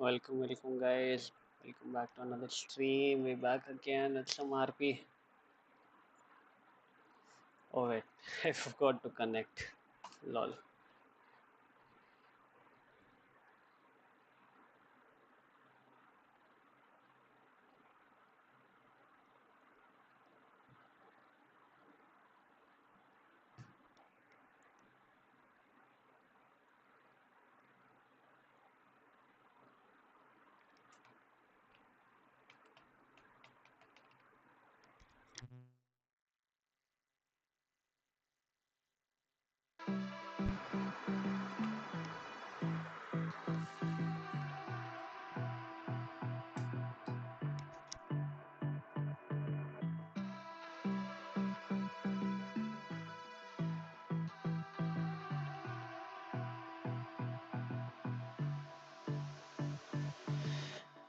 Welcome guys. Welcome back to another stream. We're back again at some RP. Oh wait, I forgot to connect. Lol.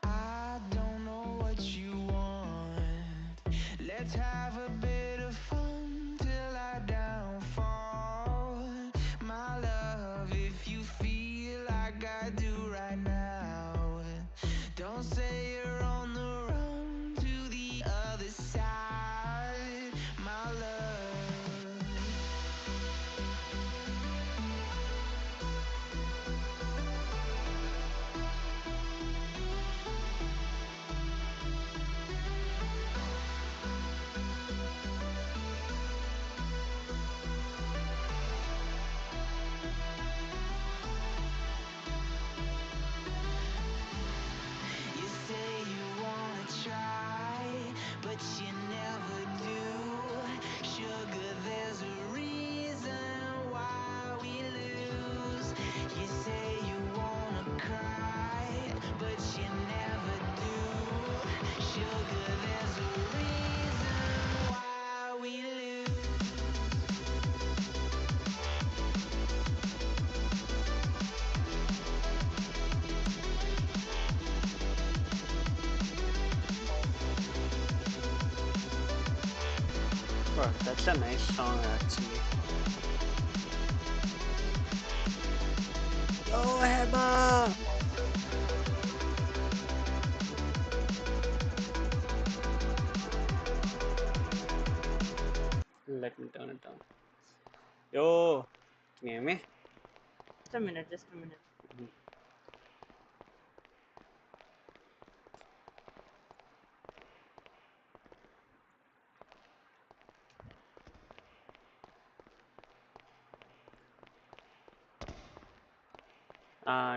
I don't know what you want. Let's have a bit of fun till I downfall. My love, if you feel like I do right now, don't say you're on the run to the other side. My love. You say you wanna try, but you never do. Sugar, there's a reason why we lose. You say you wanna cry, but you never do. Sugar, there's a reason why we lose. Bro, that's a nice song actually. Yo, Hema! Let me turn it down. Yo, can you hear me? Just a minute, just a minute. Mhm.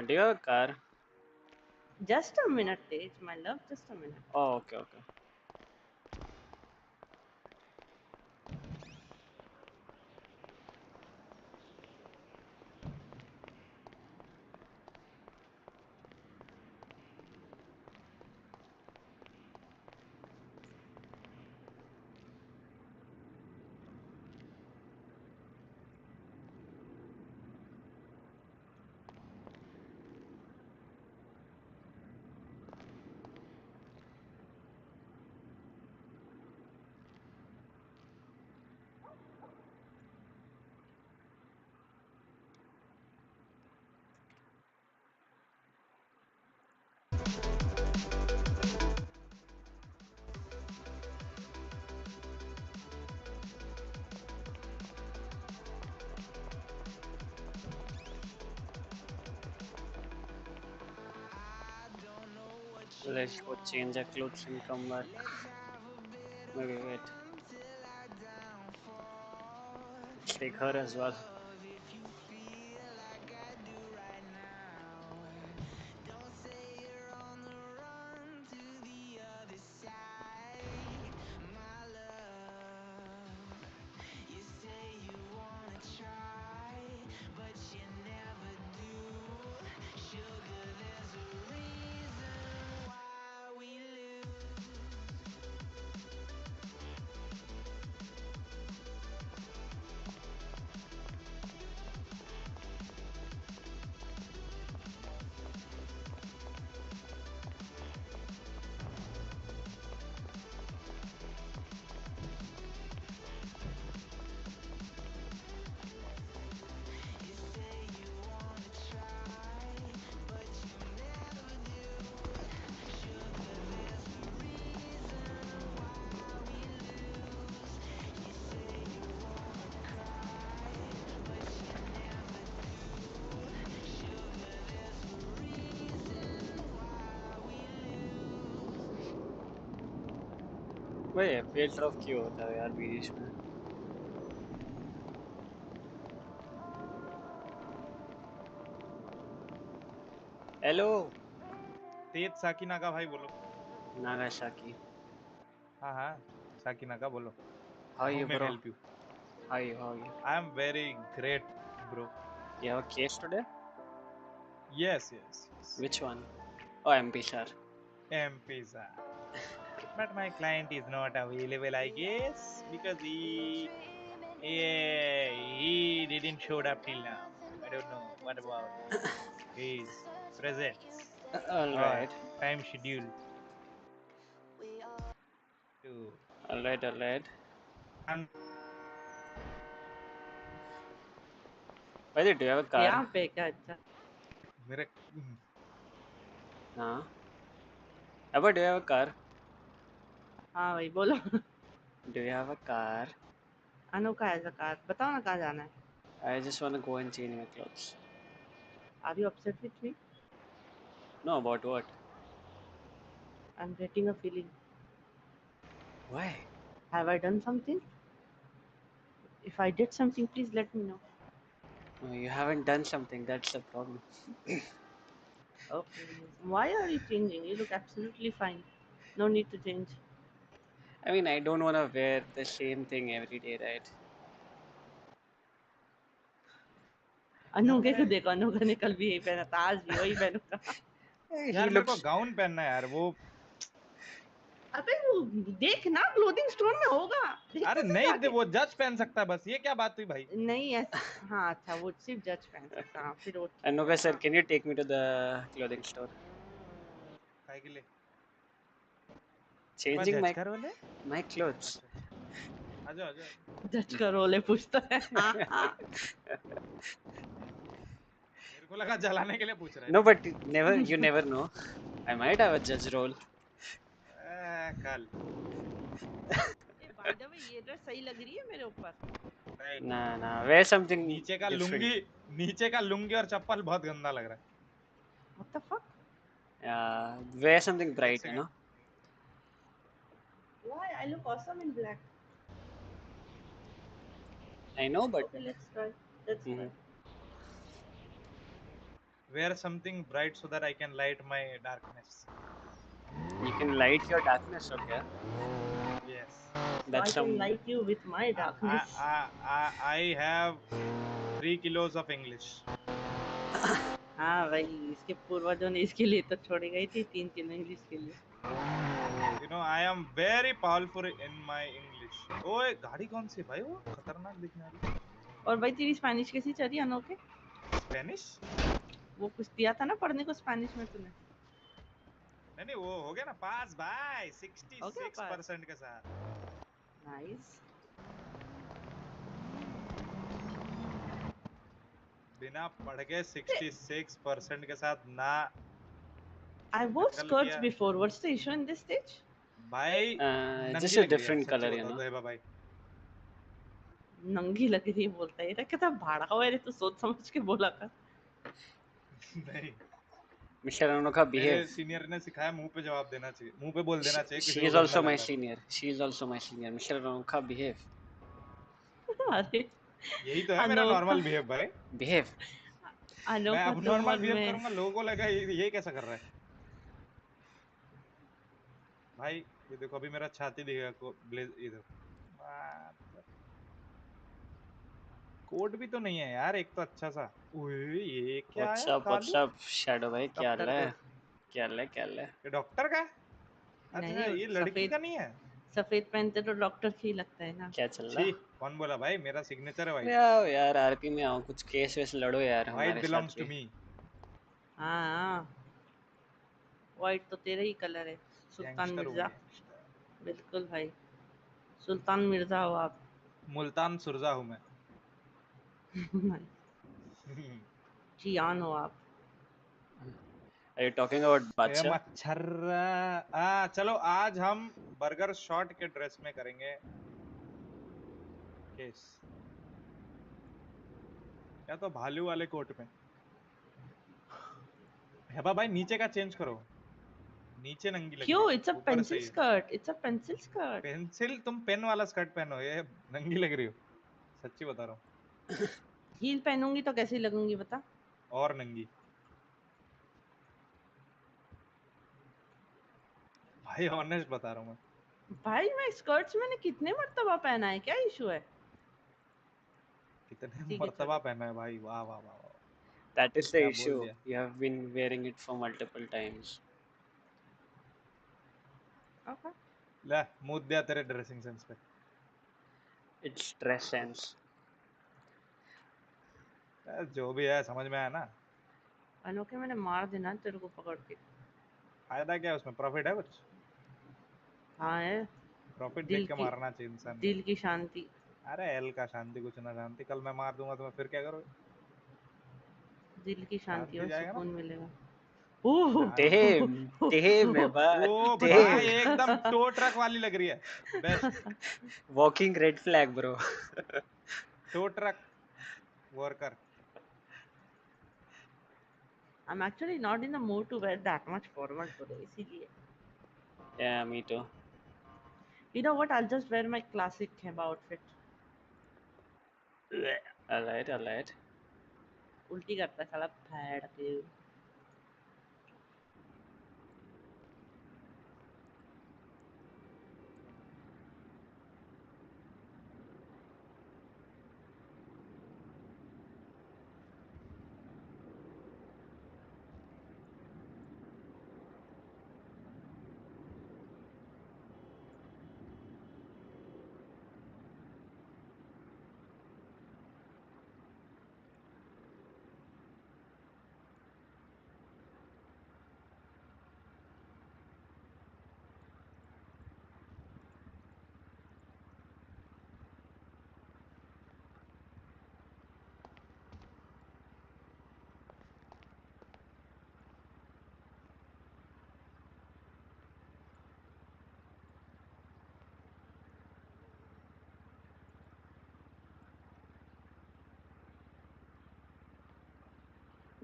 Do you have a car? Just a minute, Tej, my love, just a minute. Oh, okay. I don't know what you Let's go change our want. clothes and come back. Let's have a bit of Maybe wait. fun till I downfall. Let's take her My as well. love, if you feel like I do right now, don't say you're on the run to the other side. My love, you say you wanna try, but you never do. Sugar, there's a reason why we lose. भाई FPS drop क्यों होता है यार बीच में? Hello तेज साकिनागा भाई बोलो। Nagasaki, हाँ हाँ, साकिनागा बोलो। how are how you may bro? Help you? How are you? I am very great bro. You have a case today? Yes yes yes. Which one? Oh, MP sir. MP sir. But my client is not available, I guess, because he didn't showed up till now. I don't know what about his presence or Alright, time schedule to. alright. I'm By the way, do you have a car? यहाँ पे क्या अच्छा? मेरे हाँ. Abba, do you have a car? हाँ भाई बोलो। Do you have a car? अनोखा ऐसा कार बताओ ना कहाँ जाना है? I just want to go and change my clothes. Are you upset with me? No, about what? I'm getting a feeling. Why? Have I done something? If I did something, please let me know. No, you haven't done something, that's the problem. Okay. Why are you changing? You look absolutely fine. No need to change. I mean, I don't want to wear the same thing every day, right? अनोखे को देखो, अनोखा ने कल भी यही पहना था, आज भी वही पहनूंगा। He यार मेरे को looks. गाउन पहनना है यार वो। अबे वो देख ना, क्लोथिंग स्टोर में होगा, देख अरे तो सही नहीं जाके। वो जज पहन सकता है बस, ये क्या बात हुई भाई? नहीं ऐसा, हाँ अच्छा वो सिर्फ जज पहन सकता, हाँ फिर वो ठीक Anuga है, sir, हाँ। can you take me to the clothing store? काय के लिए? तेरे पास Changing जज my का रोल है? my clothes. अच्छा आ जाओ आ जाओ। जज का रोल है पूछता है। हाँ हाँ। मेरे को लगा जलाने के लिए पूछ रहा है। No, but you never know. I might have a judge role. कल ए बाय द वे ये ड्रेस सही लग रही है मेरे ऊपर। Nah, wear something नीचे का different. लुंगी और चप्पल बहुत गंदा लग रहा है। What the fuck? Wear something एक bright, you second. know. Why I look awesome in black? I know, but okay let's try, let's Mhm. Try. Wear something bright so that I can light my darkness. You can light your darkness, okay? Yes. So I That's can some. light you with my darkness. I have 3 kilos of English. हाँ भाई, इसके पूर्वजों ने इसके लिए तो छोड़ी गई थी 3 इंग्लिश के लिए। You know I am very powerful in my English. ओए गाड़ी कौन सी है भाई? वो खतरनाक दिखने वाली। और भाई तेरी स्पेनिश कैसी चल रही है अनोखे? स्पेनिश? वो कुछ दिया था ना पढ़ने को स्पेनिश में तूने? नहीं वो हो गया ना पास भाई, हो गया पास? 66% के साथ। नाइस। बिना पढ़ के 66% के साथ ना I wore नकल skirts किया before. What's the issue in this stage? भाई। Just नंगी a लग रही है, different सच्ची color, you बता know. दो हेबा भाई। नंगी लग रही है बोलता है, ये कहता भाड़ा हुआ है, तू सोच समझ के बोला कर। नहीं Mr. Anuka, मेरे behave. सीनियर ने सिखाया मुंह पे जवाब देना चाहिए, मुंह पे बोल देना चाहिए किसी She को is गंदा also my लगता है तो। senior. She is also my senior. Mr. Anuka, behave. अरे यही तो है मेरा अनोखा, नॉर्मल बिहेव भाई। Behave. मैं अनोखा अब तो नॉर्मल मन बिहेव में। करूंगा, लोगों को लगा ये कैसा कर रहा है भाई। ये देखो अभी मेरा छाती दिखेगा को ब्लेज इधर। कोट भी तो नहीं है यार एक तो अच्छा सा। ओए ये क्या What's है up? What's Kalu? up? Shadow भाई क्या हाल डॉक्टर है? कोट। क्या हाल है? क्या हाल है? ये डॉक्टर का है? नहीं अच्छा नहीं, ये लड़की का नहीं है। सफेद पहनते तो डॉक्टर ही लगता है ना। क्या चल रहा? छी कौन बोला भाई, मेरा सिग्नेचर है अरे वाइट। आओ यार आरपी में आओ, कुछ केस वेस लड़ो यार वाइट हमारे साथ बिलोंग्स टू भी। मी। हाँ व्हाइट तो तेरा ही कलर है। सुल्तान गैंगस्टर हूँ मिर्जा। गैंगस्टर। बिल्कुल भाई, सुल्तान मिर्जा हो आप। मुल्तान सुरजा हूँ मैं। जियान हो आप। Are you talking about ए बादशाह? मच्छर। चलो आज हम बर्गर शॉट के ड्रेस में करेंगे केस, या तो भालू वाले कोट में। हेबा भाई नीचे का चेंज करो, नीचे नंगी लग क्यों? रही है, It's a ऊपर pencil सही है। skirt. It's a pencil skirt. Pencil, तुम पेन वाला स्कर्ट पहनो, ये नंगी लग रही हो, सच्ची बता रहा हूँ। हील पहनूंगी तो कैसी लगूंगी बता? और नंगी। भाई ऑनेस्ट बता रहा हूँ मैं। भाई मैं स्कर्ट्स मैंने कितने मर्तबा पहना है, क्या इशू है? कितने ठीक है मर्तबा छोड़ो। पहना है भाई, वाह वाह वाह वाह। That is the क्या बोल issue. दिया। You have been wearing it for multiple times. Okay. ले मूत दिया तेरे ड्रेसिंग सेंस पे। It's dress sense. जो भी है समझ में आया ना। अनोखे मैंने मार देना तेरे को पकड़ के। फायदा क्या है उसमें, प्रॉफिट है कुछ? हाँ है। प्रॉफिट दिल देख के की मारना चाहिए इंसान को। दिल की शांति। अरे एल का शांति कुछ ना शांति, कल मैं मार दूंगा तुम्हें फिर क्या करोगे? दिल की शांति शांति और जाएगा ना। सुकून मिलेगा। ओह Damn, damn, Eba, ओ भाई damn. एकदम टो ट्रक वाली लग रही है, best. Walking red flag, bro. Tow truck worker. I'm actually not in the mood to wear that much formal today, इसीलिए। Yeah, me too. You know what? I'll just wear my classic Khemba outfit. Alright, alright. उल्टी करता है साला फैड़ के।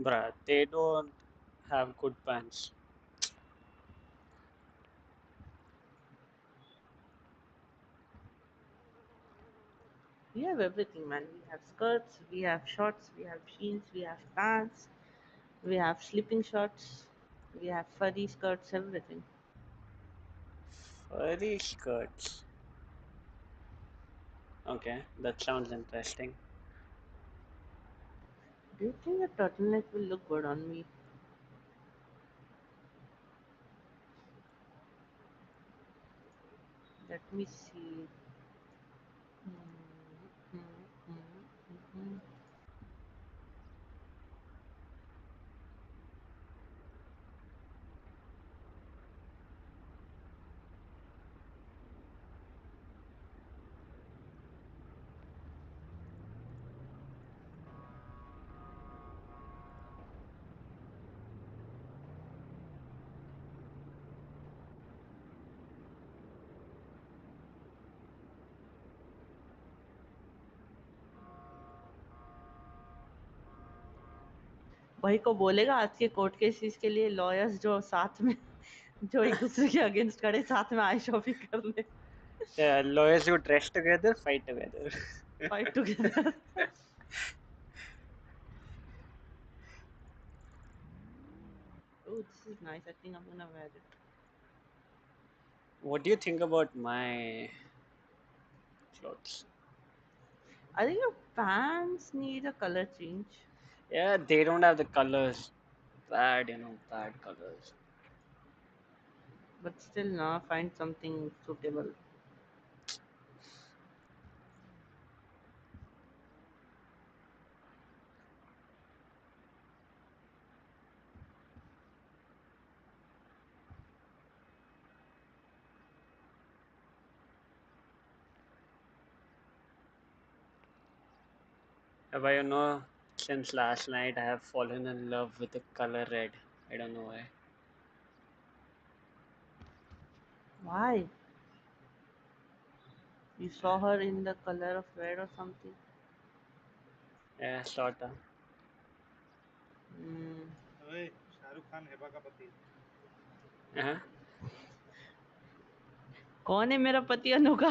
Bruh, they don't have good pants. We have everything, man. We have skirts, we have shorts, we have jeans, we have pants, we have sleeping shorts, we have furry skirts, everything. Furry skirts. Okay, that sounds interesting. Do you think a turtleneck will look good on me? Let me see. Mm, mm, mm, mm. भाई को बोलेगा आज के court cases के लिए lawyers जो साथ में जो एक दूसरे के अगेंस्ट खड़े साथ में आए शॉपिंग करने। Yeah, lawyers who dress together, fight together. Fight together. Oh, this is nice. I think I'm gonna wear it. What do you think about my clothes? I think your pants need a color change. Yeah, they don't have the colors. Bad, bad colors. But still now find something suitable. But since last night I have fallen in love with the color red. I don't know why. Why? You saw her in the color of red or something? Yeah, sorta. Hmm. ओए शाहरुख खान हेबा का पति। हाँ? कौन है मेरा पति अनोखा?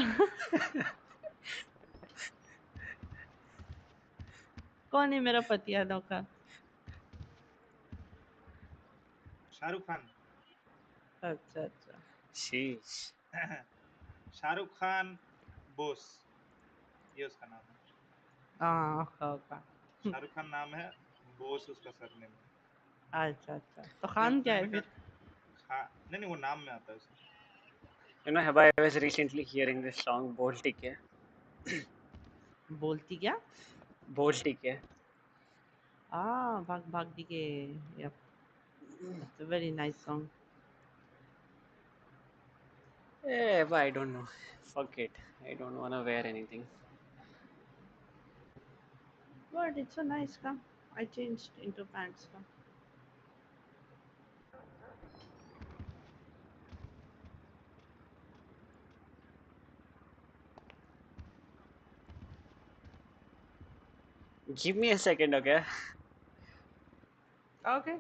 कौन है मेरा पति अनोखा? शाहरुख खान। अच्छा अच्छा। शीश। शाहरुख खान बोस, ये उसका नाम है। हाँ होगा। शाहरुख खान नाम है, बोस उसका सरनेम है। अच्छा अच्छा, तो खान क्या है मैंने फिर? कहा नहीं नहीं, वो नाम में आता है उसका। You know, I was recently hearing this song बोलती के. बोलती क्या? बोलती के. भाग भाग दी के। Yep, that's a very nice song. Eh, but I don't know. Fuck it. I don't wanna wear anything. But it's a nice car. I changed into pants car. Give me a second, okay? Okay.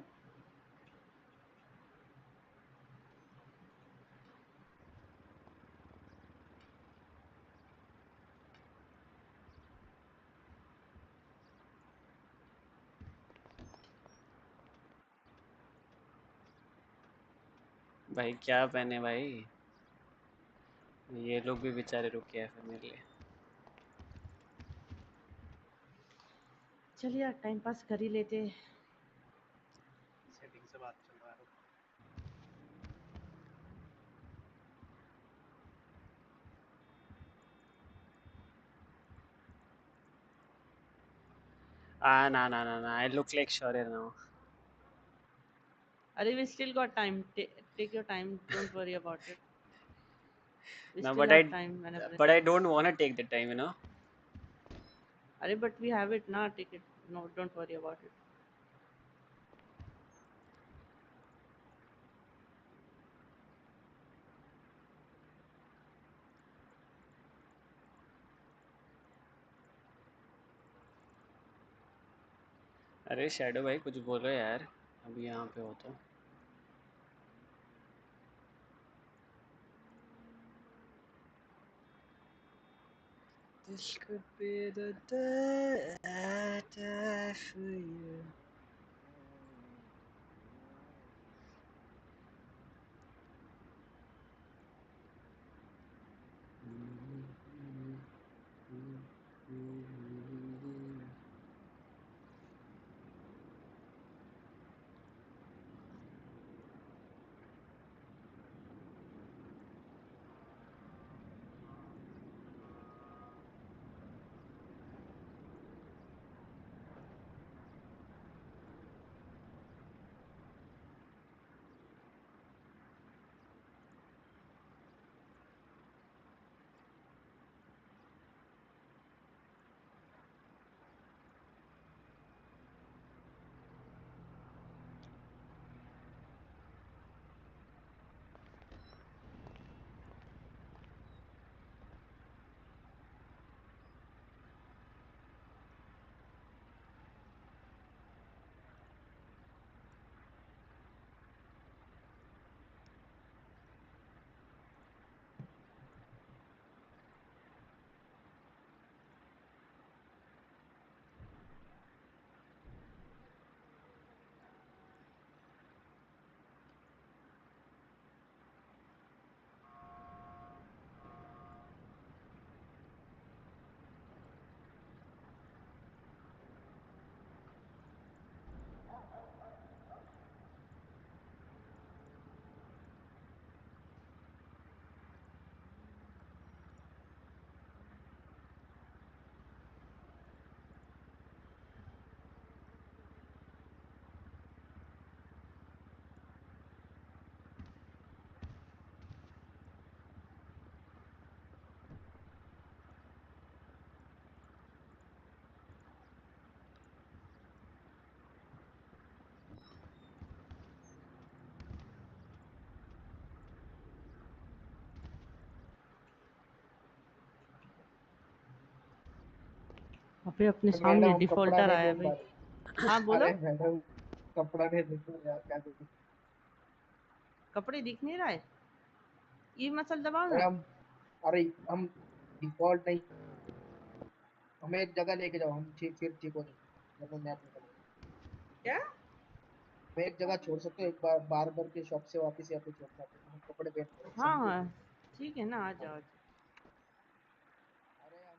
भाई क्या पहने भाई? ये लोग भी बेचारे रुके हैं फिर मेरे लिए. चलिए यार टाइम पास कर ही लेते। सेटिंग से बात चल रहा है। Ah, nah. I look like Shaurya now. अरे we still got time. Take your time. Don't worry about it. We No, still but have I, time and but everything. I don't wanna take the time, you know. अरे but we have it ना. Take it. No, don't worry about it. अरे shadow भाई कुछ बोलो यार. अभी यहाँ पे हो तो. This could be the day I die for you. अबे अपने सामने मैडम कपड़ा डिफॉल्टर नहीं आया ढूंढ भाई। पा रही। हाँ बोलो। अरे मैडम कपड़ा नहीं ढूंढ पा रही यार, क्या करूं? कपड़े दिख नहीं रहा है। ये मसल दबाओ अरे ना। हम डिफॉल्ट नहीं, हमें एक जगह लेके जाओ, हम फिर ठीक हो जाएंगे, वरना मैप निकलेगा। क्या? मैं एक जगह छोड़ सकते हो, एक बार बार के शॉप से वापस यहाँ पे छोड़ना है, तो हम कपड़े पहन के हाँ समझे। हाँ ठीक है ना, आ जाओ आ जाओ। अरे हम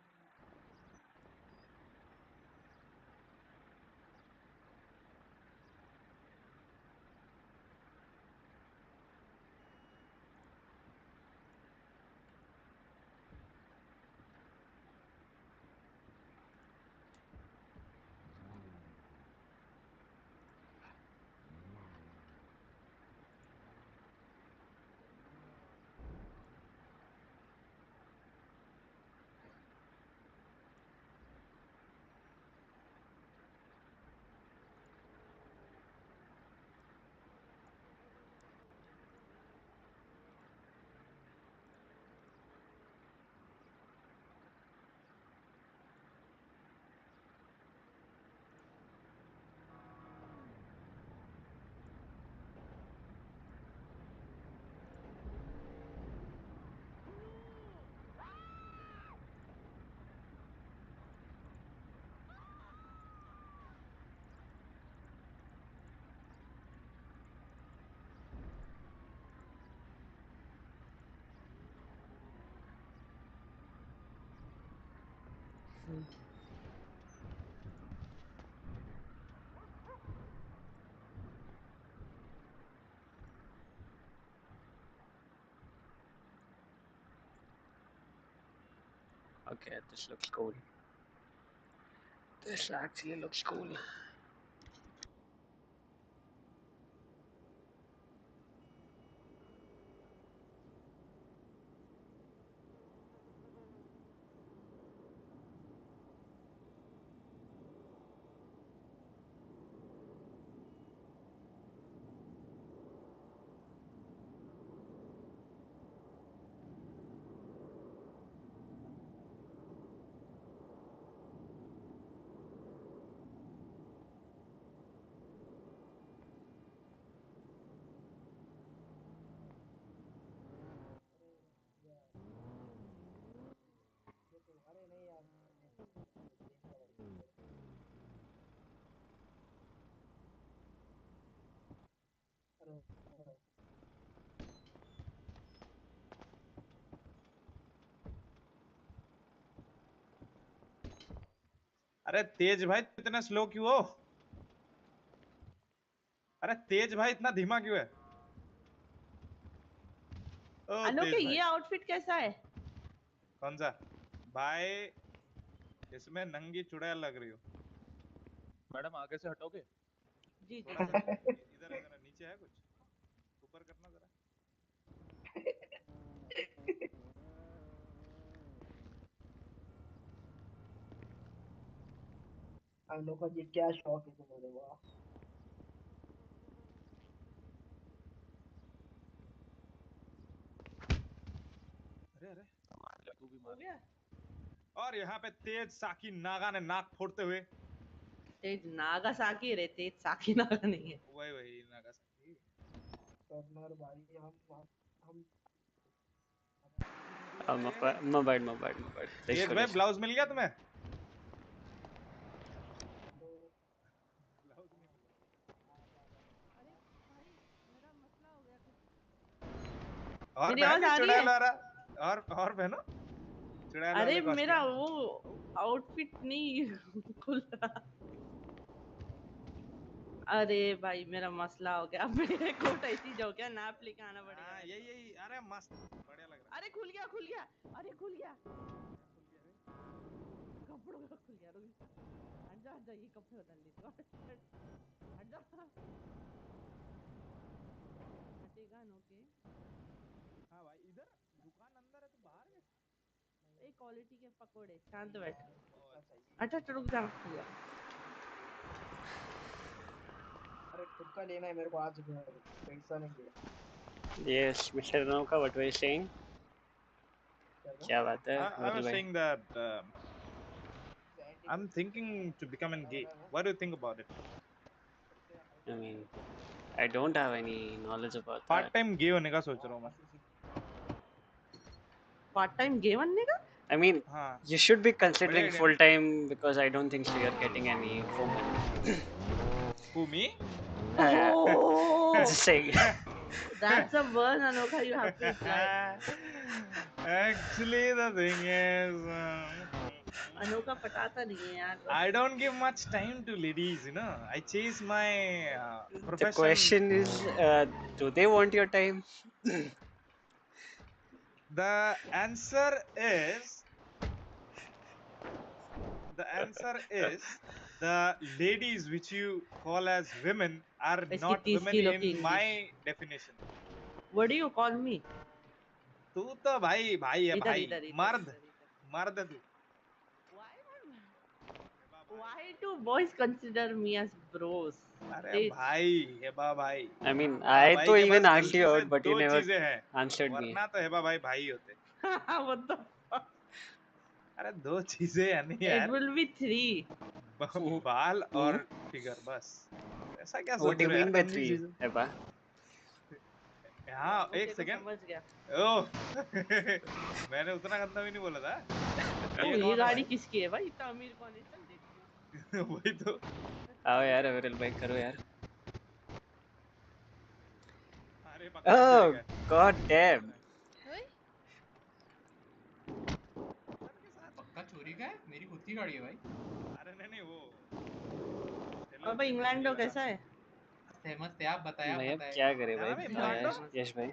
Okay, this looks cool. This actually looks cool. अरे नहीं यार, अरे तेज भाई इतना स्लो क्यों हो? अरे तेज भाई इतना धीमा क्यों है? ओ अनोखे, तेज ये भाई। आउटफिट कैसा है? कौन सा? भाई इसमें नंगी चुड़ैल लग रही हो। मैडम आगे से हटोगे? जी जी थोड़ा सा जरूर। इधर है, जरा नीचे है कुछ, ऊपर करना जरा। हम लोग का ये क्या शौक है तुम्हारे, वाह। अरे अरे मार ले, तू भी हो मार ले। गया। और यहाँ पे तेज साकी नागा ने नाक फोड़ते हुए। तेज नागासाकी रे, तेज साकी नागा नहीं है। वही नागा साकी। कर्नर भाई, हम My bad. Thanks Tej for भाई this. ब्लाउज मिल गया तुम्हें? तो ब्लाउज नहीं मिला। अरे भाई मेरा मसला हो गया कुछ। और मेरी पहन आवाज ली आ रही चुड़ैल है? वाला। और पहनो चुड़ैल अरे वाले मेरा कॉस्ट्यूम। वो आउटफिट नहीं खुल रहा। अरे भाई मेरा मसला हो गया। मेरे कोट ऐसी जो क्या नाप लेके आना पड़ेगा हाँ मेरे को। यही अरे मस्त बढ़िया लग रहा अरे खुल गया खुल गया। अरे खुल गया, है। खुल गया रे। कपड़ों का खुल गया। रुक जा, हट जा, ये कपड़े बदल लेती हूँ। हट जा, हटेगा नो के। हाँ भाई इधर दुकान अंदर है तो बाहर कैसे? एक क्वालिटी के पकोड़े, शांत बैठ। ओ अच्छा अच्छा। अच्छा रुक जा, खुल गया। अरे खुद का लेना है मेरे को आज, पैसा नहीं है। Yes, Mr. Noka, what were you saying? क्या बात है I वरुण was भाई? saying that I'm Sandy thinking to become a gay. बना ना, What do you think about it? I mean, I don't have any knowledge about part that. Time गे होने का सोच रहा हूँ मैं। पार्ट टाइम गे बनने का? I mean, हाँ you should be बढ़िया considering आइडिया full ना। time because I don't think so you're getting any woman. Who me? Oh, Just saying. that's a one, Anokha. You have to reply. Actually, the thing is, अनोखा पटाता नहीं है यार बस। I don't give much time to ladies, you know. I chase my The profession. question is, do they want your time? The answer is, the ladies which you call as women are इसकी not 30 women kilo in की my English. definition. What do you call me? तू तो भाई भाई है इधर भाई, इधर इधर मर्द इधर इधर। मर्द है तू। Why do boys consider me as bros? अरे They भाई हेबा भाई, I mean, हेबा I भाई तो के even पास asked गलती you से out, but you दो never चीजें हैं, answered me. वरना तो हेबा भाई भाई होते। what the fuck? अरे दो चीजें है नहीं It यार, will be 3. बाल Hmm? और फिगर बस। ऐसा क्या What सोच do you रहे हो mean यार by गंदी 3, चीजें। Eba? हाँ एक Okay, तो सेकेंड। समझ गया। ओह मैंने उतना गंदा भी नहीं बोला था। ओ ये ये कौन है गाड़ी भाई? किसकी है भाई? इतना अमीर कौन है? चल देखती हूँ। वही तो। आओ यार, अविरल भाई करो यार। अरे पक्का चोरी Oh, का है। god damn. ओए, पक्का चोरी का है? मेरी खुद की गाड़ी है भाई। अरे नहीं नहीं वो अबे इंग्लैंडो कैसा है? सहमत थे आप, बताया भाई अब बताया। क्या करे क्या भाई, नाम है बताओ इंग्लैंडो? यार यश भाई।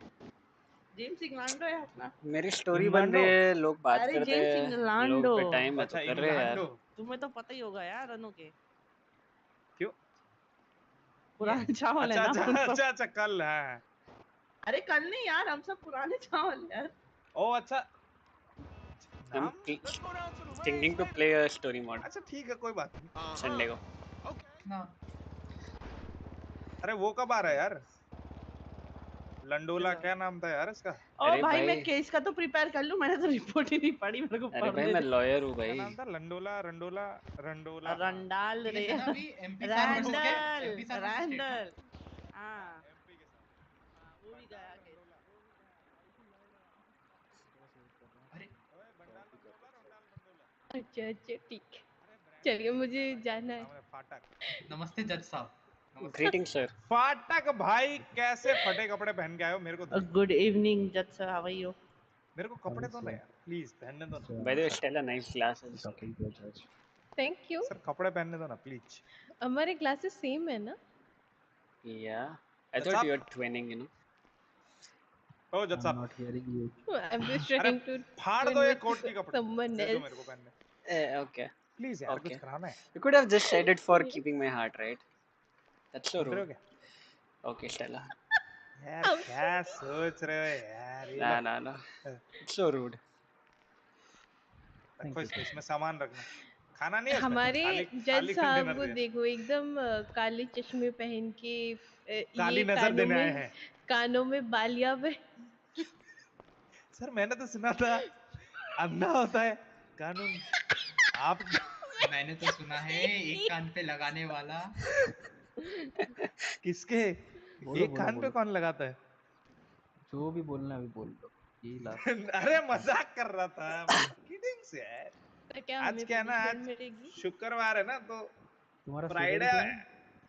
जेम्स इंग्लैंडो है अपना। मेरी स्टोरी बन इंग्लैंडो? रही है, लोग बात अरे करते जेम्स हैं, लोग इंग्लैंडो। पे टाइम है तो अच्छा कर रहे हैं यार। इंग्लैंडो। तुम्हें तो पता ही होगा यार अनु के। क्यों? पुराने चावल है अच्छा ना अच्छा अपन सब। अच्छा अच्छा कल है। अरे कल नहीं यार, हम सब पुराने चावल यार। ओ अच्छा I'm नाम। thinking to play a story mode अच्छा ठीक है कोई बात नहीं। Sunday को। ना अरे वो कब आ रहा है यार? लंडोला क्या नाम था यार इसका? ओ अरे भाई भाई, मैं केस का तो प्रिपेयर कर लूं, मैंने तो रिपोर्ट ही नहीं पढ़ी, मेरे को अरे भाई पढ़ने मैं दे। लॉयर हूँ क्या भाई। नाम था? लंडोला रंडोला रंडोला। हाँ रंडाल रे केस है ना अभी एमपी फार्मर्स के, रैंडल एमपी फार्मर्स स्टेट ना। रैंडल। हाँ एमपी के साथ। हाँ, वो भी गया बंडाल केस। रंडोला। अरे ओए बंडाल रंडोला रंडाल रंडोला। अच्छा अच्छा ठीक है, अरे ब्रांड चलिए नेम मुझे क्या भाई? जाना है। नाम है फाटक। नमस्ते जज साहब, नमस्ते। Greetings sir. फाटक भाई कैसे फटे कपड़े पहन के आए हो? मेरे को दो। गुड इवनिंग जज सर, हाउ आर यू? मेरे को कपड़े दो ना यार प्लीज, पहनने दो ना। By the way, Stella, nice glasses. Thank you. Sir कपड़े पहनने दो ना प्लीज। हमारे क्लासेस सेम है ना? Yeah, I जज thought you साहब। were twinning, you know. ओ जज साहब। आई एम जस्ट अरे ट्राइंग टू फाड़ दो ये कोट की कपड़े, समवन दे दो मेरे को एल्स। पहनने। Okay, प्लीज यार कुछ okay. कराना है। You could have just said it for keeping my heart, right? That's so सुन रहे हो रुde. क्या? Okay, Stella. यार क्या सोच रहे हो यार? ये Nah, low nah, nah. It's so rude. रखो इसको, इसमें सामान रखना। खाना नहीं है इसमें, हमारे खाली जज खाली साहब डिनर को दिया। देखो, एकदम काले चश्मे पहन के, काली ये नजर देने आए हैं। कानों में बालियां में। सर मैंने तो सुना था अंधा होता है कानून। आप मैंने तो सुना है एक कान पे लगाने वाला। किसके? एक कान पे कौन लगाता है? जो भी बोलना है अभी बोल दो, यही लास्ट। अरे मजाक कर रहा था, किडिंग से यार। तो क्या आज हमें क्या है ना, punishment आज मिलेगी? शुक्रवार है ना तो तुम्हारा फ्राइडे सैलरी क्या है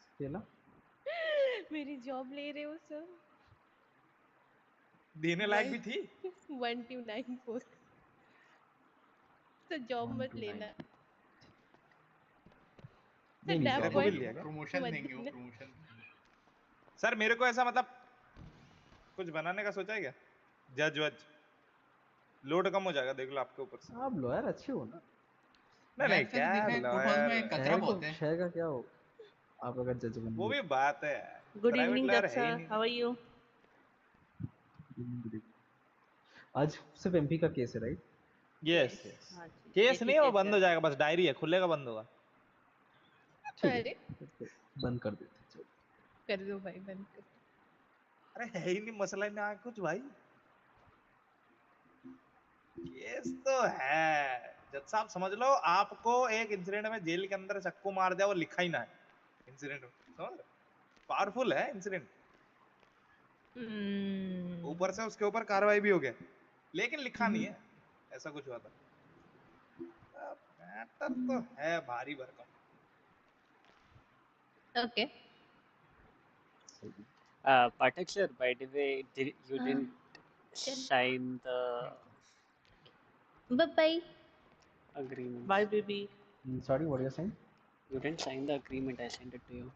स्टेला? मेरी जॉब ले रहे हो सर? देने लायक भी थी। 1294 सर, जॉब मत 1 to 9 लेना सर, नहीं डैप मेरे को सर, भी पॉइंट लिया क्या? प्रमोशन मत देंगे वो, देना। प्रमोशन। सर मेरे को ऐसा मतलब कुछ बनाने का सोचा है क्या? जज वज लोड कम हो जाएगा, देख लो आपके ऊपर से। आप लॉयर अच्छे हो ना? नहीं नहीं मैंने क्या देखा है कोर्ट हाउस में कचरा शहर बहुत है। शहर का क्या हो आप अगर जज बन वो गए? भी बात है, गुड प्राइवेट इवनिंग लॉयर जज है ही सर, नहीं। How are you? आज सिर्फ एमपी का केस है राइट? Yes yes. हाँ जी, केस एक ही नहीं है, वो केस बंद हो जाएगा, बस डायरी है, खुलेगा बंद होगा। ठीक अरे है तो बंद कर देते हैं, चलो। कर दो भाई, बंद कर दो। अरे है ही नहीं मसला ही ना कुछ भाई। केस तो है जज साहब, समझ लो आपको एक इंसिडेंट में जेल के अंदर चक्कू मार दिया, वो लिखा ही ना है इंसिडेंट में, समझ रहे? पावरफुल है इंसिडेंट। ऊपर से उसके ऊपर कार्रवाई भी हो गया, लेकिन लिखा नहीं है ऐसा कुछ हुआ था। मैटर तो है भारी भरकम। Okay. Patak sir, by the way, you didn't sign the Bye bye. agreement. Bye, baby. Sorry, what you're saying? You didn't sign the agreement. I sent it to you.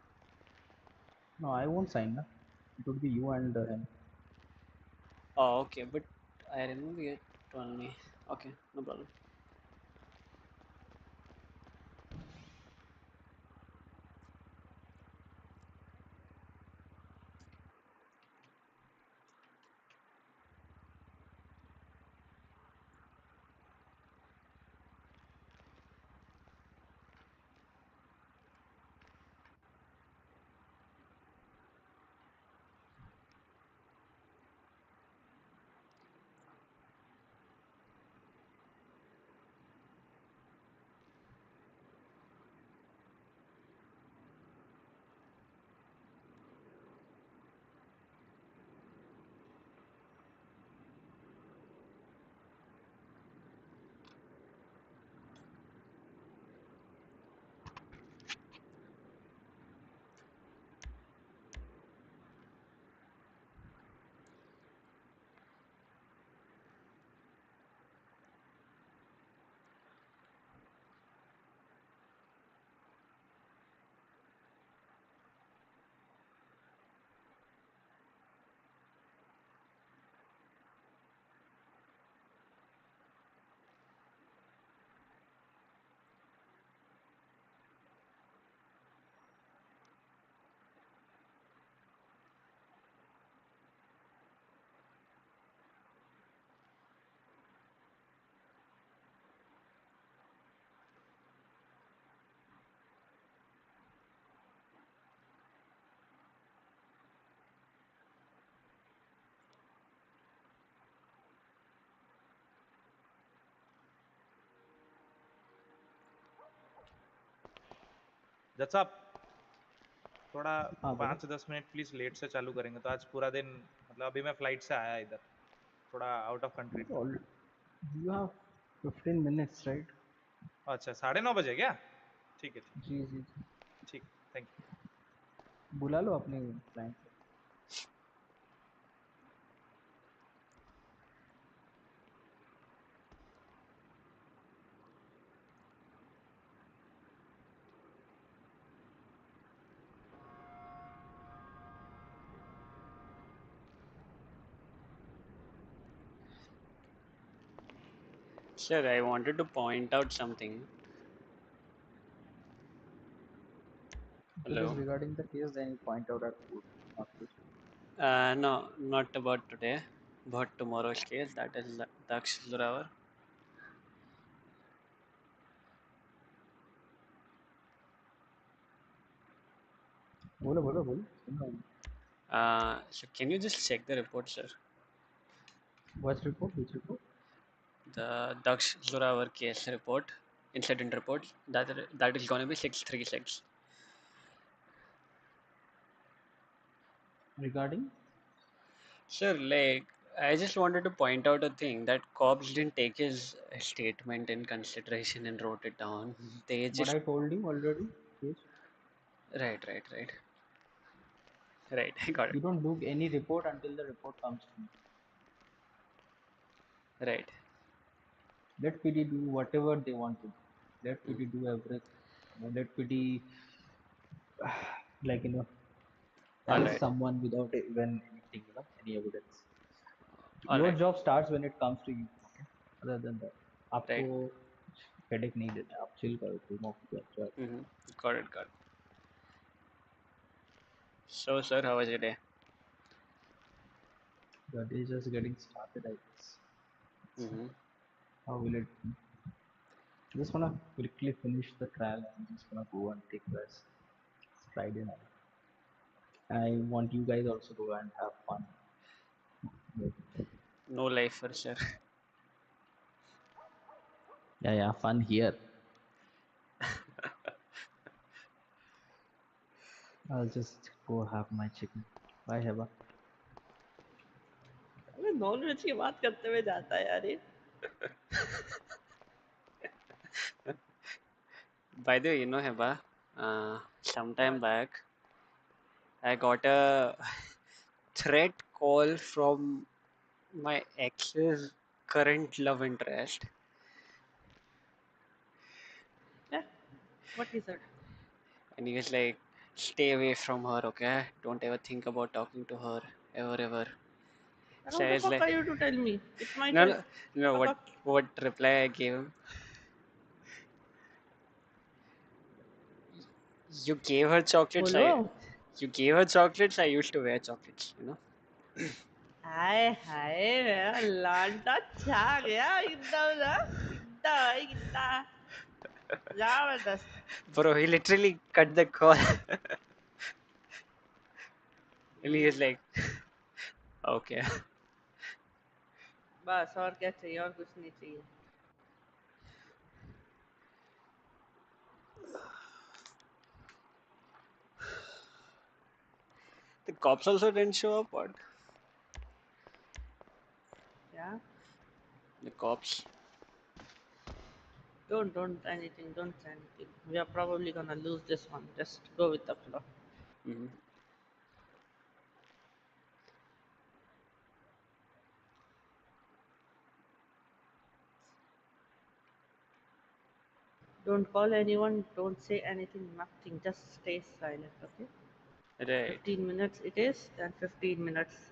No, I won't sign. Na. It would be you and him. Oh, okay, but I remember it only. Okay, no problem. जज साहब थोड़ा हाँ, बोलो। 5-10 minute please let से चालू करेंगे तो आज पूरा दिन, मतलब अभी मैं फ्लाइट से आया इधर, थोड़ा आउट ऑफ कंट्री था। You have 15 minutes, right? अच्छा 9:30 क्या? ठीक है जी जी जी। ठीक, थैंक यू। बुला लो अपने क्लाइंट को। Sir, I wanted to point out something. If it is Hello. regarding the case, then you point out at food, not this. No, not about today, but tomorrow's case. That is Daksh Zorawar. बोलो बोलो बोलो, सुन रहा हूँ। So can you just check the report, sir? What report? Which report? The Daksh Zorawar case report, incident report. That is gonna be 636. Regarding? Sir, like I just wanted to point out a thing that cops didn't take his statement in consideration and wrote it down. They What just I told you already. Yes. right. Right, I got it. You don't do any report until the report comes to me. Right. Let PD do whatever they want to do. Let PD do everything. Let PD, like, All arrest right. someone without even anything, any evidence. All Your right. job starts when it comes to you. Okay. Other than that, आपको Right. headache नहीं देना है. आप chill करो, तुम enjoy. Got it. Got it. So, sir, how was your day? The day is just getting started, I guess. How will it be? Just wanna quickly finish the trial and just wanna go and take rest. It's Friday night. I want you guys also to go and have fun. No life for sure. Yeah, fun here. I'll just go have my chicken. Bye, Heba. Non veg की बात करते हुए जाता है यार ये. By the way, you know, Heba, sometime What? back, I got a threat call from my ex's current love interest, Yeah. What he said? and he was like, "Stay away from her, okay? Don't ever think about talking to her, ever." And So how I the was fuck like, are you to tell me? It's my "No, choice. no, no." Fuck What off. what reply I gave him? You gave her chocolates. बोलो. You gave her chocolates. I used to wear chocolates. You know. हाय हाय मेरा लांटा छा गया एकदम ना. इतना जबरदस्त. Bro, he literally cut the call, and he was like, "Okay." बस और क्या चाहिए और कुछ नहीं चाहिए. The cops also didn't show up. What? Yeah. The cops. Don't anything. Don't say anything. We are probably gonna lose this one. Just go with the flow. Hmm. Don't call anyone. Don't say anything. Nothing. Just stay silent. Okay. Right. 15 minutes it is. Then 15 minutes.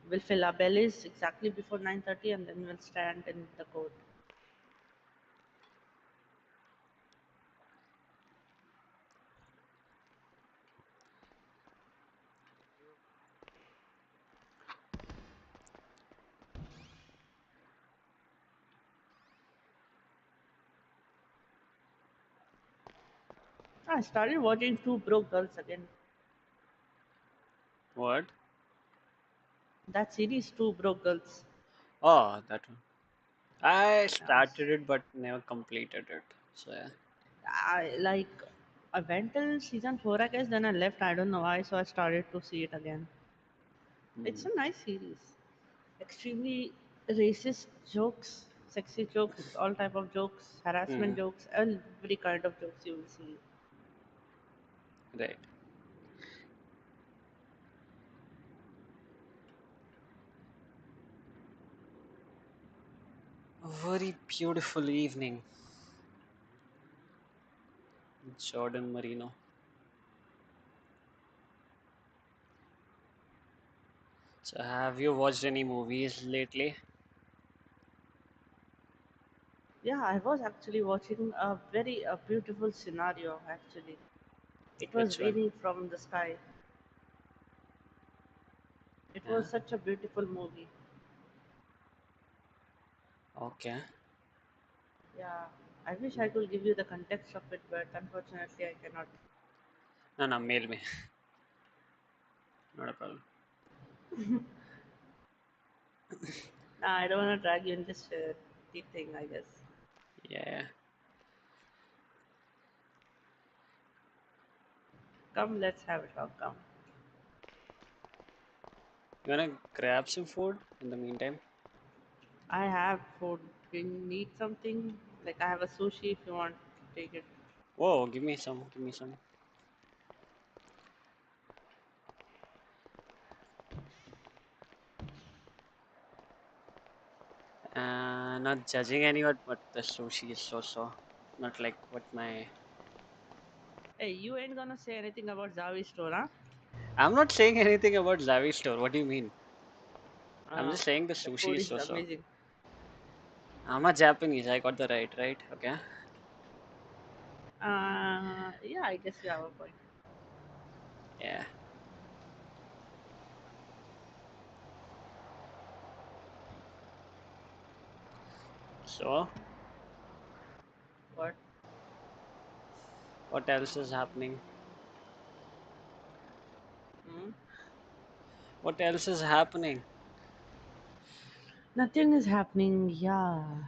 We'll fill our bellies exactly before 9:30, and then we'll stand in the court. I started watching Two Broke Girls again. What? That series, Two Broke Girls. Oh, that one. I Yes. started it but never completed it. So yeah. I like. I went till season 4, I guess. Then I left. I don't know why. So I started to see it again. It's Hmm. a nice series. Extremely racist jokes, sexy jokes, all type of jokes, Hmm. harassment jokes, every kind of jokes you will see. Right. A very beautiful evening, Jordan Marino. So have you watched any movies lately? Yeah, I was actually watching a very beautiful scenario. Actually, it was Which one? raining from the sky. It was Yeah. such a beautiful movie. Okay. Yeah, I wish I could give you the context of it, but unfortunately, I cannot. No, no, mail me. Not a problem. Nah, I don't want to drag you in this deep thing, I guess. Yeah. Come, let's have a talk. Come. You wanna grab some food in the meantime? I have food. Do you need something? Like I have a sushi if you want to take it. Whoa, give me some. Give me some. Not judging anyone, but the sushi is so. Not like what my. Hey, you ain't gonna say anything about Zavi store, huh? I'm not saying anything about Zavi store. What do you mean? I'm Uh, just saying the the sushi food is is so. amazing. I'm a Japanese. I got the right? Okay. Yeah, I guess you have a point. Yeah. So, What? what else is happening? Hmm? What else is happening? Nothing is happening. Yeah.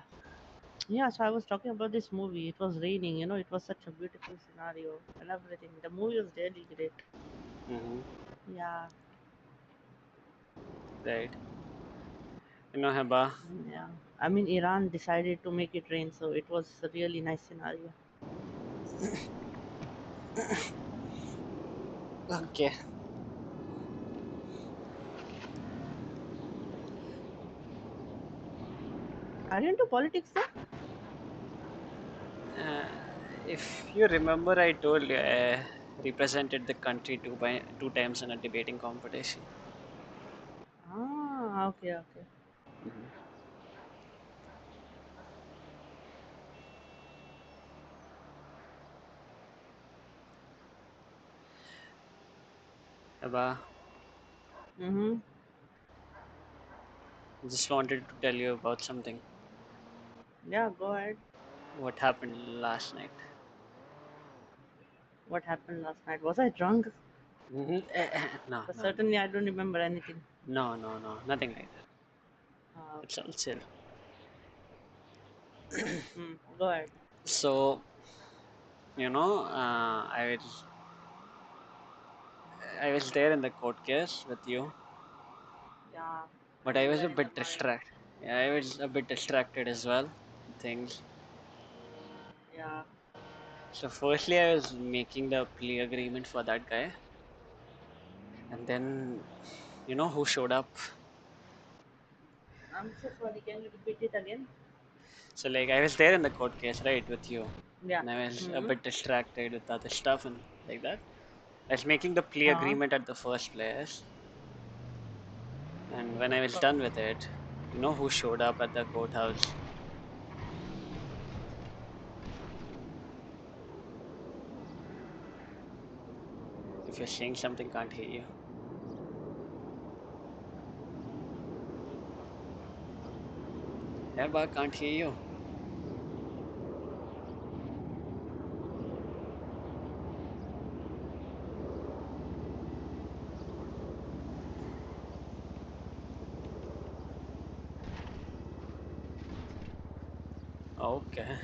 Yeah, so I was talking about this movie. It was raining, it was such a beautiful scenario and everything. The movie was really great. Mm-hmm. Yeah. Right. You know, Heba. Yeah. I mean, Iran decided to make it rain, so it was a really nice scenario. Okay. Are you into politics, though? Uh, if you remember, I told you I represented the country two times in a debating competition. Ah, okay, okay. Mhm. Heba, Mm-hmm. just wanted to tell you about something. Yeah, go ahead. What happened last night? What happened last night? Was I drunk? No, Because no, no, certainly I don't remember anything. no, no, no, nothing like that. Ah, It's okay. all chill. Go ahead. So, I was there in the court case with you, Yeah, but you I was were a in the bit mud. distracted. Yeah, I was a bit distracted as well. With things. Yeah. So, firstly, I was making the plea agreement for that guy, and then, who showed up? I'm so sorry. Can you repeat it again? So, like, I was there in the court case, right, with you, Yeah. and I was a Mm-hmm. bit distracted with other stuff and like that. I was making the plea Uh-huh. agreement at the first place, and when I was done with it, you know who showed up at the courthouse? If you're saying something, can't hear you. Yeah, but can't hear you. Okay.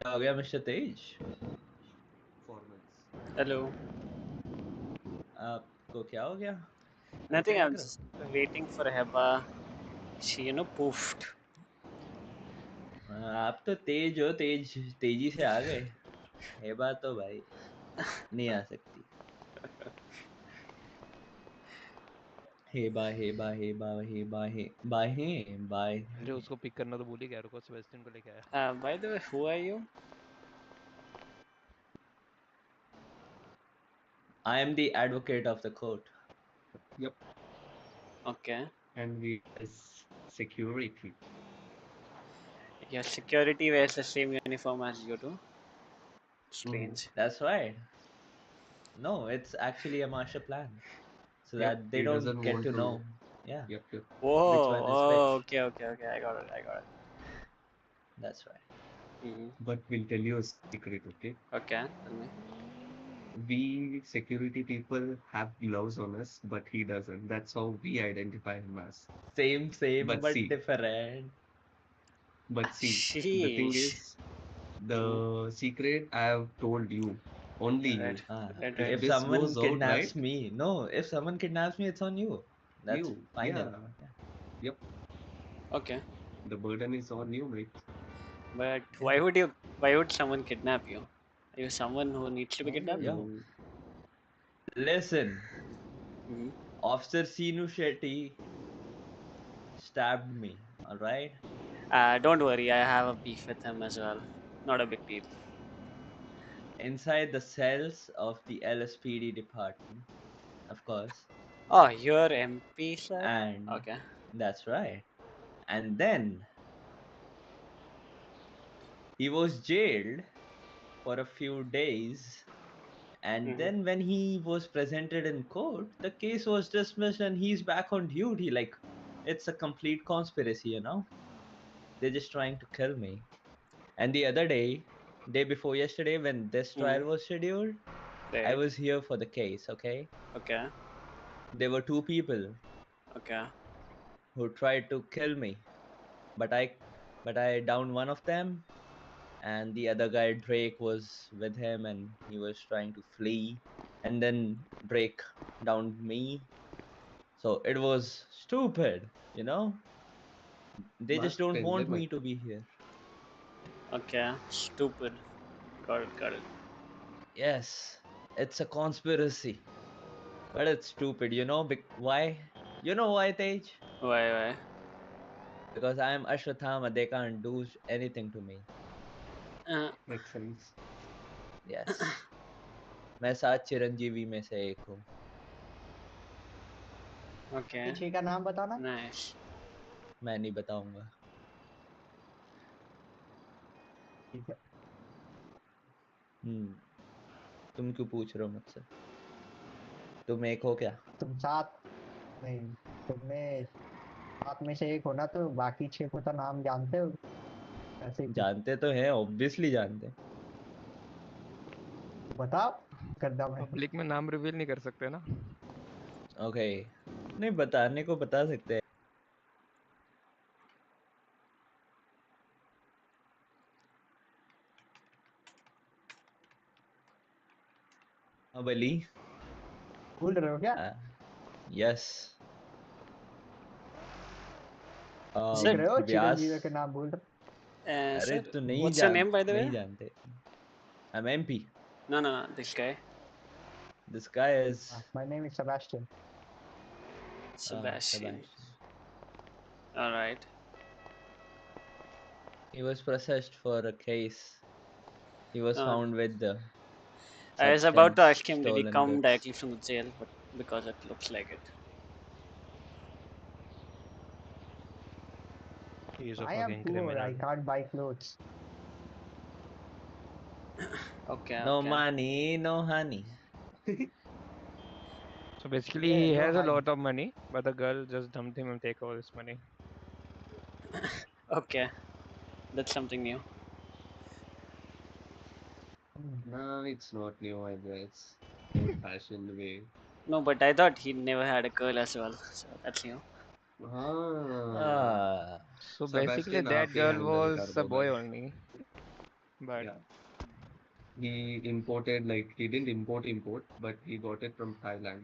क्या हो गया mister तेज? Hello. आपको क्या हो गया? Nothing. ऐसे I'm लग रहा just waiting for Heba. She, poofed. आप तो तेज हो, तेजी से आ गए। ये बात तो भाई नहीं आ सकती। बाय। अरे उसको पिक करना तो भूल ही गया, रुको सेबेस्टियन को लेके आया। By the way, who are you? I am the advocate of the court. Yep. Okay. and we as security. Your security wears the same uniform as you do. Strange. That's right. No, it's actually a master plan so Yep, that they he don't doesn't get want to to. know. Yeah, Yep, yep. which Whoa, one is which. oh, okay, okay, okay. I got it, I got it. That's right. But we'll tell you a secret, okay? Okay, tell me. We security people have gloves on us, but he doesn't. That's how we identify him as. Same, But but see, different. the thing Sheesh. is, the secret I have told you, only Right, you. right, If right. If this someone goes out kidnaps right, me, no, if someone kidnaps me, it's on you. That's you, final. yeah, Yeah. yep, Okay, the burden is on you, mate. but Yeah. why would someone kidnap you? Are you someone who needs to be kidnapped? Yo, Mm, listen. Mm-hmm. Officer Sinu Shetty stabbed me. All right. Don't worry, I have a beef with him as well. Not a big deal. Inside the cells of the LSPD department, of course. Oh, you're MP, sir? And Okay. that's right. And then he was jailed for a few days. And then when he was presented in court, the case was dismissed and he's back on duty. Like, it's a complete conspiracy, you know? They're just trying to kill me. And the other day before yesterday, when this trial was scheduled, I Right. was here for the case, okay? Okay. There were two people Okay. who tried to kill me, but I downed one of them, and the other guy Drake was with him, and he was trying to flee, and then Drake downed me. So it was stupid, you know? They just Mass don't want pandemic. me to be here. Okay. Stupid. Got it, got it. Yes, it's a conspiracy. But it's stupid, you know? Why? You know why, Tej? Why? Because I am Ashwathama, they can't do anything to me. Makes sense. Yes. मैं 7 चिरंजीवी में से एक हूँ. Okay. पीछे का नाम बताना. Nice. मैं नहीं बताऊंगा. तुम क्यों पूछ रहे हो मुझसे? तुम एक हो क्या? तुम 7 नहीं, तुमने 7 में से एक हो ना, तो बाकी 6 को तो नाम जानते हो? ऐसे जानते तो हैं, ऑब्वियसली जानते हैं. बताओ, गद्दा में. पब्लिक में नाम रिवील नहीं कर सकते ना. ओके. नहीं, बताने को बता सकते हैं. अब अली भूल रहे हो क्या? यस. देख रहे हो चिरंजीवी के नाम भूल रहे. अरे तो नहीं what's your name, by the way? नहीं जानते. I'm MP. No, this guy. This guy is. My name is Sebastian. Sebastian. All right. He was processed for a case. He was found with the. I was about to ask him, did he come goods. directly from the jail? But because it looks like it. He is a I am fucking poor. criminal. I can't buy clothes. Okay. No money, no honey. So basically, Yeah, he no has a honey. lot of money, but the girl just dumped him and take all his money. Okay, that's something new. No, it's not new, I guess. Old-fashioned way. No, but I thought he never had a girl as well, so that's new. So basically, that girl was a boy only. But yeah. He imported, like, he didn't import, but he got it from Thailand.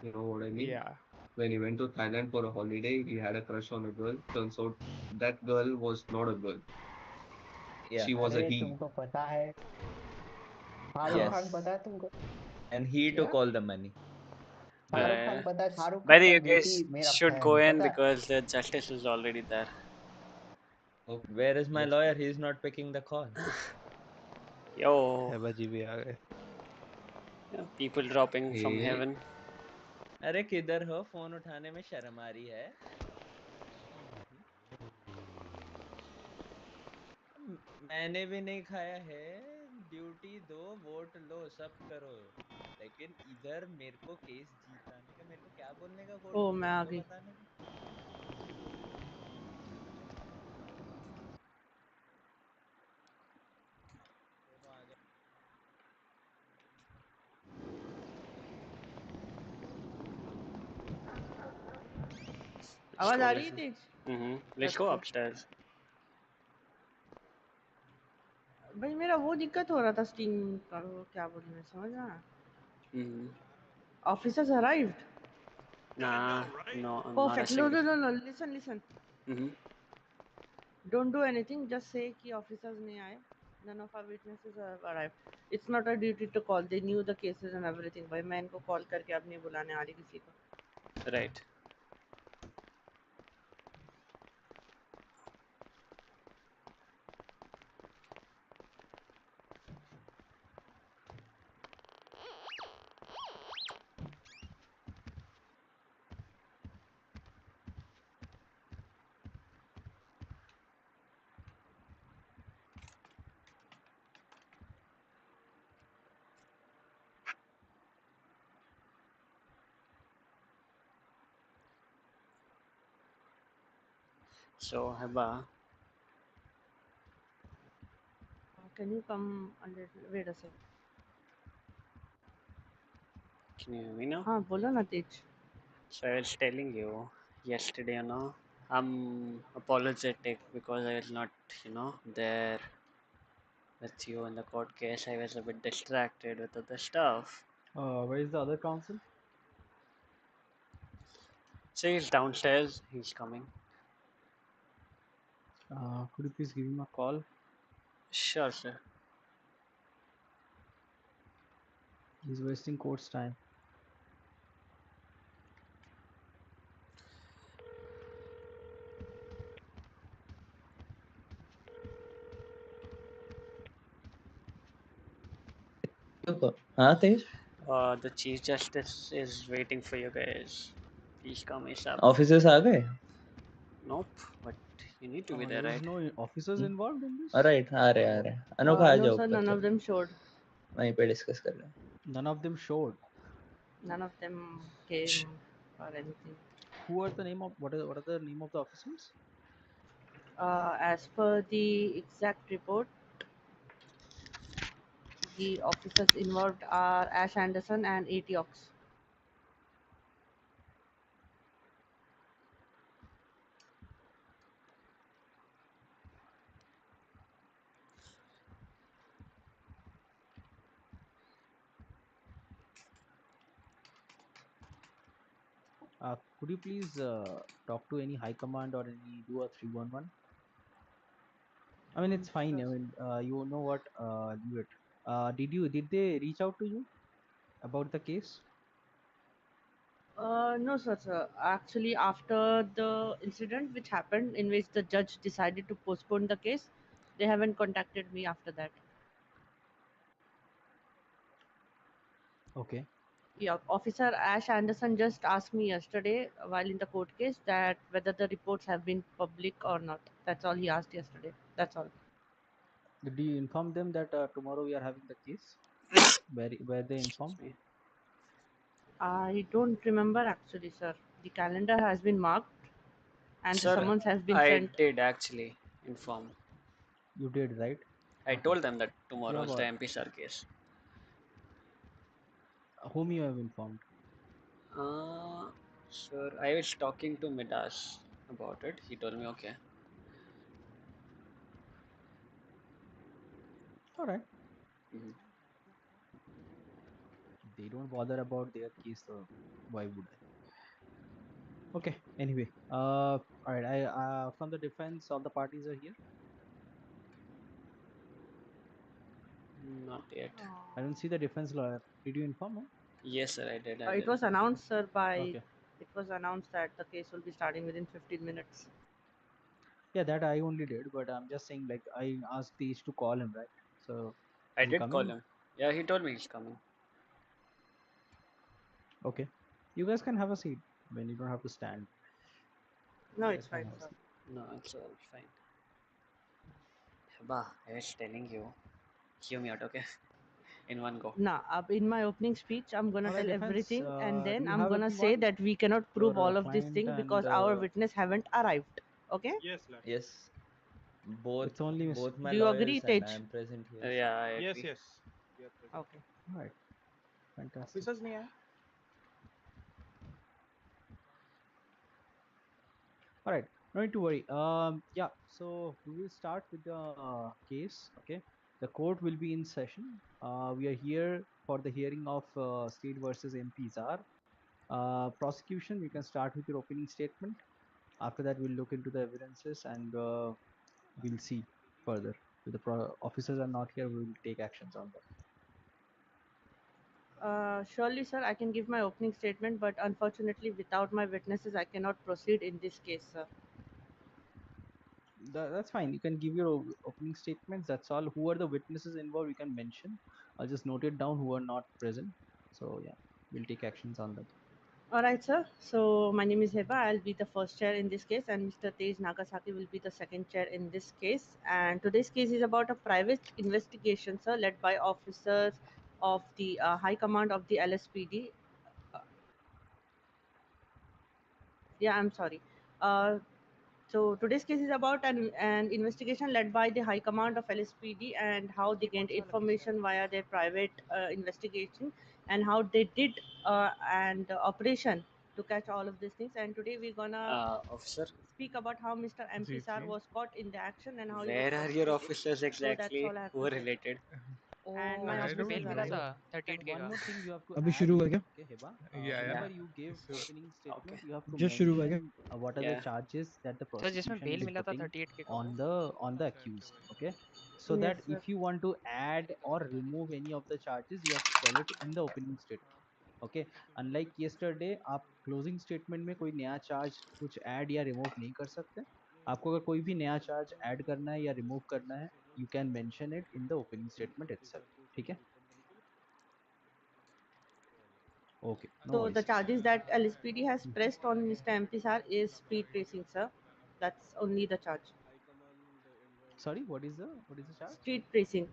You know what I mean? yeah. When he went to Thailand for a holiday, he had a crush on a girl. Turns out that girl was not a girl. Yeah. She was a he. तुमको पता है? शाहरुख खान पता है तुमको? And he took all the money. Shahrukh Khan पता है? Shahrukh By the way, Khan you का guys बेटी मेरा should fan go है, in पता है? because the justice is already there. Where is my lawyer? He's not picking the call. Yo. Yeah, people People dropping from Hey. heaven. अरे किधर हो? Phone उठाने में शर्म आ रही है? मैंने भी नहीं खाया है। ड्यूटी दो, वोट लो, सब करो, लेकिन इधर मेरे को केस जीताने का, मेरे को क्या बोलने का कोर्ट ओ में, मैं मेरे आ को गई। बताने का। दोनों आ गए। Let's आवाज go. आ रही है Let's. Tej? Let's let's go go. upstairs. भाई मेरा वो दिक्कत हो रहा था स्टीम का, वो क्या बोलूं मैं, समझ रहा। Officers arrived? Nah, no, not a Perfect. No, single. no, no, no. Listen, listen. Mm-hmm. Don't do anything. Just say कि officers नहीं आए. None of our witnesses have arrived. It's not a duty to call. They knew the cases and everything. भाई मैं इनको call करके अब नहीं बुलाने आ रही किसी को. Right. So, Heba, Can you come a little? Wait a second. can you hear me now? हाँ बोलो ना तेज. So, I was telling you yesterday, I'm apologetic because I was not, there with you in the court case. I was a bit distracted with other stuff. Where is the other counsel? So, he's downstairs. He's coming. Could you please give him a call? Sure, sir. He's wasting court's time. हाँ तेज, The Chief Justice is waiting for you guys. Please come ASAP. Officers आ गए? Nope, but you need to be there, There is right? no officers involved in this? Right, आ रहे अनोखा आ No जाओ sir, ऊपर, none of चलो them showed. वहीं पे डिस्कस कर रहे हैं। None of them showed. None of them came or anything. Who are the name of what are the name of the officers? As per the exact report, the officers involved are Ash Anderson and Atiox. Could you please talk to any high command or any do a 311? I mean, it's fine. I Sure. mean, you know what? Do it. Did they reach out to you about the case? No, sir. Actually, after the incident which happened, in which the judge decided to postpone the case, they haven't contacted me after that. Okay. Yeah, Officer Ash Anderson just asked me yesterday while in the court case that whether the reports have been public or not. That's all he asked yesterday. That's all. Did you inform them that tomorrow we are having the case? Where they informed? Excuse me. I don't remember actually, sir. The calendar has been marked and the Sir, summons has been I sent. did actually inform. You did, right? I Okay. told them that tomorrow is the Yeah, MP sir case. whom you have informed? Sir, I was talking to Midas about it. He told me okay. All right. Mhm. They don't bother about their case, so why would I? Okay. Anyway, all right. From the defense, all the parties are here. Not yet. I don't see the defense lawyer. Did you inform him? Yes, sir, I did. It was announced, sir, Okay. It was announced that the case will be starting within 15 minutes. Yeah, that I only did, but I'm just saying, like, I asked these to call him, right? So, I is he did call coming? him. Yeah, he told me he's coming. Okay. You guys can have a seat. I mean, you don't have to stand. No, You it's guys can fine, have a sir. seat. No, it's all fine. Heba, I was telling you, hear me out, okay? In one go. Nah, in my opening speech, I'm gonna All right, tell defense. everything, and Do then you I'm have gonna say everyone? that we cannot prove Your all of this client thing and because our witness haven't arrived. Okay? Yes, Lord. Yes, both it's only Miss. both my Do you agree, lawyers and I Tej? am present here. Yeah, I Yes, agree. yes. We are present. Okay. All right, fantastic. Officers नहीं आए? All right, no need to worry. Yeah, so we will start with the case. Okay, the court will be in session. We are here for the hearing of State versus MP Zar. Prosecution, you can start with your opening statement. After that, we'll look into the evidences and we'll see further. If the officers are not here, we will take actions on them. Surely, sir, I can give my opening statement, but unfortunately, without my witnesses, I cannot proceed in this case, sir. That's fine. You can give your opening statements. That's all. Who are the witnesses involved? You can mention. I'll just note it down who are not present. So yeah, we'll take actions on them. All right, sir. So my name is Heba. I'll be the first chair in this case, and Mr. Tej Nagasaki will be the second chair in this case. And today's case is about a private investigation, sir, led by officers of the High Command of the LSPD. Yeah, I'm sorry. Uh, So today's case is about an investigation led by the High Command of LSPD and how they gained information via their private investigation and how they did an operation to catch all of these things. And today we're gonna Officer, speak about how Mr. MP Sar was caught in the action and how he was where are your prosecuted. officers So that's exactly? all I have Who to are say. related? And my जिसने officers bell are मिला था arrived. 38K One का more thing you have to अभी add शुरू हुआ here, क्या? okay, Heba. Yeah, Whenever Yeah. you give opening Okay. statement, you have to just शुरू हुआ क्या? mention what are the Yeah. charges that the sir जिसमें prosecution bell is मिला था putting 38K का on the accused, okay? So Yes, that sir. if you want to add or remove any of the charges, you have to tell it in the opening statement, okay? Unlike yesterday, आप closing statement में कोई नया charge कुछ add या remove नहीं कर सकते. आपको अगर कोई भी नया charge add करना है या remove करना है, you can mention it in the opening statement itself. ठीक है? Okay, no So the worries. charges that LSPD has pressed on Mr. MP Sar is speed tracing, sir. That's only the charge. Sorry, what is the charge? Street tracing.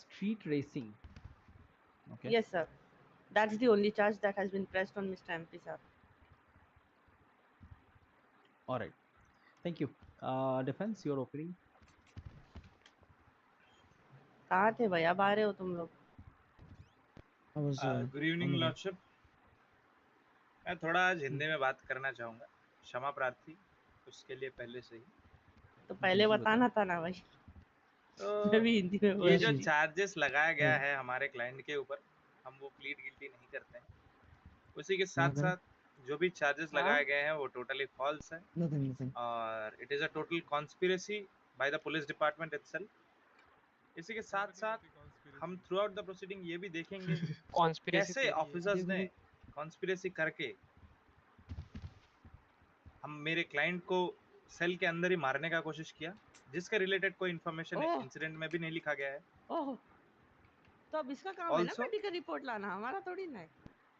Street racing. Okay. Yes, sir. That's the only charge that has been pressed on Mr. MP, sir. All right. Thank you. Defense, your opening. कहाँ थे भाई? अब आ रहे हो तुम लोग? Good evening lordship. मैं थोड़ा आज हिंदी में बात करना चाहूँगा. क्षमा प्रार्थी उसके लिए पहले से ही. तो पहले बताना था ना भाई. मैं भी हिंदी में ये जो चार्जेस लगाया गया है हमारे क्लाइंट के ऊपर, हम वो प्लीड गिल्टी नहीं करते हैं. उसी के साथ साथ जो भी चार्जेस लगाए गए हैं वो टोटली फॉल्स है. और it is a total conspiracy by the police department itself. इसी के साथ साथ हम थ्रू आउट द प्रोसीडिंग ये भी देखेंगे कैसे ऑफिसर्स ने कॉन्स्पिरेसी करके हम मेरे क्लाइंट को सेल के अंदर ही मारने का कोशिश किया, जिसका रिलेटेड कोई इन्फॉर्मेशन इंसिडेंट में भी नहीं लिखा गया है. ओह, तो अब इसका काम है ना मेडिकल रिपोर्ट लाना, हमारा थोड़ी ना है.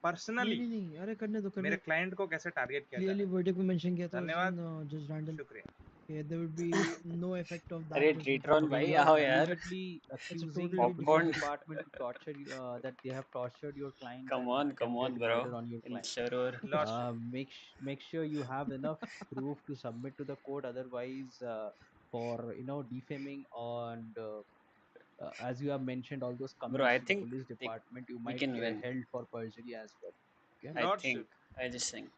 पर्सनली नहीं, अरे करने दो. मेरे क्लाइंट को कैसे टारगेट किया क्लियरली वर्डिक्ट में मेंशन किया था. धन्यवाद. Just random. शुक्रिया. There would be no effect of that. अरे ट्रीट्रॉन भाई आओ यार. Accusing police department to torture that they have tortured your client. Come on, bro. On your client. Sure. Make sure you have enough proof to submit to the court. Otherwise, for defaming and as you have mentioned all those comments Bro, I to the think police department, you we might can get win. held for perjury as well. Okay. I just think.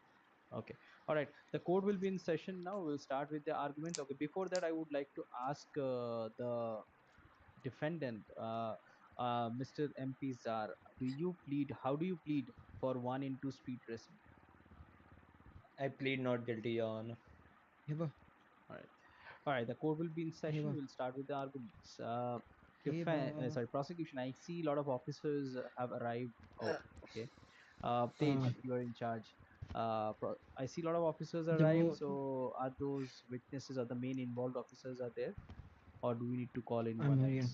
Okay. All right. The court will be in session now. We'll start with the arguments. Okay. Before that, I would like to ask the defendant, Mr. MP Zar, how do you plead for 1 into speed racing? I plead not guilty, Your Honor. All right. The court will be in session. We'll start with the arguments. Prosecution. I see a lot of officers have arrived. Oh, okay. Tej, you are in charge. I see a lot of officers arrived. So are those witnesses or the main involved officers are there, or do we need to call in one else?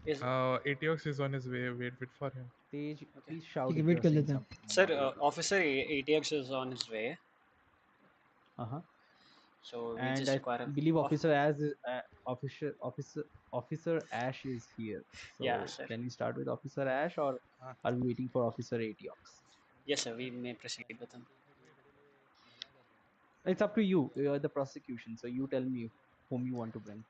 Is ATX is on his way. Wait for him. Tej, okay. please shout ठीक है if wait you're कर saying लेते हैं. something. I'm Sir, not able to Officer ATX is on his way. Uh-huh. So we And just I require a believe Officer Ash is here. yeah, So sir. can we start with Officer Ash, or are we waiting for Officer ATX? Yes, sir. We may proceed with him. It's up to you. You're the prosecution, so you tell me whom you want to bring.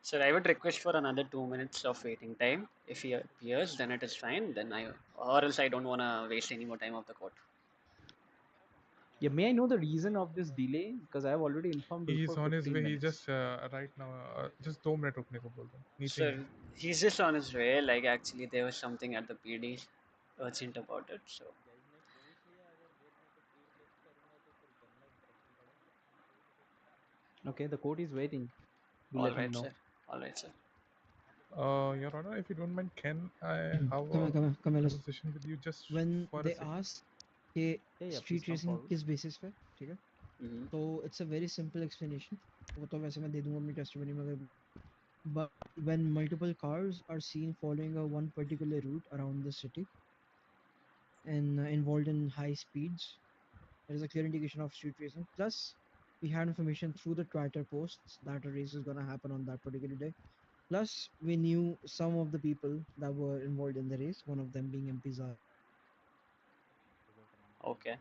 Sir, I would request for another 2 minutes of waiting time. If he appears, then it is fine. Then or else I don't want to waste any more time of the court. Yeah, may I know the reason of this delay? Because I have already informed He's before on his 15 way. He minutes. just right now. Just 2 minutes रुकने को बोल दो. नीचे Sir, he. he's just on his way. Like actually, there was something at the PD urgent about it. So guys मैं पूछ लिया अगर wait मैं तो प्री लिफ्ट करूंगा तो फिर करना रखना पड़ेगा. Okay, the court is waiting. You all let him right, know. sir. All right, sir. Your Honor, if you don't mind, can I have come a here conversation with you just when for a they second? ask कि Yeah, street please come racing forward. किस basis पे, ठीक है? So it's a very simple explanation. वो तो वैसे मैं दे दूंगा अपनी testimony में अगर. But when multiple cars are seen following a one particular route around the city and involved in high speeds, there is a clear indication of street racing. Plus, we had information through the Twitter posts that a race is gonna happen on that particular day. Plus, we knew some of the people that were involved in the race. One of them being MP Zara. Okay.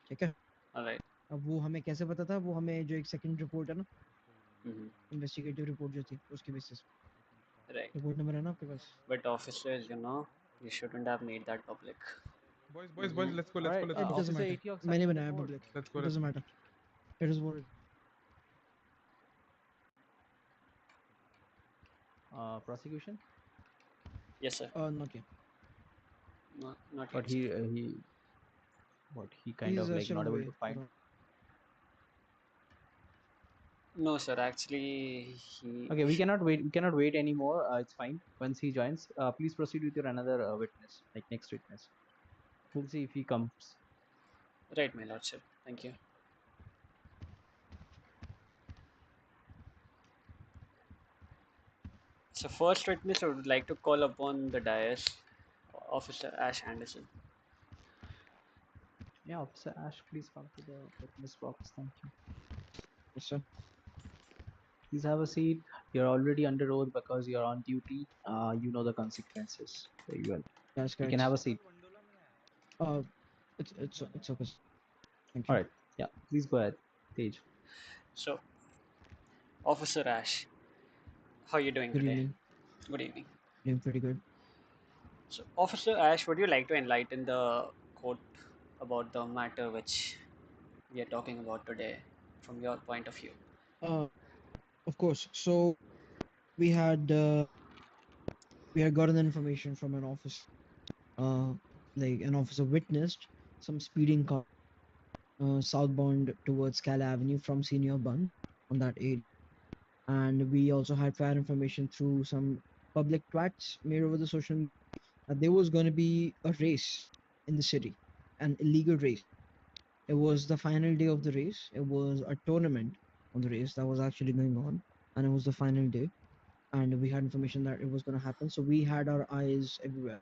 ठीक है? All right. अब वो हमें कैसे पता था? वो हमें जो एक second report है ना, investigative report जो थी, उसके basis पे. Right. Report number है ना आपके पास? But officers, you shouldn't have made that public. Boys, let's go. Alright, It doesn't Officer matter. ATX, मैंने are you on the बनाया court? public. Let's go. It doesn't matter. It is what it is. Prosecution? Yes, sir. Not yet. Not But yet. he kind He's of like still not on the able way. to find. No, sir. Actually, he. Okay, we cannot wait. We cannot wait anymore. It's fine. Once he joins, please proceed with your another witness, like next witness. We'll see if he comes. Right, my lordship. Thank you. So, first witness, I would like to call upon the dais, Officer Ash Anderson. Yeah, Officer Ash, please come to the witness box. Thank you. Yes, sir. Please have a seat. You're already under oath because you're on duty. You know the consequences very well. That's You correct. can have a seat. It's okay. Thank you. All right. Yeah, please go ahead, Tej. So, Officer Ash, how are you doing Good today? evening. Good evening. Doing pretty good. So, Officer Ash, would you like to enlighten the court about the matter which we are talking about today from your point of view? Of course. So we had gotten information from an office, like an officer witnessed some speeding car southbound towards Cala Avenue from Senior Bun on that area, and we also had prior information through some public twats made over the social media that there was going to be a race in the city, an illegal race. It was the final day of the race. It was a tournament on the race that was actually going on, and it was the final day. And we had information that it was going to happen, so we had our eyes everywhere.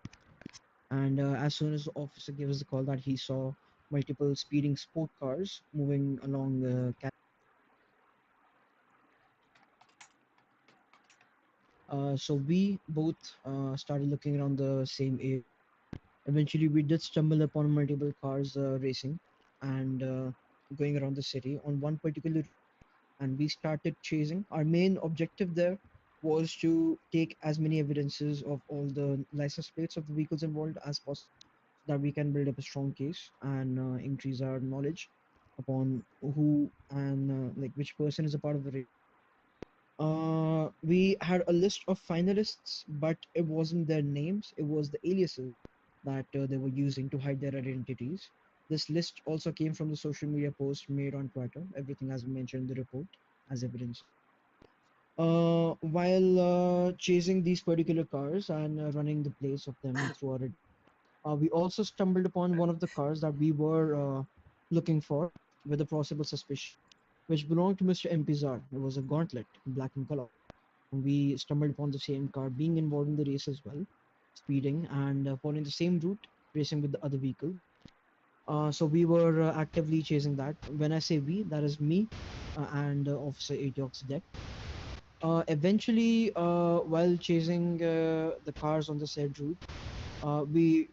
And as soon as the officer gave us the call that he saw multiple speeding sport cars moving along so we both started looking around the same area. Eventually, we did stumble upon multiple cars racing and going around the city on one particular, and we started chasing. Our main objective there was to take as many evidences of all the license plates of the vehicles involved as possible, so that we can build up a strong case and increase our knowledge upon who and like which person is a part of the race. We had a list of finalists, but it wasn't their names, it was the aliases that they were using to hide their identities. This list also came from the social media post made on Twitter. Everything has been mentioned in the report as evidence. While chasing these particular cars and running the plates of them throughout it, we also stumbled upon one of the cars that we were looking for with a possible suspicion, which belonged to Mr. Empizar. It was a gauntlet, black in color. We stumbled upon the same car being involved in the race as well, speeding and following the same route, racing with the other vehicle. So we were actively chasing that. When I say we, that is me and Officer Atiox Deck. Eventually, while chasing the cars on the said route, we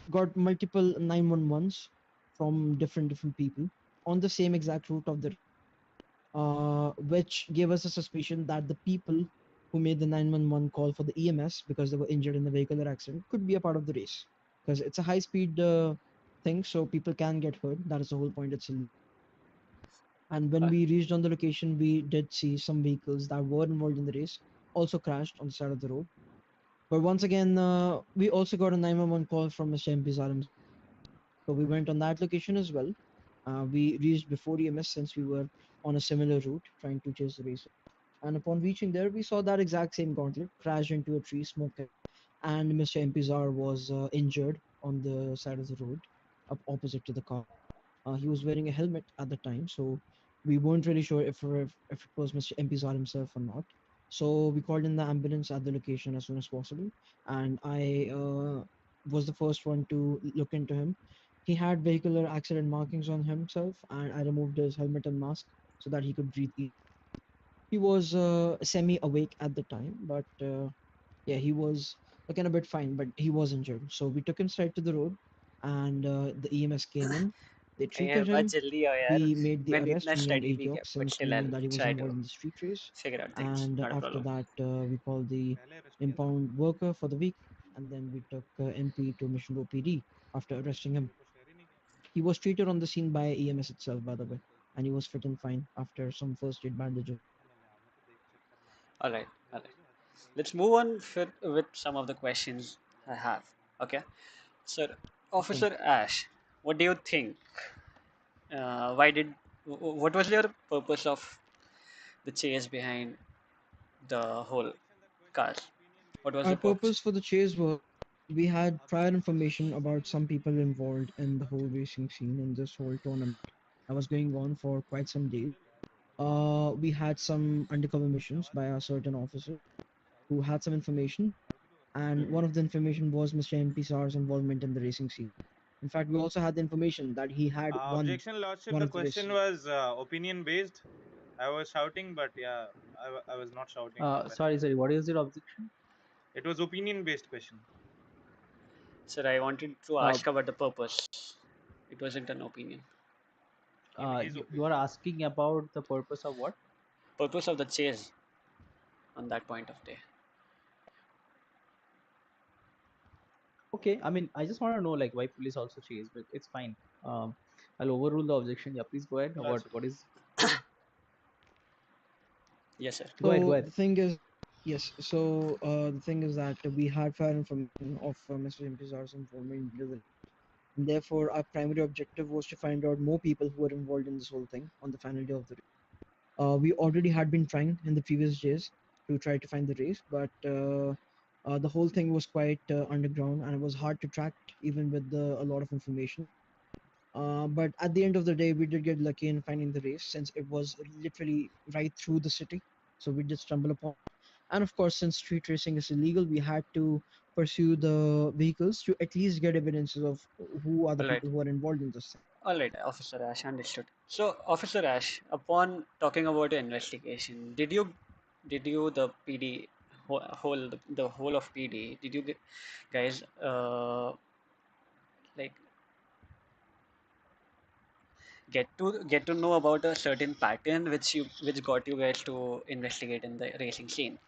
got multiple 911s from different people on the same exact route of the which gave us a suspicion that the people who made the 911 call for the EMS because they were injured in the vehicular accident could be a part of the race, because it's a high speed thing, so people can get hurt. That is the whole point. It's illegal. And when we reached on the location, we did see some vehicles that were involved in the race also crashed on the side of the road. But once again, we also got a 911 call from Mr. MP's RMs. So we went on that location as well. We reached before EMS since we were on a similar route trying to chase the racer. And upon reaching there, we saw that exact same gauntlet crash into a tree, smoke, and Mr. MPZR was injured on the side of the road, up opposite to the car. He was wearing a helmet at the time, so we weren't really sure if it was Mr. MPZR himself or not. So we called in the ambulance at the location as soon as possible, and I was the first one to look into him. He had vehicular accident markings on himself, and I removed his helmet and mask so that he could breathe easily. He was semi-awake at the time, but yeah, he was looking a bit fine, but he was injured. So we took him straight to the road, and the EMS came in. They treated बहुत him. जल्दी आओ यार We made the मैंने इतना arrest, me and study नहीं किया Atiox, but since we still knew I'll that he was try to involved in the street race. figure out things, And not a after problem. that, we called the impound worker for the week, and then we took MP to Mission Row PD after arresting him. He was treated on the scene by EMS itself, by the way, and he was fit and fine after some first aid bandages. Alright, alright. Let's move on with some of the questions I have. Okay. Sir, Okay. Officer Ash, what do you think? Why did what was your purpose of the chase behind the whole car? What was Our the purpose? purpose for the chase was we had prior information about some people involved in the whole racing scene in this whole tournament that was going on for quite some days. We had some undercover missions by a certain officer who had some information, and one of the information was Mr. MP Sar's involvement in the racing scene. In fact, we also had the information that he had won Objection, Lordship. one The of the question races. was opinion based. I was shouting, but yeah, I was not shouting when I. Sorry, what is your objection? It was opinion based question. Sir, I wanted to ask about the purpose. It wasn't an opinion. You are asking about the purpose of what? Purpose of the chase on that point of day. Okay, I mean, I just want to know like why police also chase, but it's fine. I'll overrule the objection. Yeah, please go ahead. What is? Yes, sir. Go ahead. Go So ahead. the thing is, yes. So the thing is that we had prior information of Mr. MP Sar's involvement into the. And therefore, our primary objective was to find out more people who were involved in this whole thing on the final day of the race. We already had been trying in the previous days to try to find the race, but the whole thing was quite underground and it was hard to track even with a lot of information. But at the end of the day, we did get lucky in finding the race since it was literally right through the city. So we did stumble upon. And of course, since street racing is illegal, we had to pursue the vehicles to at least get evidences of who are the All right. people who are involved in this thing. All right, Officer Ash, understood. So, Officer Ash, upon talking about your investigation, did you the PD the whole of PD, did you guys like get to know about a certain pattern which got you guys to investigate in the racing scene?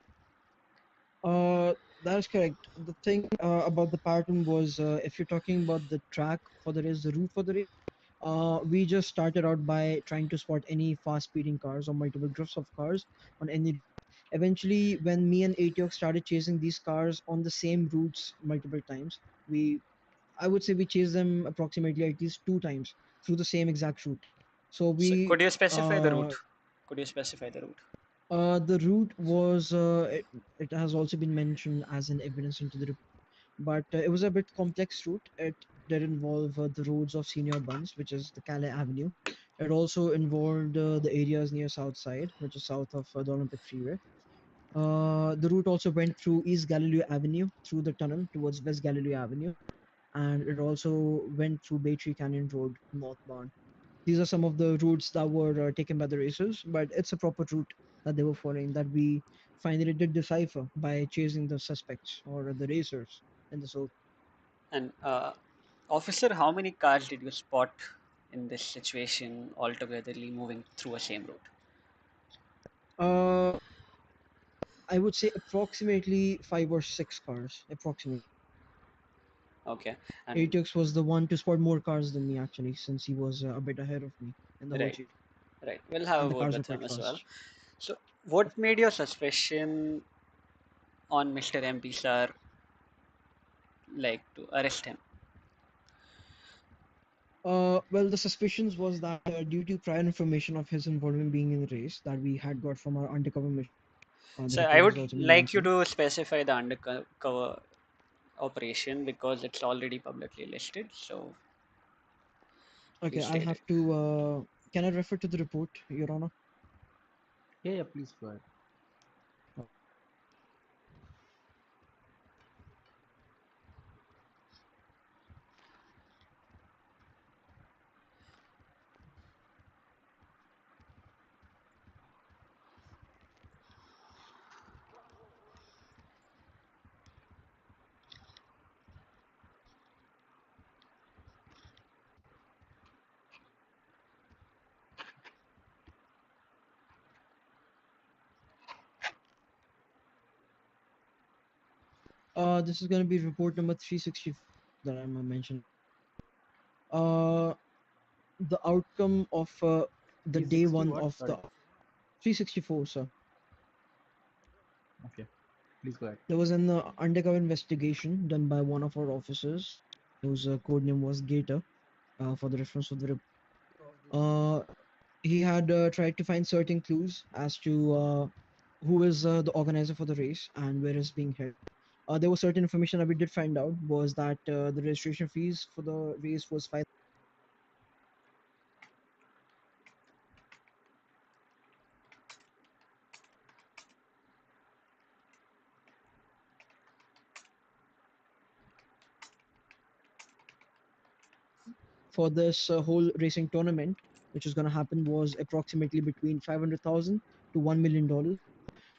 That is correct. The thing about the pattern was if you're talking about the track for the race, the route for the race, we just started out by trying to spot any fast speeding cars or multiple drifts of cars on any. Eventually, when me and ATOX started chasing these cars on the same routes multiple times, I would say we chased them approximately at least 2 times through the same exact route. So So, we could you specify the route? Could you specify the route? the route was it has also been mentioned as an evidence into the report, but it was a bit complex route. It did involve the roads of Senior Buns, which is the Calais Avenue. It also involved the areas near South Side, which is south of the Olympic Freeway. The route also went through East Galileo Avenue through the tunnel towards West Galileo Avenue, and it also went through Bay Tree Canyon Road northbound. These are some of the routes that were taken by the racers, but it's a proper route that they were following that we finally did decipher by chasing the suspects or the racers in the soul. And officer, how many cars did you spot in this situation altogetherly moving through a same route? Uh, I would say approximately 5 or 6 cars, approximately. Okay, and Atix was the one to spot more cars than me actually, since he was a bit ahead of me in the whole right, chase, right. We'll have a and the word cars were with him quite as well. fast. So, what made your suspicion on Mr. MP sir like to arrest him? Well, the suspicions was that due to prior information of his involvement being in the race that we had got from our undercover mission, the So, I report would is also being like you mentioned. to specify the undercover operation because it's already publicly listed. So, Okay, please I'll state it. have to. Can I refer to the report, Your Honor? Yeah, please go ahead. This is going to be report number 364 that I'm mentioning. Uh, the outcome of the day 360 one what? of the Sorry. 364, sir. Okay, please go ahead. There was an undercover investigation done by one of our officers, whose code name was Gator, for the reference of the report. He had tried to find certain clues as to who is the organizer for the race and where it's being held. There was certain information that we did find out was that the registration fees for the race was 5. For this whole racing tournament, which was going to happen, was approximately between 500,000 to $1 million.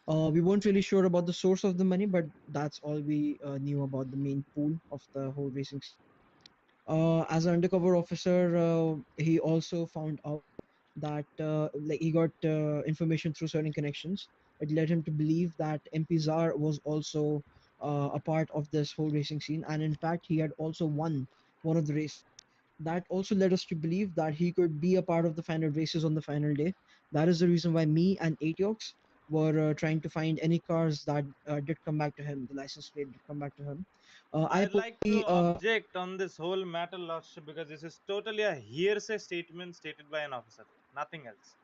We weren't really sure about the source of the money, but that's all we knew about the main pool of the whole racing. As an undercover officer, he also found out that like he got information through certain connections. It led him to believe that MP Czar was also a part of this whole racing scene, and in fact, he had also won one of the races. That also led us to believe that he could be a part of the final races on the final day. That is the reason why me and Atiox were trying to find any cars that did come back to him. The license plate did come back to him. I I'd like to personally, object on this whole matter, Lordship, because this is totally a hearsay statement stated by an officer. Nothing else.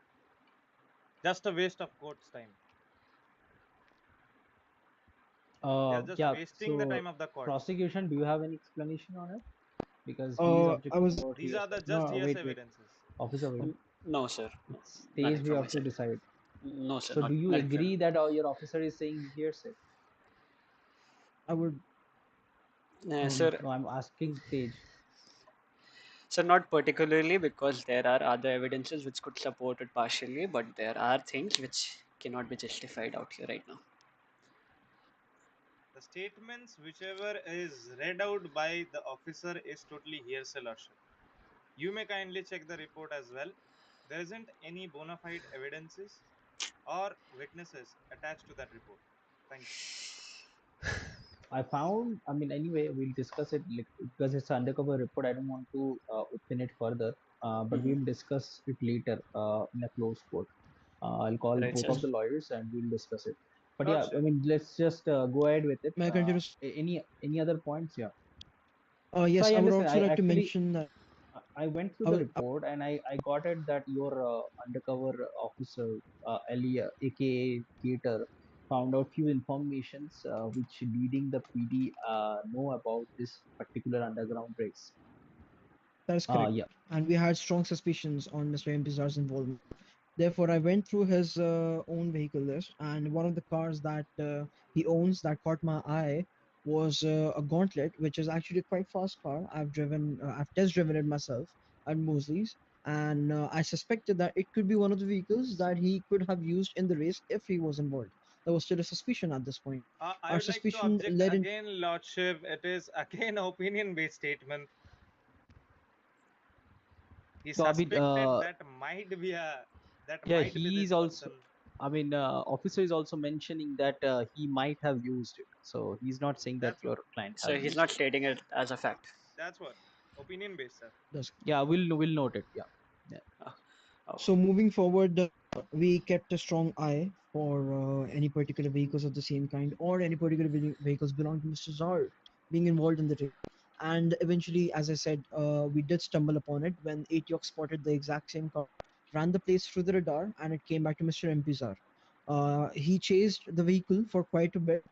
Just a waste of court's time. They are just Yeah, wasting the so time of the court. prosecution, do you have any explanation on it? Because he is I objecting was about These are hearsay. the No, just no, hearsay wait. evidences. Officer, wait. No, sir. No, It's nothing stage we from my have to side. decide. No, sir. So Not do you nothing from. agree that your officer is saying hearsay? I would Sir, No, I'm asking Tej. so not particularly because there are other evidences which could support it partially, but there are things which cannot be justified out here right now. The statements, whichever is read out by the officer, is totally hearsay, Lordship. You may kindly check the report as well. There isn't any bona fide evidences or witnesses attached to that report. Thank you. I mean, anyway, we'll discuss it because it's an undercover report. I don't want to open it further, but Mm-hmm. we'll discuss it later in a closed court. I'll call Right, both sir. of the lawyers and we'll discuss it. But yeah, I Lordship. mean, let's just go ahead with it. may I continue? Any other points? Yeah. So Yes, I I would understand. also I like to actually mention that I went through I the will. report and I got it that your undercover officer, Elia, aka Gator, found out few informations which leading the PD know about this particular underground race. That is correct. Yeah. And we had strong suspicions on Mr. Impizar's involvement. Therefore, I went through his own vehicle list, and one of the cars that he owns that caught my eye was a Gauntlet, which is actually a quite fast car. I've test driven it myself at Mosley's, and I suspected that it could be one of the vehicles that he could have used in the race if he was involved. There was still a suspicion at this point. I Our would like to suspicion object led in. again, Lordship. It is again opinion-based statement. He So I mean, suspected that might be yeah, this he's also. person. I mean, officer is also mentioning that he might have used it. So he's not saying that That's your client So have he's used not it. stating it as a fact. That's what opinion-based, sir. Yeah, we'll note it. Yeah. Yeah. So moving forward, we kept a strong eye for any particular vehicles of the same kind or any particular vehicles belonging to Mr. Zar being involved in the race. And eventually, as I said, we did stumble upon it when ATOX spotted the exact same car, ran the place through the radar, and it came back to Mr. MP Zar. He chased the vehicle for quite a bit,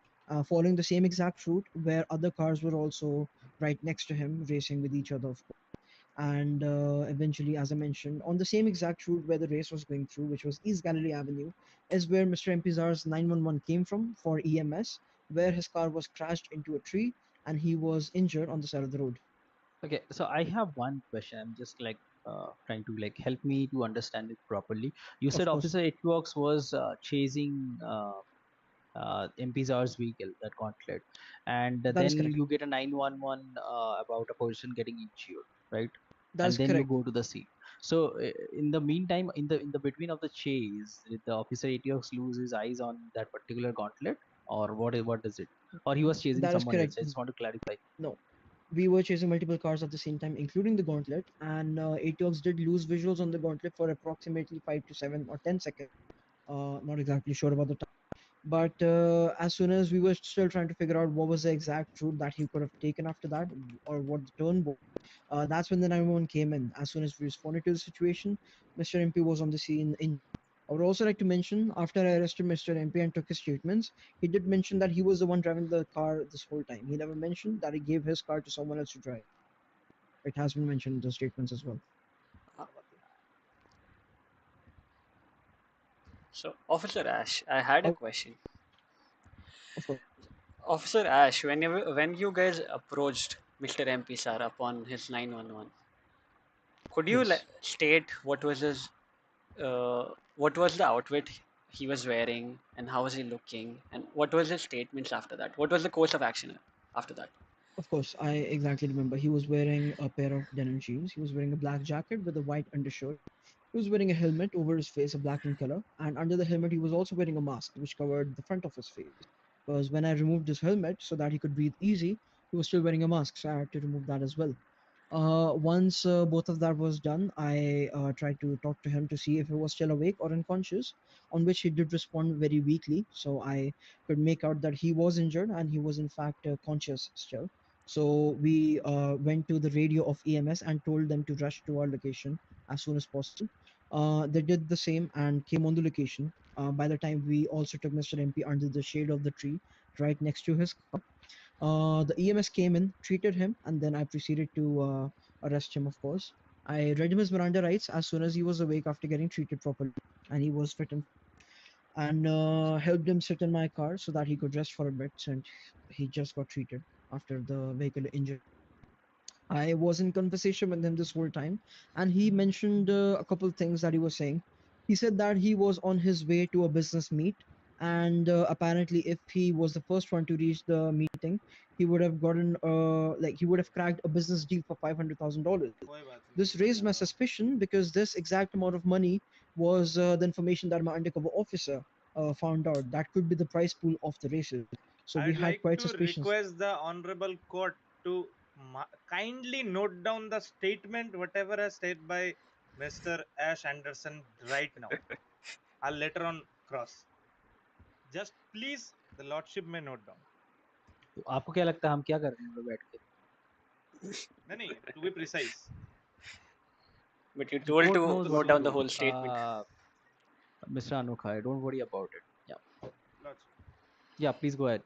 following the same exact route where other cars were also right next to him, racing with each other, of course. And eventually, as I mentioned, on the same exact route where the race was going through, which was East Galilee Avenue, is where Mr. Mpizar's 911 came from for EMS, where his car was crashed into a tree and he was injured on the side of the road. Okay, so I have one question. I'm just like trying to like help me to understand it properly. You said Of course. Officer Etiox was chasing MPZR's vehicle, that Gauntlet, and That is then correct. you get a 911 about a person getting injured, right? That And is then you correct. go to the scene. So in the meantime, in the between of the chase, did the Officer Etiox lose his eyes on that particular Gauntlet, or what is it? Or he was chasing That is someone else? correct. I just want to clarify. No, we were chasing multiple cars at the same time, including the Gauntlet, and ATOX did lose visuals on the Gauntlet for approximately 5 to 7 or 10 seconds. Not exactly sure about the time. But as soon as we were still trying to figure out what was the exact route that he could have taken after that, or what the turn was, that's when the 911 came in. As soon as we responded to the situation, Mr. MP was on the scene. I would also like to mention, after I arrested Mr. MP and took his statements, he did mention that he was the one driving the car this whole time. He never mentioned that he gave his car to someone else to drive. It has been mentioned in the statements as well. So, Officer Ash, I had a Oh, question. of course. Officer Ash, when you guys approached Mr. MP sir upon his 911, could you Yes. state what was the outfit he was wearing and how was he looking and what was his statements after that? What was the course of action after that? Of course, I exactly remember. He was wearing a pair of denim jeans. He was wearing a black jacket with a white undershirt. He was wearing a helmet over his face, a black in color, and under the helmet, he was also wearing a mask which covered the front of his face. Because when I removed his helmet so that he could breathe easy, he was still wearing a mask, so I had to remove that as well. Once both of that was done, I tried to talk to him to see if he was still awake or unconscious, on which he did respond very weakly. So I could make out that he was injured and he was in fact conscious still. So we went to the radio of EMS and told them to rush to our location as soon as possible. They did the same and came on the location. By the time we also took Mr. MP under the shade of the tree right next to his car, the EMS came in, treated him, and then I proceeded to arrest him, of course. I read him his Miranda rights as soon as he was awake after getting treated properly, and he was fit and helped him sit in my car so that he could rest for a bit since he just got treated after the vehicle injury. I was in conversation with him this whole time, and he mentioned a couple of things that he was saying. He said that he was on his way to a business meet, and apparently, if he was the first one to reach the meeting, he would have gotten he would have cracked a business deal for $500,000. This raised my suspicion because this exact amount of money was the information that my undercover officer found out. That could be the prize pool of the races. So we I'd had like quite to suspicions. request the honorable court to kindly note down the statement whatever is stated by Mr. Ash Anderson right now. I'll later on cross. Just please, the lordship may note down. तो आपको क्या लगता है हम क्या कर रहे हैं बैठ के? नहीं, to be precise. But you told to note down the whole do. statement. Mr. Anokha, don't worry about it. Yeah. Lordship. Yeah, please go ahead.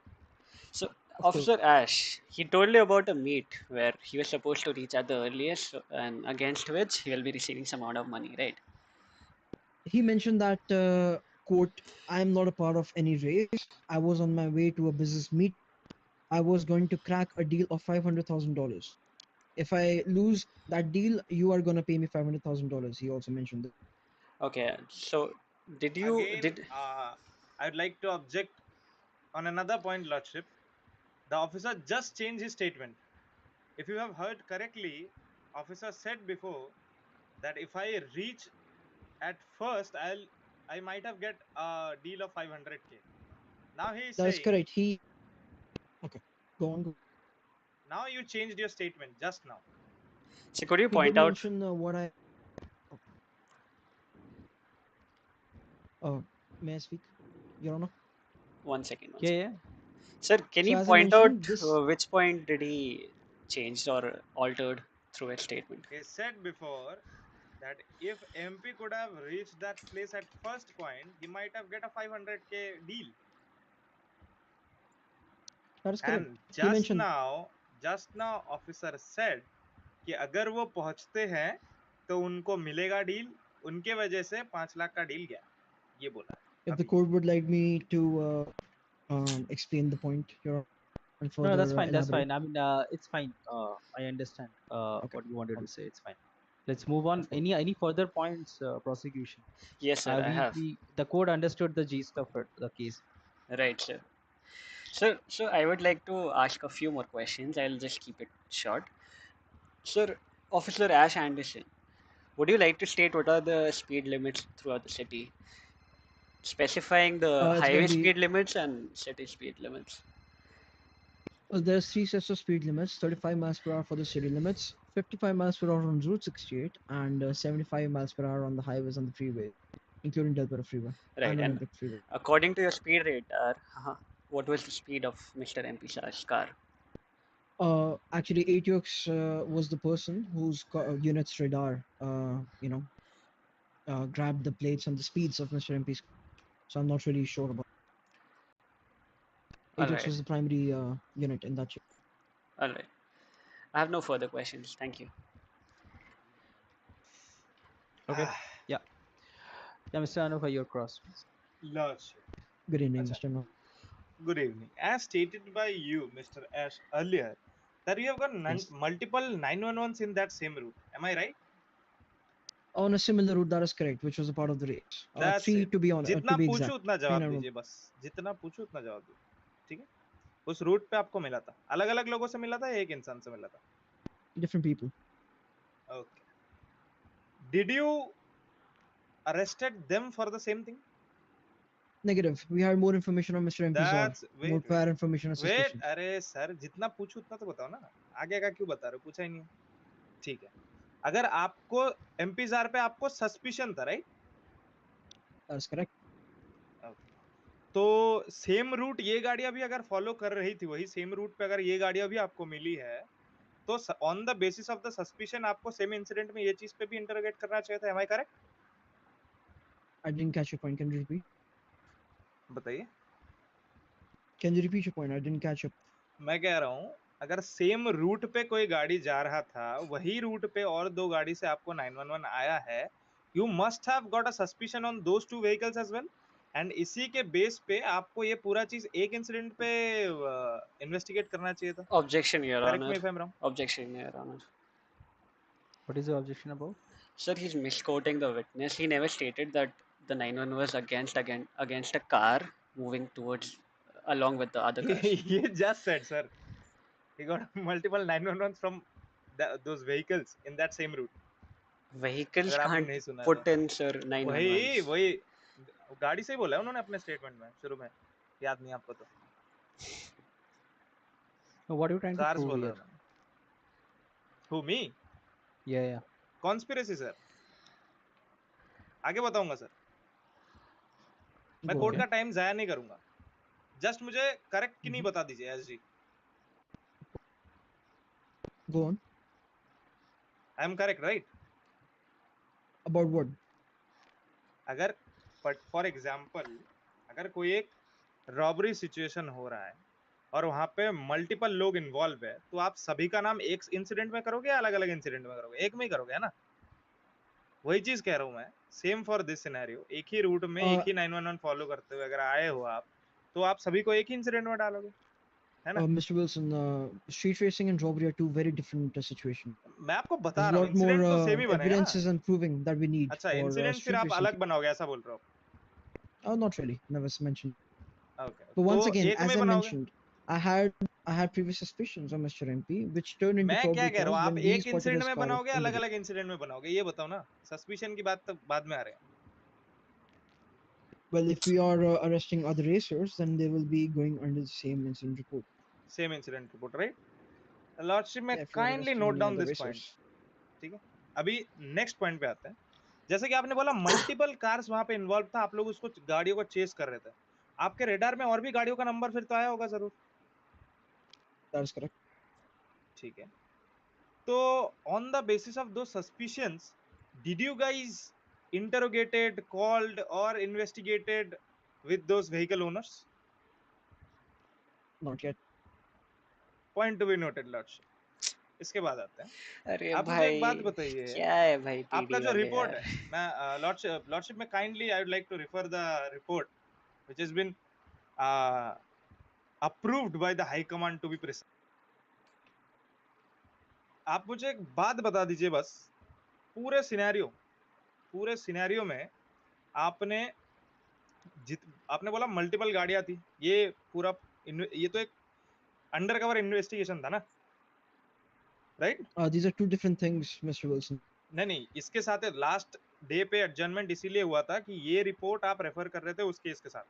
So, Officer Ash, he told you about a meet where he was supposed to reach at the earliest and against which he will be receiving some amount of money, right? he mentioned that quote, I'm not a part of any race. I was on my way to a business meet. I was going to crack a deal of $500,000. If I lose that deal, you are going to pay me $500,000. He also mentioned that. Okay, so did you Again, I'd like to object on another point, Lordship. The officer just changed his statement. If you have heard correctly, officer said before that if I reach at first, I might have get a deal of 500k. Now he is That is saying. correct. Okay, go on. Go. Now you changed your statement just now. So could you He point did out? mention what I. May I speak, Your Honor? One second. Yeah. Sir, can So you as I point out mentioned, this. which point did he changed or altered through his statement? He said before that if MP could have reached that place at first point, he might have get a 500k deal. That is correct. And He mentioned. just now officer said कि अगर वो पहुंचते हैं तो उनको मिलेगा deal, उनके वजह से 5 लाख का डील गया, ये बोला है. If the court would like me to explain the point, Your Honor, and further No, that's fine. That's elaborate. fine. I mean, it's fine. I understand what you wanted to say. It's fine. Let's move on. Any further points, prosecution? Yes, sir. I have. The court understood the gist of it, the case. Right, sir. So I would like to ask a few more questions. I'll just keep it short. Sir, Officer Ash Anderson, would you like to state what are the speed limits throughout the city? Specifying the highway speed limits and city speed limits. Well, there's 3 sets of speed limits: 35 miles per hour for the city limits, 55 miles per hour on Route 68, and 75 miles per hour on the highways and the freeway, including Delpero Freeway Right, and Olympic Freeway. According to your speed radar, what was the speed of Mr. MP Shah's car? Actually, ATX was the person whose unit's radar, grabbed the plates and the speeds of Mr. MP's car. So I'm not really sure about. ATX was the primary unit in that chip. All right. I have no further questions. Thank you. Okay. Yeah, Mr. Anupa, you're cross. Lordship. Good evening, Mr. Anupa. Good evening. As stated by you, Mr. Ash, earlier, that you have got multiple 911s in that same route. Am I right? On a similar route, that is correct, which was a part of the race. That's 3 it. to be honest. जितना पूछो उतना जवाब दीजिए बस. जितना पूछो उतना जवाब दीजिए. ठीक है? उस रूट पे आपको मिला था. अलग-अलग लोगों से मिला था या एक इंसान से मिला था? Different people. Okay. Did you arrested them for the same thing? Negative. We had more information on Mr. MP's more prior information and suspicion. Wait, अरे सर जितना पूछो उतना तो बताओ ना. आगे का क्यों बता रहे हो? पूछा ही नहीं. ठीक है. अगर आपको एमपीआर पे आपको सस्पिशन था, राइट? That's correct. तो सेम रूट ये गाड़ियां भी अगर फॉलो कर रही थी, वही सेम रूट पे अगर ये गाड़ियां भी आपको मिली है, तो on the basis of the suspicion आपको सेम इंसिडेंट में ये चीज पे भी इंटरोगेट करना चाहिए था. Am I correct? I didn't catch your point. Can you repeat? बताइए. Can you repeat your point? I didn't catch up. मैं कह रहा हूँ अगर सेम रूट पे कोई गाड़ी जा रहा था, वही रूट पे और 2 गाड़ी से आपको 911 आया है, you must have got a suspicion on those 2 vehicles as well. And इसी के बेस पे आपको ये पूरा चीज एक इंसिडेंट पे इन्वेस्टिगेट करना चाहिए था. Objection, Your Honor. Correct me if I'm wrong. Objection, Your Honor. What is the objection about? Sir, he's misquoting the witness. He never stated that the 911 was against a car moving towards along with the other cars. He just said, sir, he got multiple 911s from those vehicles in that same route. Vehicles can't put in, sir, 911. वही गाड़ी से ही बोला है उन्होंने अपने statement में शुरू में. याद नहीं आपको तो. What are you trying to prove here? Who, me? Yeah. Conspiracy, sir. आगे बताऊंगा सर. मैं कोर्ट का टाइम जाया नहीं करूंगा. जस्ट मुझे करेक्ट कि नहीं बता दीजिए SG. Go on. I am correct, right? About what? अगर फॉर एग्जाम्पल अगर कोई एक रॉबरी सिचुएशन हो रहा है और वहां पे मल्टीपल लोग इन्वॉल्व है, तो आप सभी का नाम एक इंसिडेंट में करोगे या अलग अलग इंसिडेंट में करोगे? एक में ही करोगे, है ना? वही चीज कह रहा हूं मैं. सेम फॉर दिस सिनेरियो, एक ही रूट में एक ही 911 फॉलो करते हुए अगर आए हो आप, तो आप सभी को एक ही इंसिडेंट में डालोगे, है ना? Mr. Wilson, street racing and robbery are two very different situations. मैं आपको बता There's a रहा हूँ lot more इंसिडेंट तो सेम ही बनेगा ना। evidences and proving that we need अच्छा, for इंसिडेंट फिर street आप racing. अलग बनाओगे ऐसा बोल रहे हो? Not really, never mentioned. Okay. But once तो again, एक as में I बनाओगे? mentioned, I had previous suspicions on Mr. MP, which turned into मैं क्या probable कह रहा हूँ, cause आप when we एक spotted इंसिडेंट his में car बनाओगे in the अलग day. अलग इंसिडेंट में बनाओगे, ये बताओ ना। सस्पिशन की बात तो बाद में आ रहे हैं। Well, if we are arresting other racers, then they will be going under the same incident report. Same incident report, right? Lordship में Yeah, if we are kindly arresting note any down other this racers. Point, ठीक है? अभी next point पे आते हैं। जैसे कि आपने बोला मल्टीपल कार्स वहां पे इन्वॉल्व था, आप लोग उसको गाड़ियों को चेस कर रहे थे, आपके रेडार में और भी गाड़ियों का नंबर फिर तो आया होगा जरूर। That is correct. ठीक है, तो ऑन द बेसिस ऑफ दो suspicions, did you guys interrogated, called और investigated with those vehicle owners? Not yet. Point to be noted lordship. इसके बाद आते हैं। अरे आप मुझे एक भाई बात बताइए, क्या है भाई आपका पीडी जो वाले रिपोर्ट यार। है, मैं लॉर्डशिप में kindly I would like to refer the report which has been approved by the high command to be precise. आप मुझे एक बात बता दीजिए बस, पूरे सिनेरियो में आपने बोला मल्टीपल गाड़ियां थी, ये पूरा ये तो एक अंडरकवर इन्वेस्टिगेशन था ना, right? These are two different things, Mr. Wilson. नहीं, इसके साथ लास्ट डे पे एडजर्नमेंट इसीलिए हुआ था कि ये रिपोर्ट आप रेफर कर रहे थे उस केस के साथ,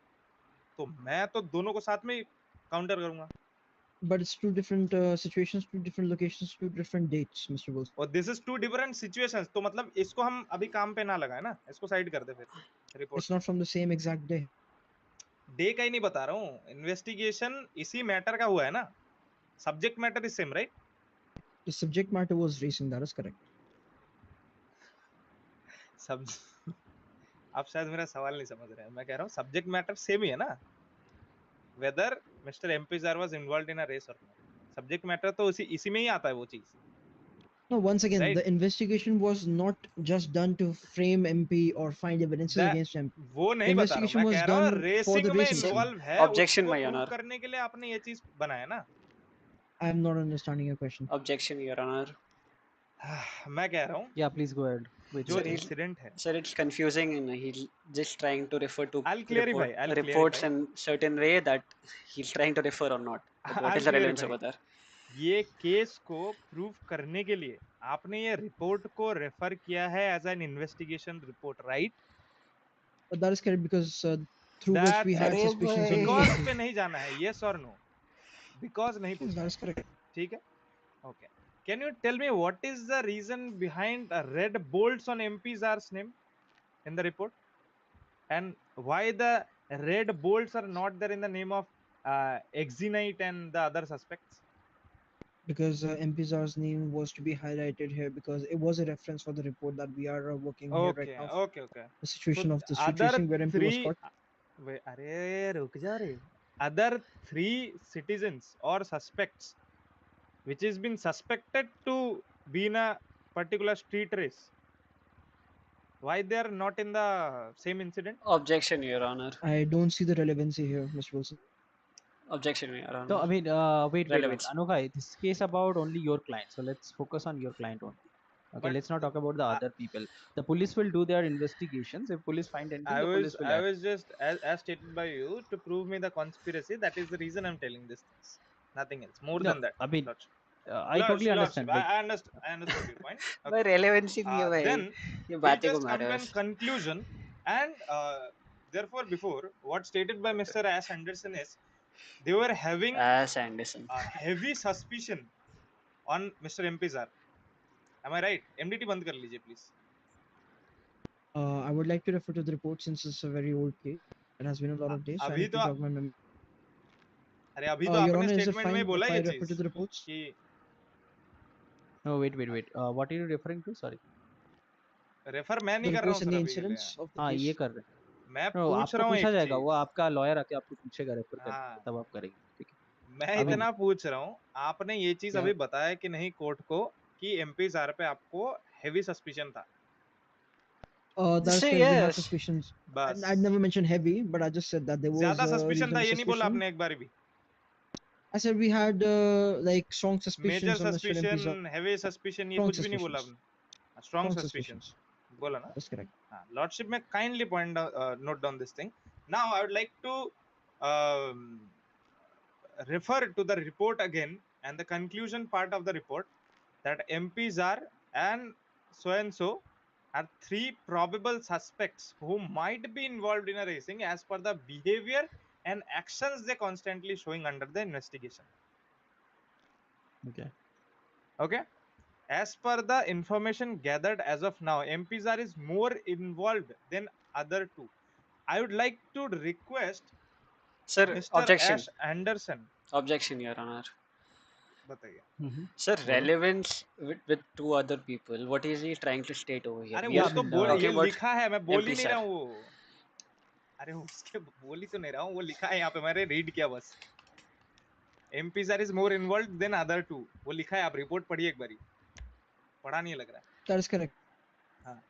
तो मैं तो दोनों को साथ में काउंटर करूंगा। But it's two different situations, two different locations, two different dates, Mr. Wilson. और this is two different situations, तो मतलब इसको हम अभी काम पे ना लगाए ना, इसको साइड कर दे फिर report. It's not from the same exact day. Day का ही नहीं बता रहा हूँ, इन्वेस्टिगेशन इसी मैटर का हुआ है ना, subject matter is same, right? The subject matter was racing, that is correct. सब आप शायद मेरा सवाल नहीं समझ रहे हैं, मैं कह रहा हूँ सब्जेक्ट मैटर सेम ही है ना, whether Mr MP jar was involved in a race और नॉट, सब्जेक्ट मैटर तो इसी में ही आता है वो चीज। No, once again, Right. the investigation was not just done to frame MP or find evidences against MP. वो The नहीं बता रहा हूँ, investigation मैं was कह रहा हूँ done for रेसिंग the में racing team. इन्वॉल्व है, Objection, उसको my प्रूव honor. करने के लिए आपने ये चीज बनाया ना। I am not understanding your question. Objection, your honor. मैं कह रहा हूँ Yeah, please go ahead. Wait, जो Sir, इंसिडेंट है, Sir, it's confusing and he's just trying to refer to I'll clarify, reports in certain way that he's trying to refer or not. But what is the relevance over there? ये case को prove करने के लिए आपने ये report को refer किया है as an investigation report, right? But that is correct because through which we had suspicions on because the पे नहीं जाना है, yes or no? बिकॉज नहीं पूछना That है, is correct. ठीक है? Okay, can you tell me what is the reason behind red bolts on MP Zar's name in the report, and why the red bolts are not there in the name of Exinite and the other suspects? Because MP Zar's name was to be highlighted here because it was a reference for the report that we are working here right now. Okay. The situation So of the street other racing where MP was three, caught. wait, अरे रुक जा रे, other 3 citizens or suspects which has been suspected to be in a particular street race, why they are not in the same incident? Objection, your honor. I don't see the relevancy here, Mr. Wilson. Objection, your honor. So I mean, wait. Relevance. Anukai, this case about only your client. So let's focus on your client only. Okay, But let's not talk about the other people. The police will do their investigations. If police find anything, the police will I act. was just as stated by you to prove me the conspiracy. That is the reason I'm telling this things. Nothing else. More No, than that. I mean, Lordship. I totally understand. Lordship, I understood your point. भाई relevancy नहीं है भाई, Then ये we बातें को just come to मारो। a conclusion, and therefore before what stated by Mr. S. Anderson is they were having Anderson a heavy suspicion on Mr. MP Zar. Am I right? MDT बंद कर लीजिए please. I would like to refer to the report since it's a very old case. It has been a lot of days. So I अभी need to तो jog my memory. अरे अभी तो Your आपने Honor, is it statement fine में बोला if I ये refer to चीज the reports? कि No, wait. What are you referring to? Sorry. Refer मैं The नहीं कर रहा reports हूँ and सर the अभी के लिए। incidents of the हाँ, case. ये कर रहे हैं। मैं No, पूछ आपको रहा हूँ पूछा एक जाएगा, चीज, वो आपका लॉयर आके आपको पूछेगा, रेफर करेगा, हाँ तब आप करेंगे, ठीक है? मैं अभी इतना पूछ रहा हूँ, आपने ये चीज क्या? अभी बताया कि नहीं कोर्ट को कि एमपी जार पे आपको हेवी सस्पिशन था, That's say correct. We had yes. suspicions. बस I'd never mentioned heavy, but I just said that there was ज्यादा a सस्पिशन था, reasonable ये नहीं बोला suspicion. आपने एक बार भी. I said we had like strong major suspicions on Mr. MP's suspicion, heavy suspicion, ये strong कुछ भी नहीं बोला suspicions. आपने. Strong Strong suspicions suspicions. बोला ना. That's correct. हाँ, लॉर्डशिप में kindly point note down this thing. Now I would like to refer to the report again and the conclusion part of the report, that MPs are and so are 3 probable suspects who might be involved in a racing as per the behavior and actions they constantly showing under the investigation. Okay, as per the information gathered as of now, MPs are is more involved than other two. I would like to request Sir, Mr. objection. Ash Anderson. Objection, Your Honor. बताइए. Sir, relevance with 2 other people. What is he trying to state over here? अरे We वो are तो बोल, ये talking about लिखा है, मैं बोल ही MP, नहीं sir. रहा हूँ वो. अरे उसके बोल ही तो नहीं रहा हूँ, वो लिखा है यहाँ पे, मैंने रीड किया बस. MPs are is more involved than other two. वो लिखा है, आप रिपोर्ट पढ़िए एक बारी. पढ़ा नहीं लग रहा है. That is correct. हाँ.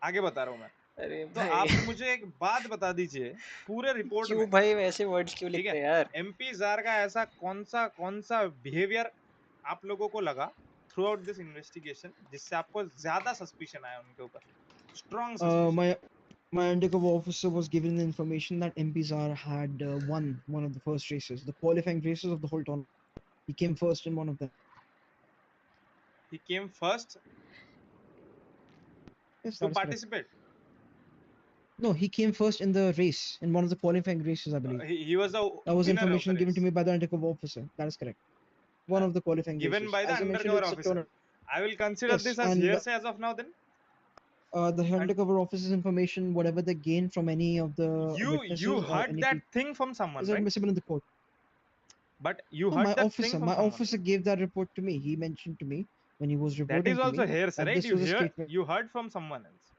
आगे बता रहा हूँ मैं. अरे तो भाई. आप मुझे एक बात बता दीजिए पूरे रिपोर्ट में. क्यों भाई वैसे वर्ड्स क्यों लिखते हैं यार? MPs are का ऐसा कौन सा बिहेवियर आप लोगों को लगा थ्रू आउट दिस इन्वेस्टिगेशन जिससे आपको ज्यादा सस्पिशन आया उनके ऊपर? Strong suspicion. My undercover officer was given the information that MPZR had won one of the first races, the qualifying races of the whole tournament. He came first in one of them. He came first Yes, to participate. No, he came first in the race, in one of the qualifying races, I believe. He was a that was winner information of the given to race. me by the undercover officer. That is correct. One of the qualifying Given races. by the As I mentioned, undercover it's a officer. tournament. I will consider Yes, this as and hearsay as of now then. the undercover officer's information, whatever they gain from any of the witnesses You or heard any that thing from someone, is right? admissible in the court. But you No, heard my that officer, thing from my someone. officer gave that report to me. He mentioned to me when he was That reporting is also to me hearsay, that right? this was a statement. You heard from someone else.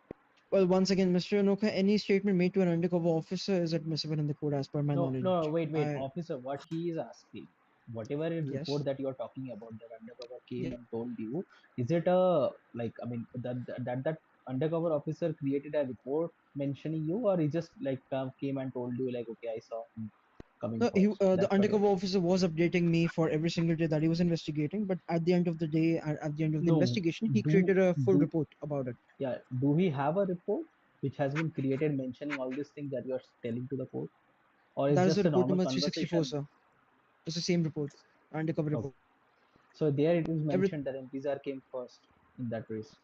Well, once again, Mr. Anoka, any statement made to an undercover officer is admissible in the court as per my knowledge. No, wait, officer, what he is asking, whatever report that you are talking about, that undercover came and told you, is it a, like, I mean, that undercover officer created a report mentioning you, or he just like came and told you like, okay, I saw him coming No, first? the undercover officer was updating me for every single day that he was investigating, but at the end of the day, at the end of the investigation, he created a full report about it. Yeah, do we have a report which has been created mentioning all these things that you are telling to the court, or is That is just the a report normal number 364, conversation? sir. It's the same report, undercover report. So there it is mentioned that MPZR came first in that race.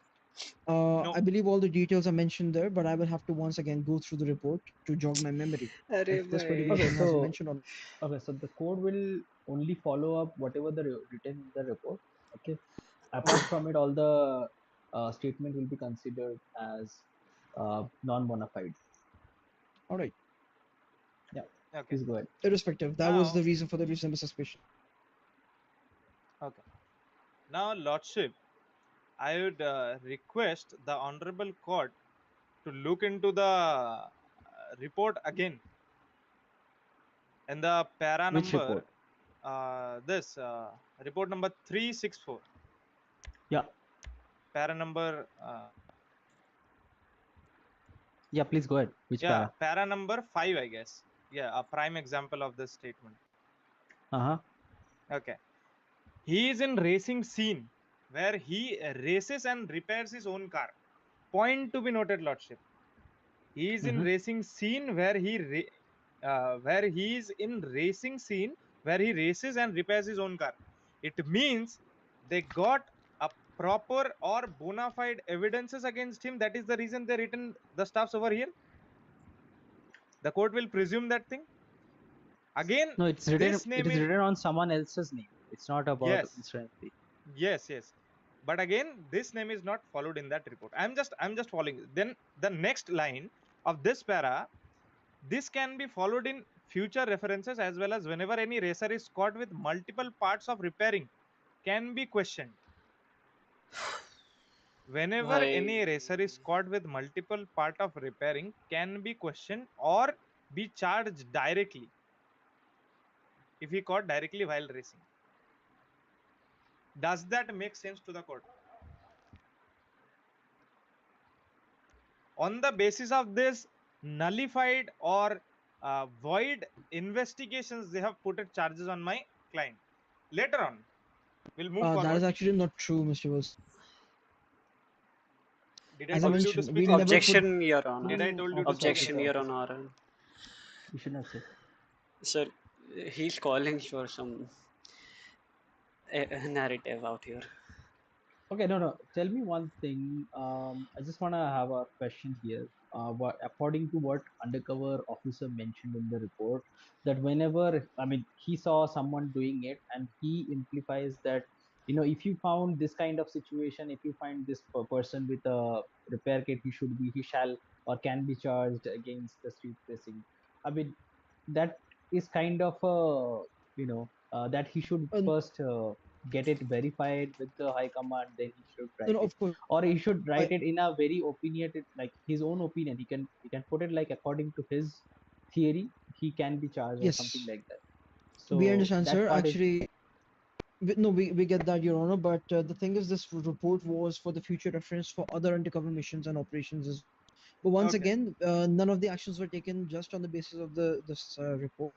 No. I believe all the details are mentioned there, but I will have to once again go through the report to jog my memory. If this particular thing has mentioned on. Okay, so the court will only follow up whatever the written in the report. Okay, apart from it, all the statement will be considered as non-bona fide. All right. Yeah. Okay. Please go ahead. Irrespective, that was the reason for the reasonable suspicion. Okay. Now, Lordship, I would request the Honorable Court to look into the report again. And the para Which number, report? this report number 364. Yeah. Para number. Yeah, please go ahead. Which para? Para number 5, I guess. Yeah, a prime example of this statement. Okay. He is in racing scene where he races and repairs his own car. Point to be noted, Lordship. He is in racing scene where he is in racing scene where he races and repairs his own car. It means they got a proper or bona fide evidences against him. That is the reason they written the stuffs over here. The court will presume that thing. Again, no, it's written. It is written on someone else's name. It's not about Mr. MP. Yes. But again, this name is not followed in that report. I'm just following. Then the next line of this para, this can be followed in future references as well as whenever any racer is caught with multiple parts of repairing can be questioned. Whenever any racer is caught with multiple part of repairing can be questioned or be charged directly if he caught directly while racing. Does that make sense to the court? On the basis of this nullified or void investigations, they have put charges on my client. Later on, we'll move That forward. is actually not true, Mr. Wilson. Did I As I told you to mentioned, speak we up? never put. Objection, Your Honor. Did I told you to speak Objection, up? Your Honor. You should not say. Sir, he's calling for some narrative out here. Okay, no. Tell me one thing. I just want to have a question here. According to what undercover officer mentioned in the report, that whenever, I mean, he saw someone doing it, and he implies that, if you found this kind of situation, if you find this person with a repair kit, he shall or can be charged against the street racing. I mean, that is kind of a, that he should first get it verified with the high command, then he should write No, it, of course. or he should write it in a very opinionated, like his own opinion. He can put it like according to his theory, he can be charged or something Yes, like that. we So understand, that sir. part is Actually, we get that, Your Honor. But the thing is, this report was for the future reference for other undercover missions and operations as. But once Okay. again, none of the actions were taken just on the basis of this report.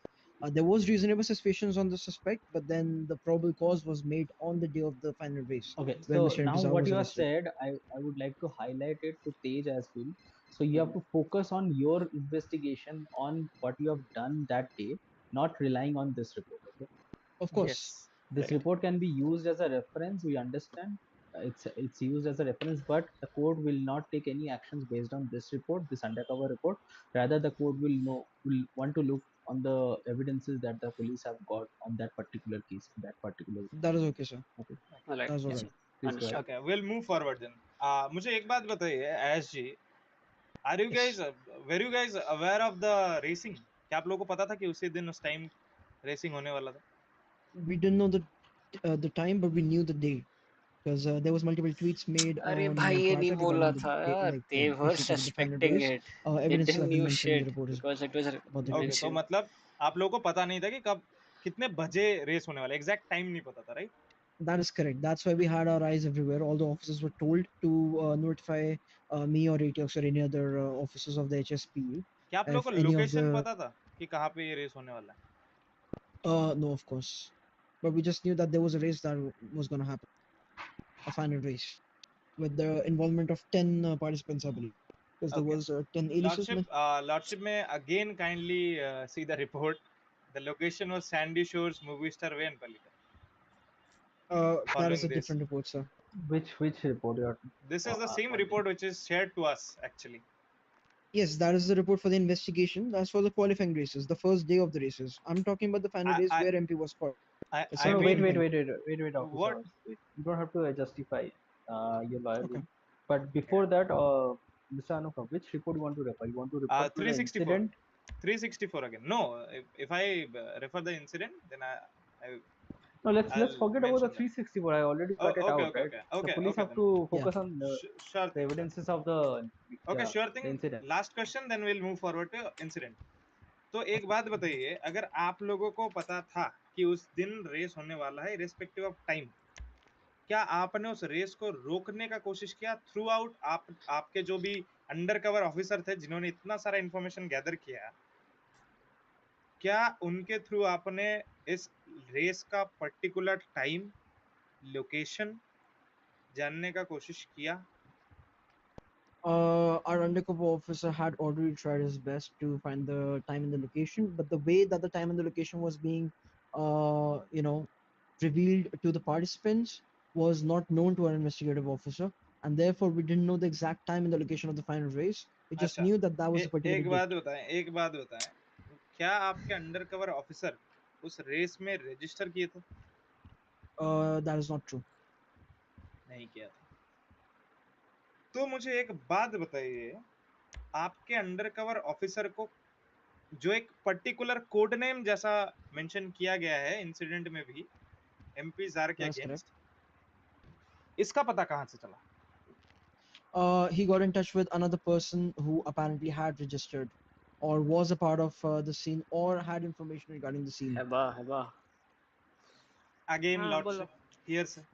There was reasonable suspicions on the suspect, but then the probable cause was made on the day of the final race, okay. where So Mr. now Intizar what was you have arrested. said, I would like to highlight it to Tej as well. So you have to focus on your investigation on what you have done that day, not relying on this report. Okay. Of course. Yes. This report can be used as a reference, we understand. It's used as a reference, but the court will not take any actions based on this report, this undercover report. Rather, the court will want to look on the evidences that the police have got on that particular case, that particular. That is okay, sir. Okay. Alright, That's all yes, right. Please go ahead. Okay, we'll move forward then. मुझे एक बात बताइए, आयश जी, are you guys were you guys aware of the racing? क्या आप लोगों को पता था कि उसी दिन उस टाइम रेसिंग होने वाला था? We didn't know the time, but we knew the day because there was multiple tweets made अरे on भाई ये नहीं Twitter बोला regarding था the यार. like They were basically the final suspecting race. it. They Evidences didn't have been knew mentioned in the shit report as because it was about the Okay, race. तो मतलब आप लोगों को पता नहीं था कि कब कितने बजे रेस होने वाला, एग्जैक्ट टाइम नहीं पता था, right? That is correct. That's why we had our eyes everywhere. All the officers were told to notify me or ATX or any other officers of the HSP. क्या आप लोगों को If any of location the पता था कि कहाँ पे ये रेस होने वाला है? no, of course, but we just knew that there was a race that was going to happen, a final race with the involvement of 10 participants, I believe, because there Okay. was 10 aliases. Lordship may again kindly see the report. The location was Sandy Shores, Movie Star Way and Palikan. That is Following a this. different report, sir. Which report you are? This is the same report which is shared to us actually. Yes, that is the report for the investigation. That's for the qualifying races, the first day of the races. I'm talking about the final race where MP was caught. It's a No, different wait, thing. officer. What? Wait. You don't have to justify your loyalty. Okay. But before that, Mr. Anuka, which report you want to refer? You want to refer to the 364. incident? 364 again. No, if I refer the incident, then No, let's I'll forget about the mention that. 364. I already cut it out. Right? The police have to focus on Sure the evidences of the Okay, sure the thing. incident. Last question, then we'll move forward to incident. तो एक बात बताइए, अगर आप लोगों को पता था कि उस दिन रेस होने वाला है irrespective of टाइम, क्या आपने उस रेस को रोकने का कोशिश किया थ्रू आउट? आपके जो भी अंडरकवर ऑफिसर थे जिन्होंने इतना सारा इंफॉर्मेशन गैदर किया, क्या उनके थ्रू आपने इस रेस का पर्टिकुलर टाइम, लोकेशन जानने का कोशिश किया? Our undercover officer had already tried his best to find the time and the location, but the way that the time and the location was being, revealed to the participants was not known to our investigative officer, and therefore we didn't know the exact time and the location of the final race. We just knew that that was a particular date. एक बात बताएं, क्या आपके undercover officer उस race में register किए थे? That is not true. नहीं किया था. तो मुझे एक बात बताइए, आपके अंडरकवर ऑफिसर को जो एक पर्टिकुलर कोड नेम जैसा मेंशन किया गया है इंसिडेंट में भी, एमपी जार के अगेंस्ट, इसका पता कहां से चला? He got in touch with another person who apparently had registered or was a part of the scene or had information regarding the scene. Heba. Again, Lordship, here sir.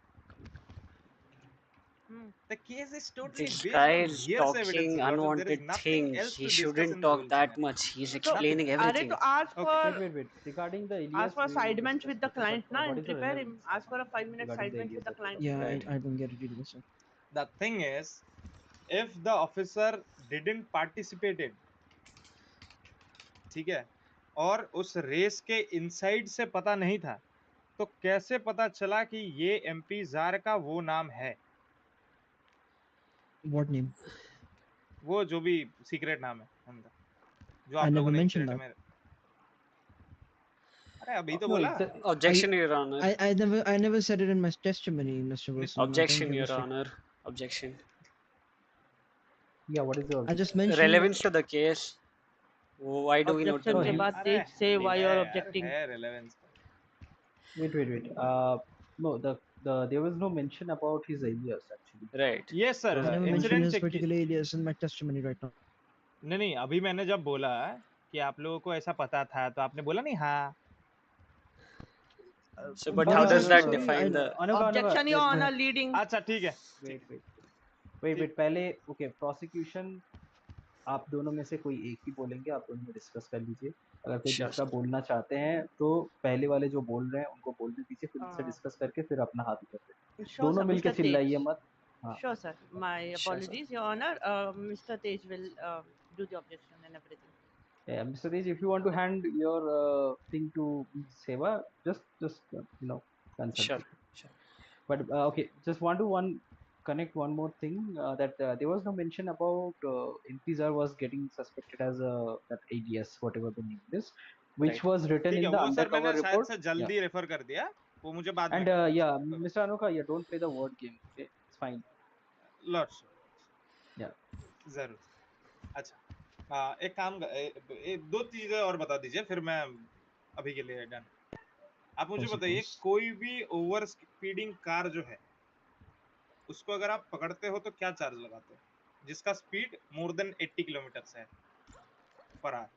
The case is totally This based guy on is hearsay evidence, talking Lord. There is unwanted nothing things. else He to discuss shouldn't in talk Soul's that man. much. He's So, Nothing. explaining अरे everything. तो ask Okay. for Wait. Regarding the Elias, ask for we will assignment discuss with the later. client But now what and is the prepare him. relevance Ask for a 5 minute regarding the assignment with Elias the that you're client. Yeah, Right. I don't get it either. So. The thing is, if the officer didn't participated, ठीक है, और उस race के inside से पता नहीं था, तो कैसे पता चला कि ये एमपी जार का वो नाम है? What name? वो जो भी सीक्रेट नाम है उनका, जो I आप never लोगों ने mentioned इंसिडेंट that. में, अरे अभी तो No, बोला. Objection, Your Honor. I never said it in my testimony, Mr. Wilson. Objection, Your Honor. Objection. Yeah, what is the I just objection? mentioned Relevance to the case. Why do we note the Objection के name? बाद अरे तेज say why है you're यार, objecting. है relevance. Wait. No, there was no mention about his alias actually. Right. Yes sir. I never mentioned Incident his check. particular alias in my testimony right now. नहीं, अभी मैंने जब बोला कि आप लोगों को ऐसा पता था, तो आपने बोला नहीं हाँ. So, but how does that define the Objection, Your Honor, leading. अच्छा ठीक है. Wait. पहले okay, prosecution आप दोनों में से कोई एक ही बोलेंगे, आप दोनों में डिस्कस कर लीजिए. अगर कोई Sure, दूसरा sir. बोलना चाहते हैं तो पहले वाले जो बोल रहे हैं उनको बोलने दीजिए, फिर उनसे डिस्कस करके फिर अपना हाथ उठाते हैं. Sure, दोनों sir, मिलके Mr. चिल्लाइए Tej. मत. हाँ. Sure, sir. My Sure, sir. apologies, Your Honor. Mr. Tej will do the objection and everything. Yeah, Mr. Tej, if you want to hand your thing to Seva, just consult. Sure. But okay, just want to connect one more thing, that there was no mention about Intizar was getting suspected as that ADS, whatever the name is, which Right. was written ठीक in है, the वो sir undercover मैंने शायद report. से जल्दी refer कर दिया, वो मुझे बाद में. And yeah, Mr. Anuka, yeah, don't play the word game. Okay, it's fine. Lots. Yeah. जरूर. अच्छा, एक काम दो चीजें और बता दीजिए, फिर मैं अभी के लिए डन. आप मुझे बताइए, कोई भी ओवर स्पीडिंग कार जो है, उसको अगर आप पकड़ते हो तो क्या चार्ज लगाते हो, जिसका स्पीड मोर देन 80 किलोमीटर है per hour?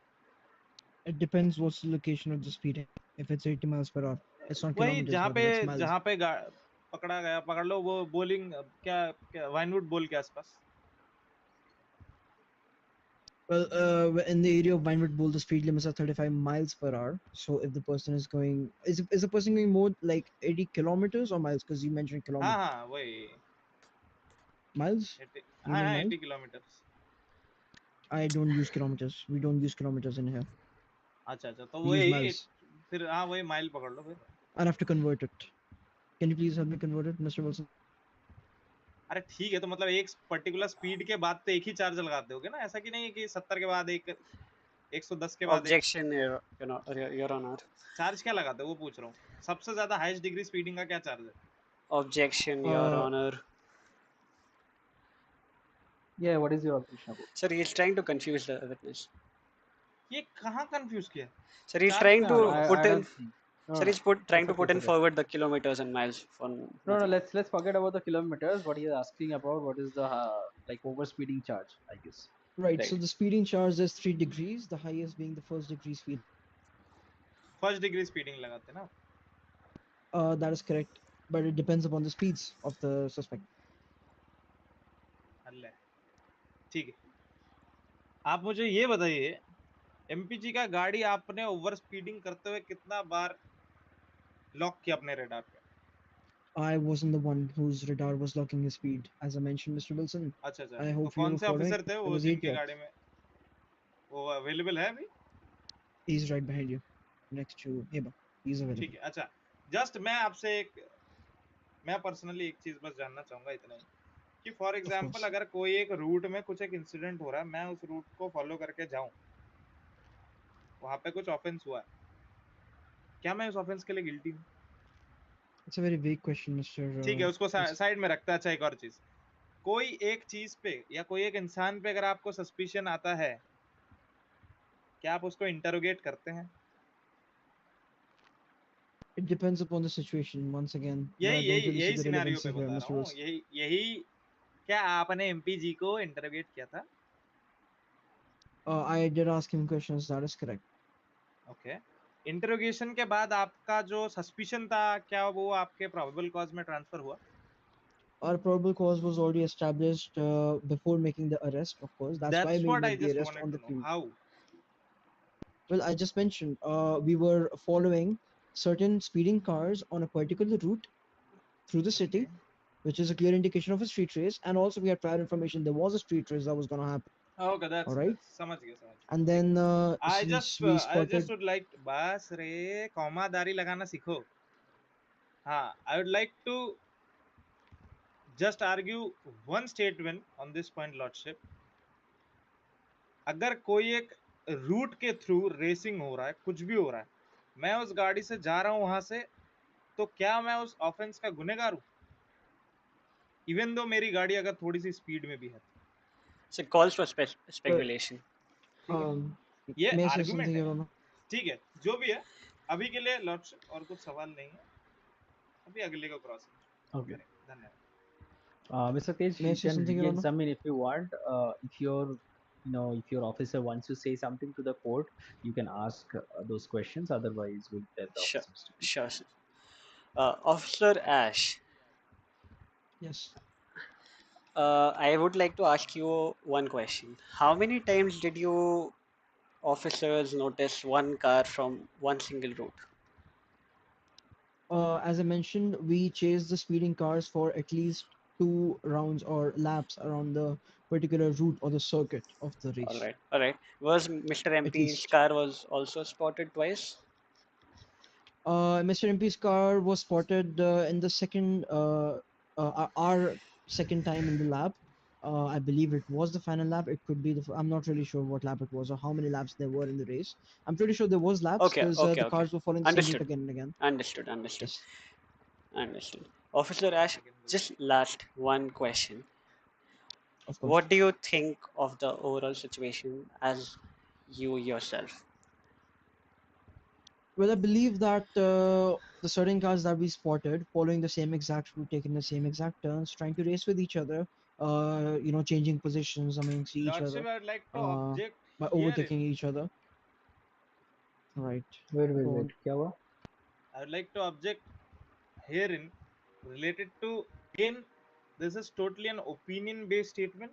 It depends what's the location of the speed. If it's 80 miles per hour, it's not वही kilometers, जहाँ but it's पे miles. पकड़ा गया, पकड़ लो, वो बोलिंग क्या वाइनवुड बोल के आसपास. Well, in the area of Vinewood Bowl, the speed limits are 35 miles per hour. So if the person is going, is the person going more like 80 kilometers or miles? Because you mentioned kilometers. हाँ वही. Miles? हाँ 80 kilometre. I don't use kilometers. We don't use kilometers in here. अच्छा तो We use वही miles. फिर हाँ वही mile पकड़ लो फिर. I'll have to convert it. Can you please help me convert it, Mr. Wilson? अरे ठीक है, तो मतलब एक पर्टिकुलर स्पीड के बाद तो एक ही चार्ज लगाते होगे ना, ऐसा कि नहीं है कि 70 के बाद एक, 110 के बाद Objection, Your Honor. चार्ज क्या लगाते हो वो पूछ रहा हूँ. सबसे ज्यादा हाईएस्ट डिग्री स्पीडिंग का क्या चार्ज है? Objection, Your Honor. Yeah, what is your objection about? Sir, he is trying to confuse the witness. ये कहाँ कंफ्यूज किया? Sir, he is trying to put in. No, Sir, he's trying to put in forward the kilometers and miles. No, let's forget about the kilometers. What he is asking about, what is the like overspeeding charge, I guess. Right. So the speeding charge is 3 degrees. The highest being the first degree speed. First degree speeding लगाते ना? That is correct, but it depends upon the speeds of the suspect. अल्लाह. ठीक है. आप मुझे ये बताइए, MPG का गाड़ी आपने ओवर स्पीडिंग करते हुए कितना बार लॉक किया अपने रडार पे? I wasn't the one whose radar was locking his speed, as I mentioned, Mr. Wilson. अच्छा. I तो hope you कौन were से following. ऑफिसर थे वो जिनकी गाड़ी में? वो अवेलेबल है अभी? He's right behind you, next to Heba. He's available. ठीक है. अच्छा, जस्ट मैं पर्सनली एक चीज बस जानना चाहूंगा इतना ही, कि फॉर एग्जांपल अगर कोई एक रूट में कुछ एक इंसिडेंट हो रहा है, मैं उस रूट को फॉलो करके जाऊं, वहां पे कुछ ऑफेंस हुआ है, क्या मैं उस ऑफेंस के लिए गिल्टी हूं? It's a very vague question, Mr. ठीक है, उसको साइड में रखता है. अच्छा, एक और चीज, कोई एक चीज पे या कोई एक इंसान पे अगर आपको सस्पिशन आता है, क्या आप उसको इंटरोगेट करते हैं? It depends upon the situation. Once again, यही सिनेरियो पे बता रहा हूँ. यही क्या आपने एमपीजी को इंटरोगेट किया था? I did ask him questions. That is correct. Okay. Interrogation के बाद आपका जो सस्पिशन था, क्या वो आपके प्रोबेबल कॉज में ट्रांसफर हुआ? Our probable cause was already established before making the arrest, of course. That's why That's we what I made the just arrest wanted on to the know. field. How? Well, I just mentioned we were following certain speeding cars on a particular route through the city, which is a clear indication of a street race. And also, we had prior information there was a street race that was going to happen. Okay, All that's right. समझ गया समझ गया. And then since we I just spotted, would like बस रे comma दारी लगाना सीखो. हाँ, I would like to just argue one statement on this point, Lordship. अगर कोई एक रूट के थ्रू रेसिंग हो रहा है, कुछ भी हो रहा है, मैं उस गाड़ी से जा रहा हूं वहां से, तो क्या मैं उस ऑफेंस का गुनहगार हूं? इवन दो मेरी गाड़ी अगर थोड़ी सी स्पीड में भी है. So it calls for speculation. ये may I say argument something, है. Your Honor? ठीक है, जो भी है, अभी के लिए लॉर्डशिप और कुछ सवाल नहीं है. अभी अगले को क्रॉस Okay. धन्यवाद. Mr. Tej, May I you say can something, Your Honor? re-examine if you want. If if your officer wants to say something to the court, you can ask those questions. Otherwise, we'll tell the Sure, officers to. sure, sir. Officer Ash. Yes. I would like to ask you one question. How many times did you officers notice one car from one single route? As I mentioned, we chased the speeding cars for at least 2 rounds or laps around the particular route or the circuit of the race. All right. Was Mr. At MP's least. car was also spotted twice? Mr. MP's car was spotted in the second, our second time in the lap. I believe it was the final lap. It could be I'm not really sure what lap it was or how many laps there were in the race. I'm pretty sure there was laps Okay, because okay, the okay. cars were following the same route Understood. again and again. Understood, understood. Yes. Understood. Officer Ash, just last one question. Of course. What do you think of the overall situation as you yourself? Well, I believe that the certain cars that we spotted following the same exact route, taking the same exact turns, trying to race with each other, changing positions amongst each Lordship, other, I would like to object by herein. overtaking each other. Right. Wait. Go on. क्या हुआ? I would like to object herein related to, again, this is totally an opinion based statement.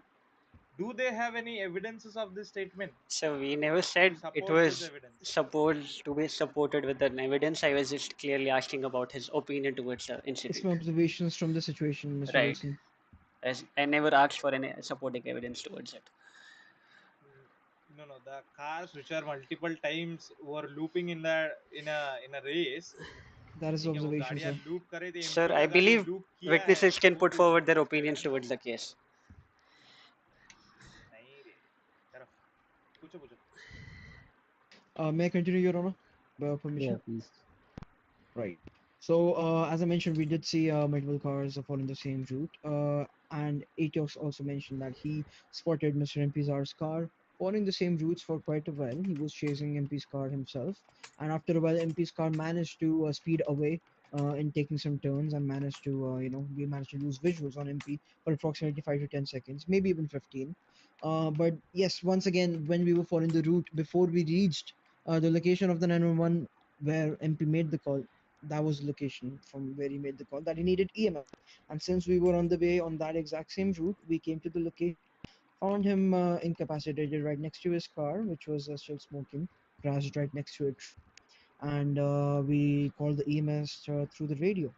Do they have any evidences of this statement? So we never said it support this was evidence? supposed to be supported with an evidence. I was just clearly asking about his opinion towards the It's incident. my observations from the situation, Mr. Right. Wilson. As I never asked for any supporting evidence towards it. No, the cars which are multiple times were looping in a race. That is observation, sir. loop करे थे, Sir, MP I का गाड़ी believe loop किया है, witnesses can वो put पूछना forward their मुझसे opinions evidence towards the case. नहीं रे, करो, पूछो. May I continue, Your Honor? By permission? Yeah, please. Right. So, as I mentioned, we did see multiple cars following the same route. And Atiox also mentioned that he spotted Mr. MP's car following the same routes for quite a while. He was chasing MP's car himself. And after a while, MP's car managed to speed away in taking some turns and managed to, we managed to lose visuals on MP for approximately 5 to 10 seconds, maybe even 15. But yes, once again, when we were following the route, before we reached the location of the 911 where MP made the call, that was the location from where he made the call that he needed EMF. And since we were on the way on that exact same route, we came to the location, found him incapacitated right next to his car, which was still smoking, crashed right next to it. And we called the EMS through the radio.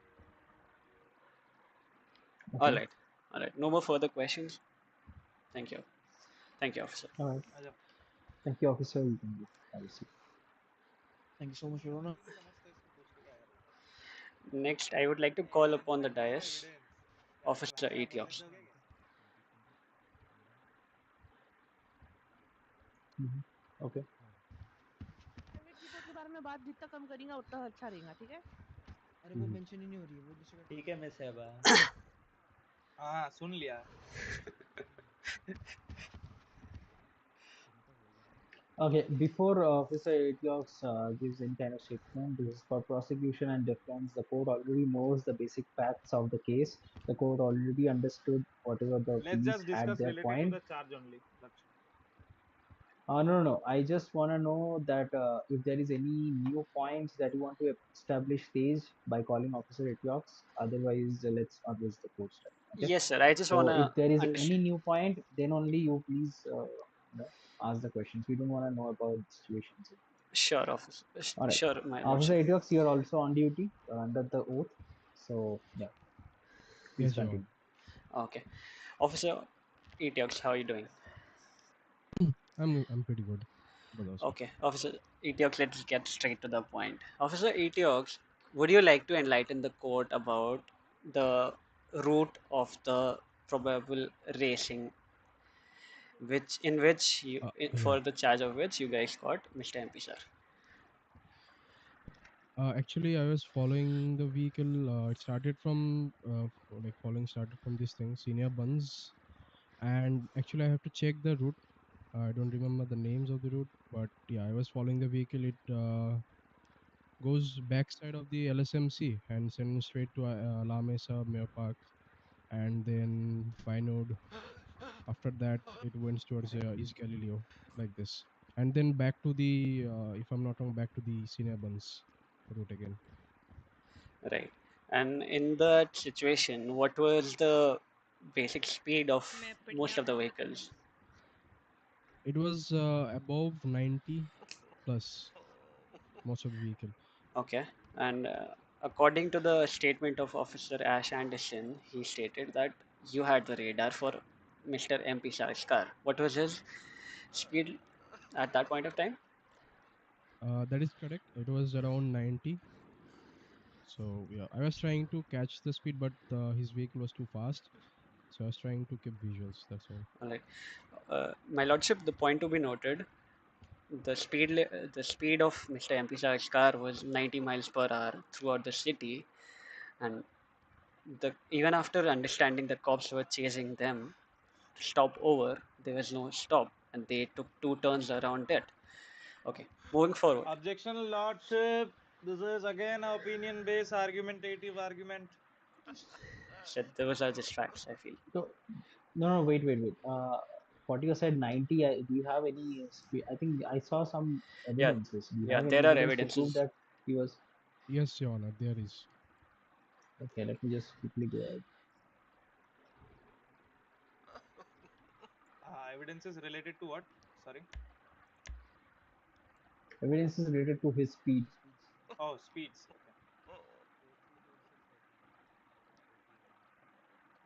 Okay. All right. No more further questions. Thank you, officer. All right. Thank you, officer. You can go. Have a seat. Thank you so much, Your Honor. Next, I would like to call upon the dais, Officer Atiox. Okay. के बारे में बात जितना कम करेगा उतना अच्छा रहेगा, ठीक है? अरे वो मेंशन ही नहीं हो रही है, वो दूसरे का ठीक है मैं सेवा हाँ सुन लिया. Okay, before Officer Etiox gives any kind of statement, this is for prosecution and defense. The court already knows the basic facts of the case. The court already understood whatever the Let's police just had discuss their related point. to the charge only. No. I just want to know that if there is any new points that you want to establish stage by calling Officer Etiox. Otherwise, let's not waste the course time. Okay. Yes, sir. I just So if wanna there is any understand. new point, then only you please ask the questions. We don't want to know about situations. Sure, officer. All right. Sure, my Officer lordship. Etiox, you are also on duty under the oath. So yeah, please Yes, Your Honor. continue. Okay, officer Etiox, how are you doing? I'm pretty good. But also, Okay, Officer Etiox, let's get straight to the point. Officer Etiox, would you like to enlighten the court about the route of the probable racing, which you yeah. for the charge of which you guys got Mr. MP sir? Actually, I was following the vehicle. It started from following started from this thing, senior buns, and actually I have to check the route. I don't remember the names of the route, but yeah, I was following the vehicle. It goes backside of the LSMC and sends straight to La Mesa, Mayor Park, and then Vinode. After that, it went towards East Galileo, like this, and then back to the, if I'm not wrong, back to the senior buns route again. Right. And in that situation, what was the basic speed of most of the vehicles? It was above 90 plus most of the vehicle. Okay. And according to the statement of Officer Ash Anderson, he stated that you had the radar for Mr. MP Shah's car. What was his speed at that point of time? That is correct. It was around 90. So yeah, I was trying to catch the speed, but his vehicle was too fast. So I was trying to keep visuals. That's all. All right. My lordship, the point to be noted, the speed of Mr. MP Shah's car was 90 miles per hour throughout the city, and even after understanding the cops were chasing them, stop over, there was no stop, and they took two turns around it. Okay, moving forward. Objection, Lordship. This is again an opinion-based argumentative argument. So those are just facts, I feel. So no, wait. What you said 90. Do you have any? I think I saw some Yeah, evidences. Do you yeah, have any there are evidence to prove evidences. that he was? Yes, Your Honor, there is. Okay, let me just quickly go ahead. Evidence is related to what? Sorry. Evidence is related to his speed. Oh, speeds. Okay.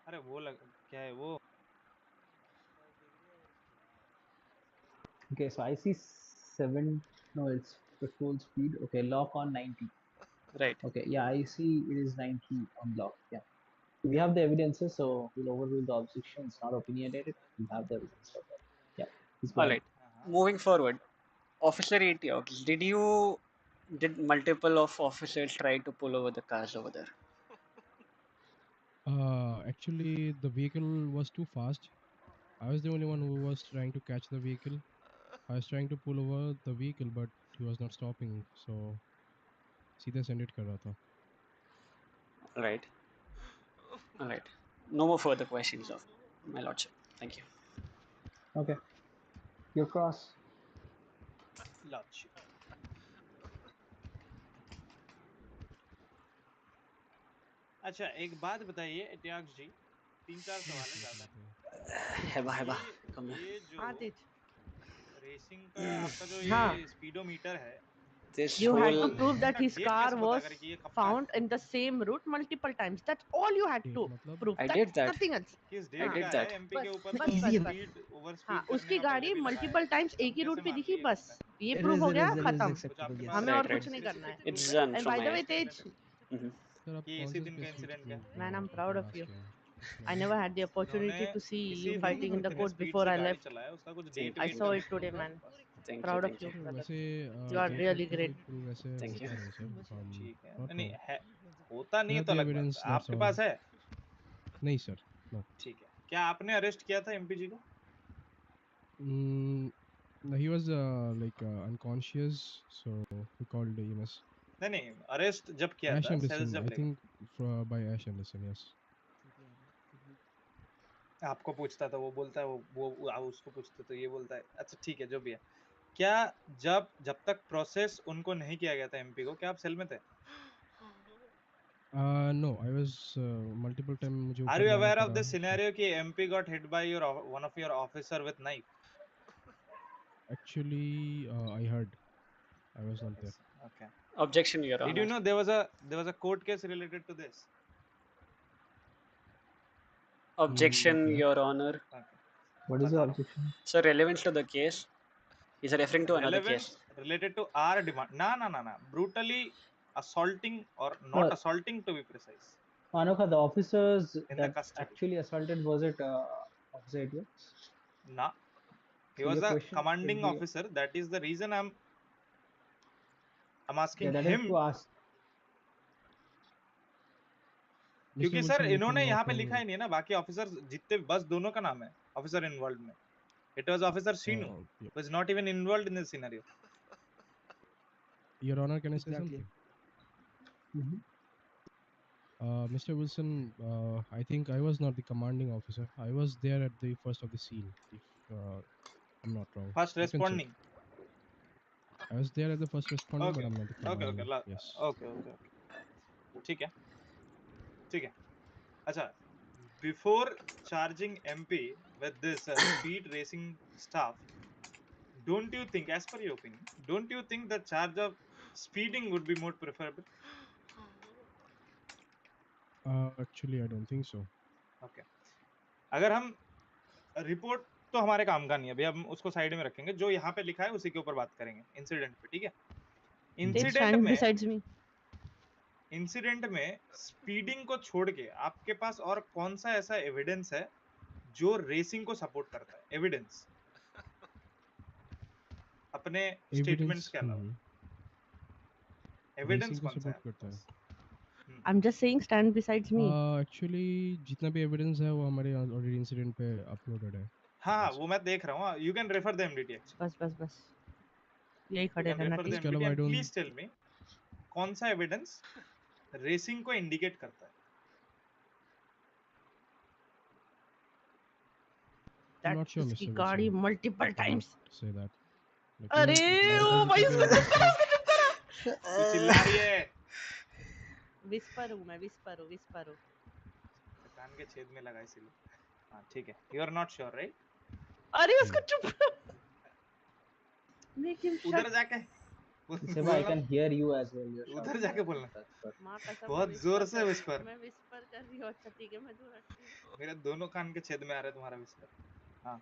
अरे वो क्या है वो? Okay, so I see 7. No, it's patrol speed. Okay, lock on 90. Right. Okay, yeah, I see it is 90 on lock. Yeah, we have the evidences, so we'll overrule the objection. It's not opinionated. We have the evidence of that. Yeah, please go All ahead. right. Moving forward, Officer Etiox, did multiple of officers try to pull over the cars over there? Actually, the vehicle was too fast. I was the only one who was trying to catch the vehicle. I was trying to pull over the vehicle, but he was not stopping. So सीधे send it कर रहा था. All right. All right. No more further questions of my lordship. Thank you. Okay, your cross. Lordship. अच्छा एक बात बताइए इतिहास जी 3-4 सवाल है ज्यादा हेबा ये जो रेसिंग का आपका जो हाँ. ये स्पीडोमीटर है You had to whole prove that his date car कैसे पता was करे कि ये कब का है? found in the same route multiple times. That's all you had to prove. I That's did that. nothing else. किस I डेट did का that. है एमपी के ऊपर बस तो बस बस स्पीड ओवर हाँ स्पीड उसकी करने का गाड़ी पहले भी लगाया मल्टीपल है टाइम्स एक ही रूट पे दिखी बस ये It प्रूव is, हो it गया is, it is खत्म acceptable. Yes. हमें Right, और right. कुछ नहीं करना है It's done and from by my the way end. तेज Sir, आप कि कौन इसी से दिन का space route इंसिडेंट को है man I'm proud of pass you किया है? I never had the opportunity इन्होंने to see you इसी दिन fighting in the इतने court स्पीड before से I गाड़ी left चलाया उसका कुछ Thank date you, I wait saw का it today man thank you, proud of thank you you. brother वैसे you are date really wait का great कोई प्रूफ ऐसे Thank you. होता नहीं सर. ठीक है Not नहीं now. है होता We नहीं have तो the अलग बात evidence. है That's आपके all. पास है नहीं sir, no. ठीक है क्या आपने अरेस्ट किया था एमपीजी को No, he was unconscious, so we called the EMS. नहीं नहीं अरेस्ट जब किया Ash था सेल्स Anderson, जब I लेगा think by Ash Anderson, yes. आपको पूछता था, वो बोलता है वो उसको पूछते तो ये बोलता है। अच्छा ठीक है, जो भी है। क्या जब तक प्रोसेस उनको नहीं किया गया था एमपी को, क्या आप सेल में थे? No, I was multiple time मुझे आर ऊपर यू जाना अवेयर ऑफ पड़ा। दिस सिनेरियो कि MP got hit by your one of your officer with knife? Actually, I heard. I was not there. Okay. Objection, Your Did you Honor. know there was a court case related to this? Objection, Yeah. Your Honor. What is the objection? So relevant to the case, is referring to another case. Relevance related to our demand. Na. Brutally assaulting or not assaulting, to be precise. Anokha, the officers In the that custody. actually assaulted, was it officer idiots? Nah. He So was your a question commanding should be, officer. That is the reason I'm asking that is him. to ask. क्योंकि sir Wilson, इन्होंने if I'm यहाँ not पे wrong, लिखा ही नहीं है ना, बाकी officer जितने, बस दोनों का नाम है ऑफिसर इन्वॉल्व में. It was officer Shinu, yeah. was not even involved in this scenario. Your Honor, can I say Exactly. something? Mr. Wilson, I think I was not the commanding officer. I was there at the first of the scene, if I'm not wrong. First You can check. responding. I was there at the first responding, but Okay. I'm not the Okay. commanding. Yes. Okay. ठीक है. अच्छा, before charging MP with this speed racing stuff, don't you think, as per your opinion, don't you think the charge of speeding would be more preferable? Actually, I don't think so. Okay. अगर हम report तो हमारे काम का नहीं है, अभी हम उसको साइड में रखेंगे, जो यहाँ पे लिखा है उसी के ऊपर बात करेंगे, इंसिडेंट पे. ठीक है. इंसिडेंट में स्पीडिंग को छोड़ के आपके पास और कौन सा ऐसा एविडेंस है जो रेसिंग को सपोर्ट करता है? एविडेंस अपने स्टेटमेंट्स के अलावा एविडेंस कौन सा है? I'm just saying stand besides me. Actually, जितना भी एविडेंस है वो हमारे ऑलरेडी इंसिडेंट पे अपलोडेड है. हाँ, वो मैं देख रहा हूँ. You can refer the MDT. बस यही खड़े रहना. प्लीज टेल मी, कौन सा एविडेंस रेसिंग को इंडिकेट करता है? I'm not sure, Mr. गाड़ी multiple times. Say that. अरे ओ भाई उसको चुप करो. चिल्ला रही है. विस्पर हूँ मैं, विस्पर हूँ. कान के छेद में लगा इसीलिए. हाँ ठीक है. You are not sure, right? अरे उसको चुप करो. उधर जाके I can hear you as well. उधर जाके बोलना. बहुत जोर से विस्पर. मैं विस्पर कर रही हूँ. अच्छा ठीक है, मैं दूर हटती हूँ. मेरे दोनों कान के छेद में आ रहा है तुम्हारा विस्पर. हाँ.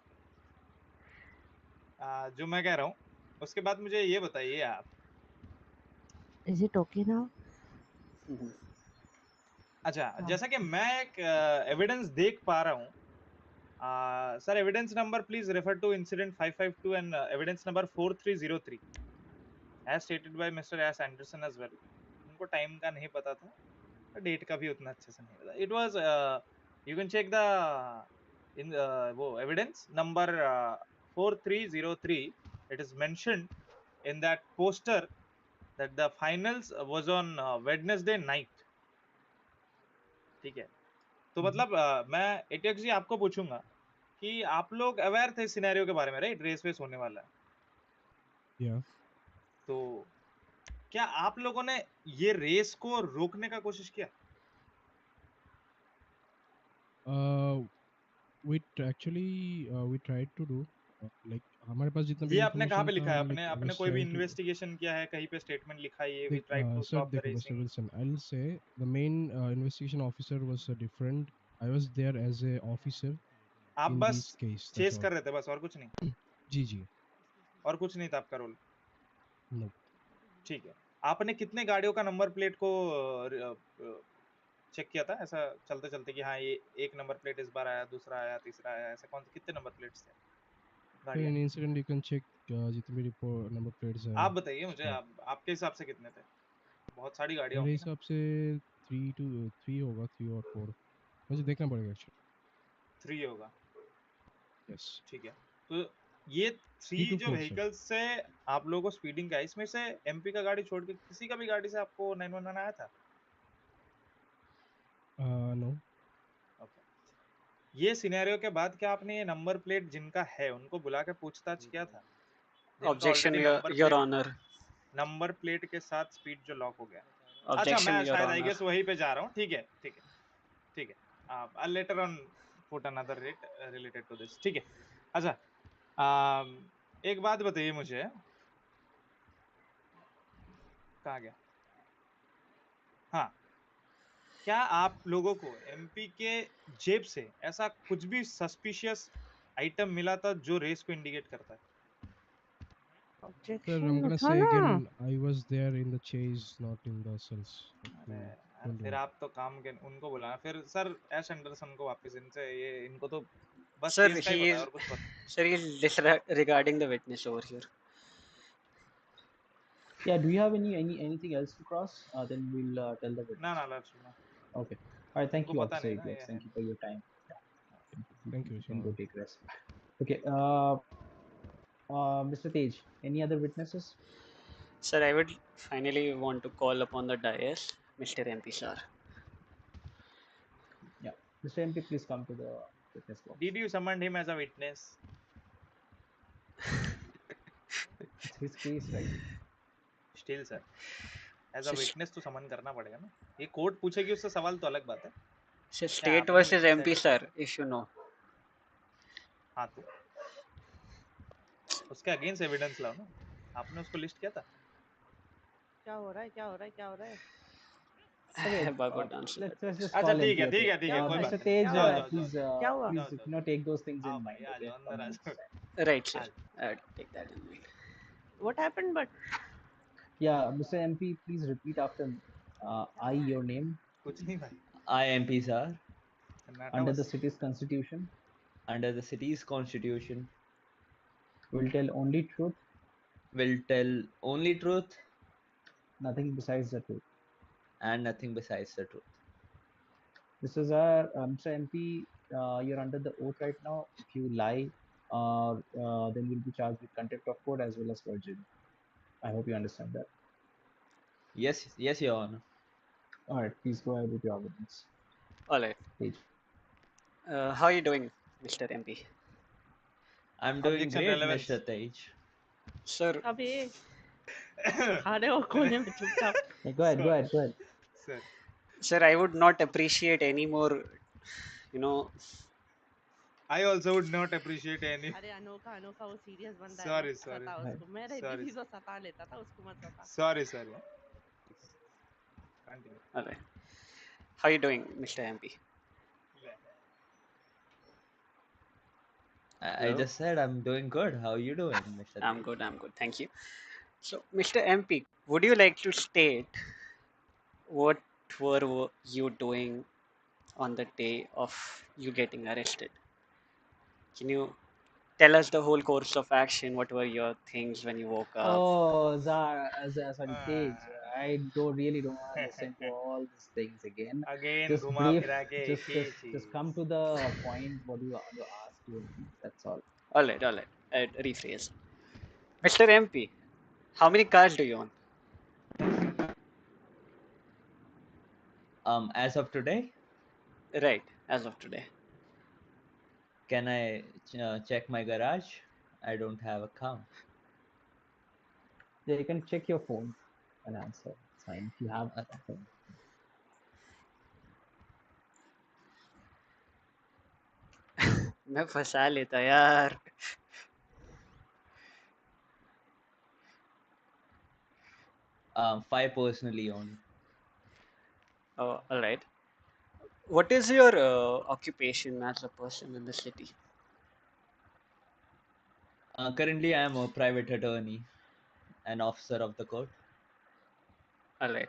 जो मैं कह रहा हूँ उसके बाद मुझे ये बताइए आप. Is it okay now? अच्छा, जैसा कि मैं एक एविडेंस देख पा रहा हूँ. Sir, evidence number please refer to incident 552 and evidence number 4303 as stated by Mr. S. Anderson as well. उनको टाइम का नहीं पता था, डेट का भी उतना अच्छे से नहीं पता. It was you can check the in वो evidence number 4303. It is mentioned in that poster that the finals was on Wednesday night. ठीक है. तो मतलब मैं एटीएक्स जी आपको पूछूंगा कि आप लोग अवेयर थे सिनेरियो के बारे में, राइट? रेस वेस होने वाला है. Yeah. तो क्या आप लोगों ने ये रेस को रोकने का कोशिश किया? We tried to do like हमारे पास जितना भी ये आपने कहाँ पे information लिखा है? था, आपने कोई भी इन्वेस्टिगेशन किया है? कहीं पे स्टेटमेंट लिखा है ये? We tried to stop the Mr. racing. Wilson, I'll say the main investigation officer was different. I was there as a officer. आप in बस this case, that's चेस all. कर रहे थे बस, और कुछ नहीं? जी. और कुछ नहीं था आपका रोल? No. ठीक है. आपने कितने गाड़ियों का नंबर प्लेट को चेक किया था ऐसा चलते चलते कि हाँ ये एक नंबर प्लेट इस बार आया, दूसरा आया, तीसरा आया, ऐसे कौन कितने नंबर प्लेट्स थे? In incident you can check जितने भी रिपोर्ट नंबर प्लेट्स हैं. आप बताइए मुझे, आपके हिसाब से कितने थे? बहुत सारी गाड़ियां मेरे होंगी ना? हिसाब से 3 होगा, 3 और 4. मुझे देखना पड़ेगा एक्चुअली. 3 होगा. Yes. ठीक है. तो ये 3 जो व्हीकल्स से आप लोगों को स्पीडिंग का, इसमें से एमपी का गाड़ी छोड़ के किसी का भी गाड़ी से आपको 911 आया था? No. ओके. ये सिनेरियो के बाद क्या आपने ये नंबर प्लेट जिनका है उनको बुला के पूछताछ किया था? Objection your honour. Number plate के साथ स्पीड जो लॉक हो गया। अच्छा ऑब्जेक्शन मैं योर शायद आई ऑनर। गेस वहीं पे जा रहा हूँ। ठीक है ठीक है ठीक है। I'll later on put another rate related to this. ठीक है। अच्छा एक बात बताइए मुझे, कहाँ गया? हाँ, क्या आप लोगों को एमपी के जेब से ऐसा कुछ भी सस्पिशियस आइटम मिला था जो रेस को इंडिकेट करता है? Sir, I'm gonna say again, I was there in the chase, not in the cells. अरे यार फिर आप तो काम के उनको बुलाना। फिर सर एश एंडरसन को वापस इनसे ये इनको तो बस Sir, केस का ही he पता है is और कुछ पता। sir, he is disregarding the witness over here. Yeah, do you have anything else to cross? Then we'll tell the witness. ना let's no. Okay. All right. Thank उनको you, पता Officer नहीं ना Idiots. ये Thank है। you for your time. Yeah. Thank you. You can go take rest. Okay. Mr. Tej, any other witnesses? Sir, I would finally want to call upon the dais, Mr. MP sir. Yeah. Mr. MP, please come to the witness box. Did you summon him as a witness? It's his case, right? Still sir, as a witness तो समन करना पड़ेगा ना। ये court पूछेगी उससे सवाल तो अलग बात है। Sir, state versus MP sir, if you know. हाँ तो उसके अगेंस्ट एविडेंस लाओ ना। आपने उसको लिस्ट किया था? क्या हो रहा है क्या हो रहा है क्या हो रहा है? Okay, let's just अच्छा call ठीक him. है ठीक है ठीक है कोई Mr. बात Tej, नहीं। please, क्या हुआ? please, take those things in mind. Okay. Right sir, I would take that in mind. What happened but? Yeah, Mr. MP, please repeat after me. I, your name. कुछ नहीं भाई। I MP sir. Under the city's constitution. Under the city's constitution. Will tell only truth. Will tell only truth. Nothing besides the truth. And nothing besides the truth. This is our Mr. MP. You're under the oath right now. If you lie, then you'll be charged with contempt of court as well as perjury. I hope you understand that. Yes, Your Honor. All right, please go ahead with your evidence. All right. How are you doing, Mr. MP? I'm doing great, Mr. Tej. Sir. अबे अरे वो कोने में चुपचाप। Go ahead. Sir, I would not appreciate any more, I also would not appreciate any. अरे अनोखा वो serious बंदा है। Sorry. सता उसको। मैं रहती थी तो सता लेता था उसको मत सता। Sorry. Continue. All right. How are you doing, Mr. MP? I just said I'm doing good. How are you doing, Mr. I'm good. Thank you. So, Mr. MP, would you like to state what were you doing on the day of you getting arrested? Can you tell us the whole course of action? What were your things when you woke up? Oh, sorry, Tej. I really don't want to listen to all these things again. Just brief. Just come to the point. What do you want to ask you? That's all. All right. I'd rephrase. Mr. MP, how many cars do you own? As of today? Right, as of today. Can I check my garage? I don't have a count. Yeah, you can check your phone and answer. It's fine if you have a phone. मैं फंसा लेता यार। Five personally owned. Oh, all right. What is your occupation as a person in the city? Currently, I am a private attorney, an officer of the court. All right.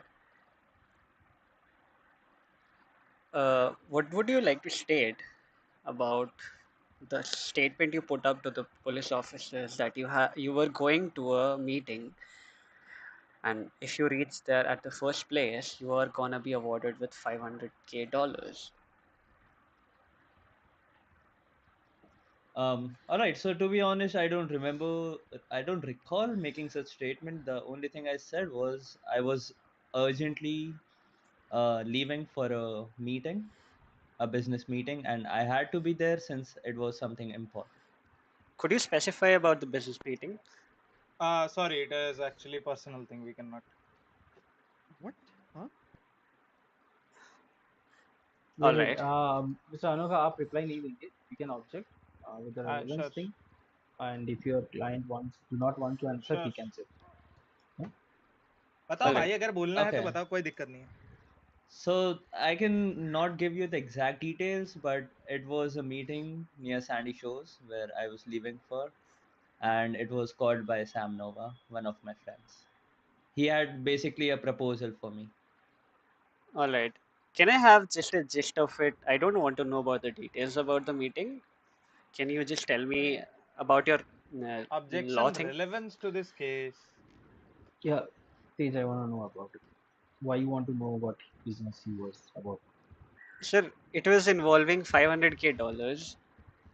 What would you like to state about the statement you put up to the police officers that you were going to a meeting, and if you reach there at the first place, you are gonna be awarded with $500,000? All right. So to be honest, I don't recall making such statement. The only thing I said was I was urgently leaving for a meeting, a business meeting, and I had to be there since it was something important. Could you specify about the business meeting? Sorry, it is actually personal thing. We cannot. What? Huh? All Wait, right. Mr. Anoka, आप reply नहीं देंगे. You can object with the relevance Sure. thing, and if your client do not want to answer, Sure. he can say. बताओ भाई, अगर बोलना है तो Okay. बताओ, कोई दिक्कत नहीं है. So I can not give you the exact details, but it was a meeting near Sandy Shores where I was leaving for, and it was called by Sam Nova, one of my friends. He had basically a proposal for me. All right. Can I have just a gist of it? I don't want to know about the details about the meeting. Can you just tell me about your law Objection thing? relevance to this case. Yeah, Tej, I want to know about it. Why you want to know what business he was about? Sir, it was involving $500K,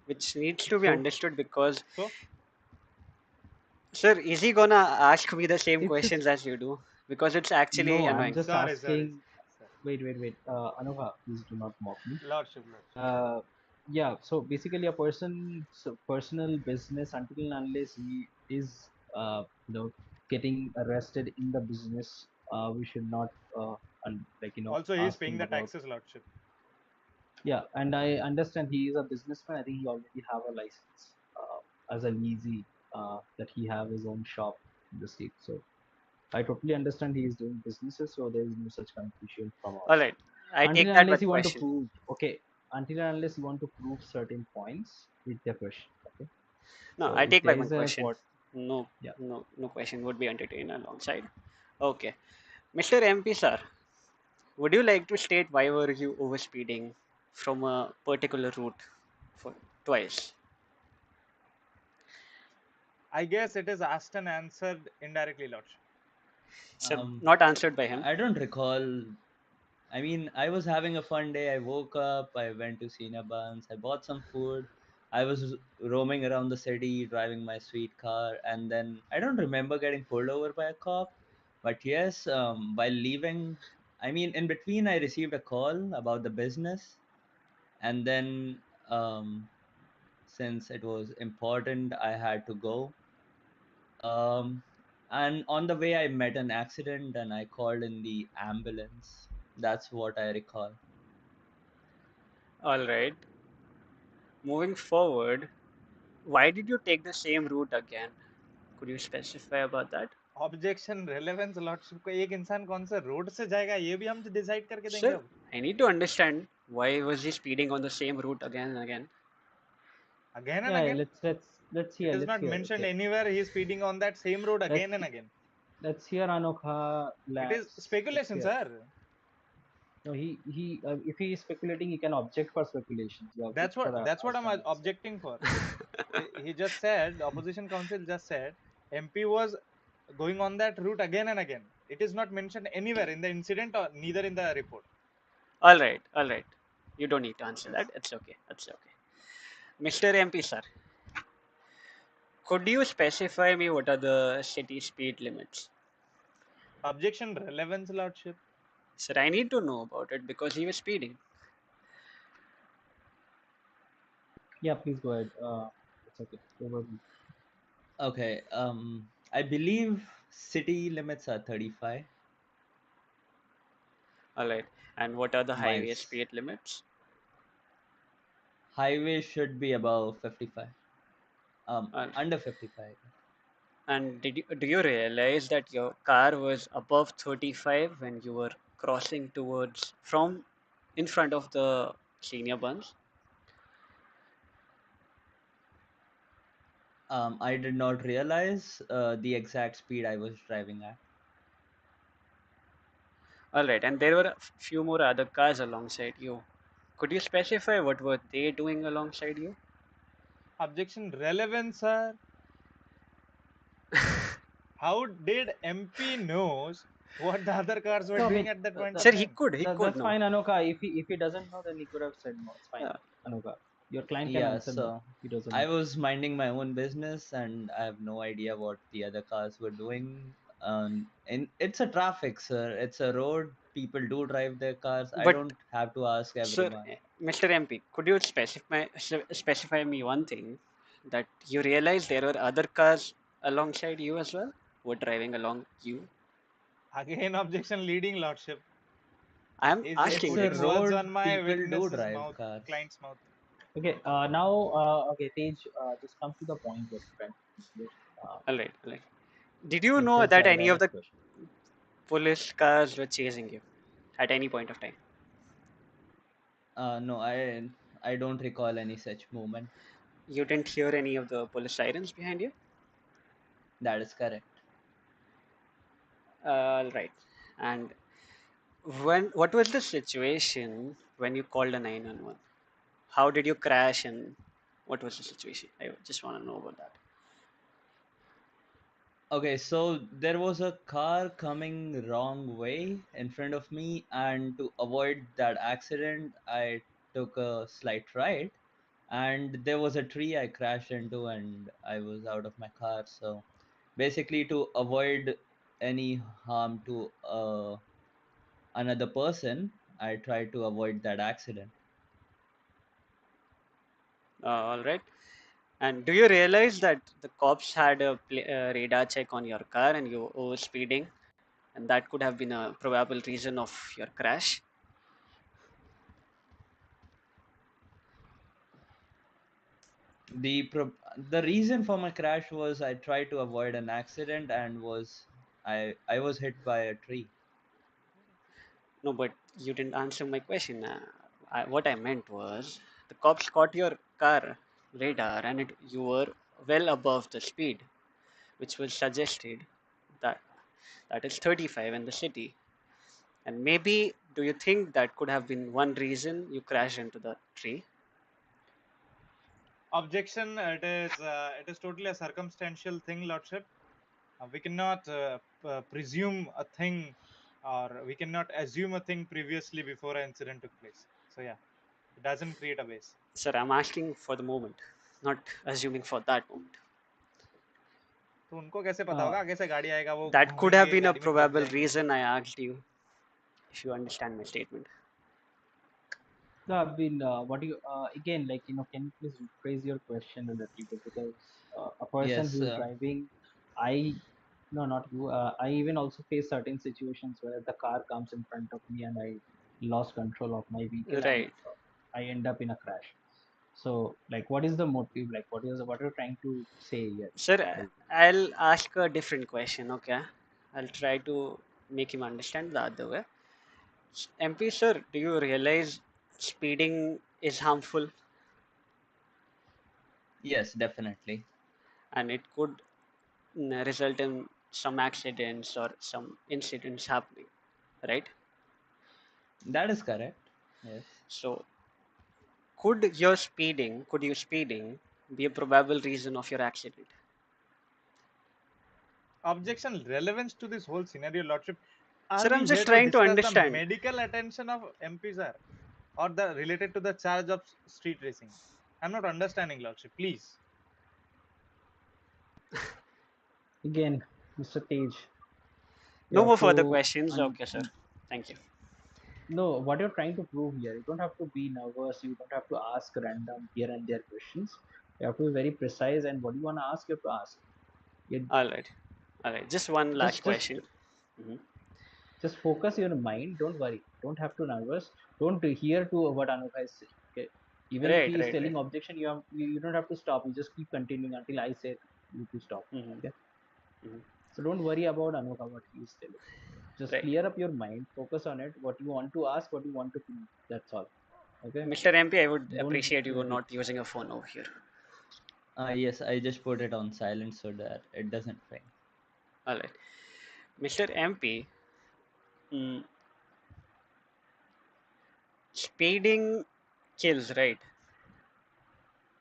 which needs to be So- understood because. So? Sir, is he gonna ask me the same It's questions as you do? Because it's actually No, I'm annoying. just Sorry. asking. Wait. Anova, please do not mock me. Lordship. Yeah. So basically, a person's personal business, until and unless he is, getting arrested in the business, we should not, Also, he is ask paying him the about. taxes, Lordship. Yeah, and I understand he is a businessman. I think he already have a license as a leasee, that he have his own shop in the state. So I totally understand he is doing businesses, so there is no such confusion from our All side. right, I Until take and that unless one you want to question. prove, okay, until and unless you want to prove certain points with the question, okay. No, So I if take there back my is a question. what, No, yeah, no question would be entertained alongside. Okay, Mr. MP sir, would you like to state why were you overspeeding from a particular route for twice? I guess it is asked and answered indirectly, Lordship. So not answered by him. I don't recall. I mean, I was having a fun day. I woke up, I went to Senior Buns, I bought some food. I was roaming around the city, driving my sweet car, and then I don't remember getting pulled over by a cop. But yes, while leaving, I mean, in between, I received a call about the business, and then since it was important, I had to go. And on the way, I met an accident, and I called in the ambulance. That's what I recall. All right. Moving forward, why did you take the same route again? Could you specify about that? Objection relevance, Lordship. को एक इंसान कौन सा road से जाएगा ये भी हम डिसाइड करके देंगे Sir, अब. I need to understand why was he speeding on the same route again and again? Again and yeah, again. let's hear. It is Let's not hear. mentioned Okay. anywhere he is speeding on that same road again and again. Let's hear Anokha. It is speculation, sir. No, if he is speculating, he can object for speculations. That's what I'm objecting for. He just said, opposition counsel just said, MP was going on that route again and again. It is not mentioned anywhere in the incident or neither in the report. All right. You don't need to answer that. It's okay. Mr. MP, sir, could you specify me what are the city speed limits? Objection relevance, Lordship. Sir, I need to know about it because he was speeding. Yeah, please go ahead. It's okay. Over. Okay. I believe city limits are 35. All right. And what are the highway Miles. speed limits? Highway should be above 55. And- Under 55. And do you realize that your car was above 35 when you were crossing towards from in front of the senior buns? I did not realize the exact speed I was driving at. All right. And there were a few more other cars alongside you. Could you specify what were they doing alongside you? Objection relevance, sir. How did MP knows what the other cars were doing at that point? Sir, he could That's know. fine, Anoka. If he doesn't know, then he could have said no. It's fine, Anoka. Your client can Yeah, answer so no. He doesn't I know. was minding my own business and I have no idea what the other cars were doing. And it's a traffic, sir. It's a road. people do drive their cars. I But don't have to ask sir, everyone. Mr. MP, could you specify me one thing, that you realize there were other cars alongside you as well, were driving along you? Again, objection leading, Lordship. I'm He's just asking It's a putting this. words road. on my People do witness's drive mouth, cars. client's mouth. Okay, now, okay, Tej, just come to the point what you're trying to do here. All right, all right. Did you It's know just that a any of direct the question. police cars were chasing you at any point of time? No, I don't recall any such moment. You didn't hear any of the police sirens behind you? That is correct. Right. And what was the situation when you called a 911? How did you crash and what was the situation? I just want to know about that. Okay, so there was a car coming wrong way in front of me, and to avoid that accident, I took a slight right, and there was a tree I crashed into, and I was out of my car. So basically, to avoid any harm to another person, I tried to avoid that accident. All right. And do you realize that the cops had a radar check on your car and you were speeding, and that could have been a probable reason of your crash? The reason for my crash was I tried to avoid an accident and I was hit by a tree. No, but you didn't answer my question. What I meant was the cops caught your car radar and you were well above the speed, which was suggested that that is 35 in the city. And maybe, do you think that could have been one reason you crashed into the tree? Objection. It is totally a circumstantial thing, Lordship. We cannot presume a thing, or we cannot assume a thing previously before an incident took place. So yeah, it doesn't create a base. Sir, I'm asking for the moment, not assuming for that moment. तो उनको कैसे पता होगा आगे से गाड़ी आएगा वो That could have घूमेंगे been a गाड़ी में घुस probable जाएंगे. reason I asked you, if you understand my statement. No, I mean, what you again, like, can you please rephrase your question a little bit, because a person Yes, who is driving, I no, not you. I even also face certain situations where the car comes in front of me and I lost control of my vehicle and Right. I end up in a crash. So, like, what is the motive? Like, what are you trying to say here? Sir, Like, I'll ask a different question, okay? I'll try to make him understand the other way. MP, sir, do you realize speeding is harmful? yes, definitely. And it could result in some accidents or some incidents happening, right? That is correct. Yes. So, could you speeding be a probable reason of your accident? Objection. Relevance to this whole scenario, Lordship. Sir, Are I'm we here just to trying to discuss the understand. medical attention of MP, sir, or the related to the charge of street racing? I'm not understanding, Lordship. Please. again, Mr. Tej, you No have more further to questions. Okay, sir. Thank you. no, what you're trying to prove here, you don't have to be nervous, you don't have to ask random here and there questions. You have to be very precise, and what you want to ask, you have to ask. You All right. All right. Just one last just question. Mhm. just focus your mind. Don't worry. Don't have to nervous. Don't hear to what Anuka is saying. Okay. Even if Right, he is right, right. telling objection, you don't have to stop. You just keep continuing until I say you to stop. Mhm. Okay. Mhm. So don't worry about Anuka what he is telling. Just Right. clear up your mind. Focus on it. What you want to ask. What you want to prove. That's all. Okay. Mr. MP, I would Don't appreciate you worry. not using a phone over here. Yes, I just put it on silent so that it doesn't ring. All right. Mr. MP, mm, speeding kills, right?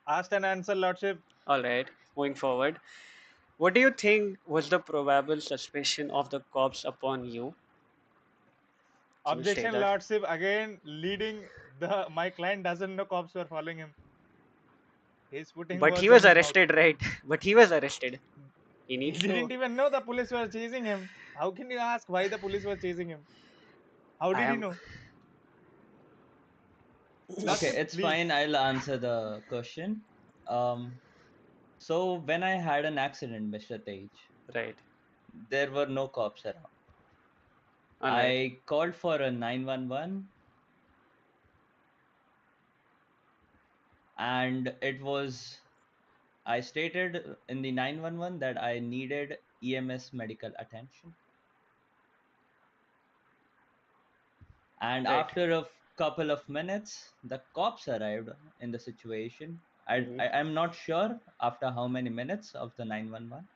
Asked and answer, Lordship. All right. Moving forward, what do you think was the probable suspicion of the cops upon you? Can you state Objection, that? Lordship. Again, leading my client doesn't know cops were following him. He's putting But he words in was his mouth. arrested, right? But he was arrested. He He needs to. didn't even know the police were chasing him. How can you ask why the police were chasing him? How I did he am. know? Okay, Lordship, it's please. fine. I'll answer the question. So when I had an accident, Mr. Tej, Right. there were no cops around. All right. I called for a 911, and I stated in the 911 that I needed EMS medical attention. And Right. after a couple of minutes, the cops arrived in the situation. I'm not sure after how many minutes of the 911,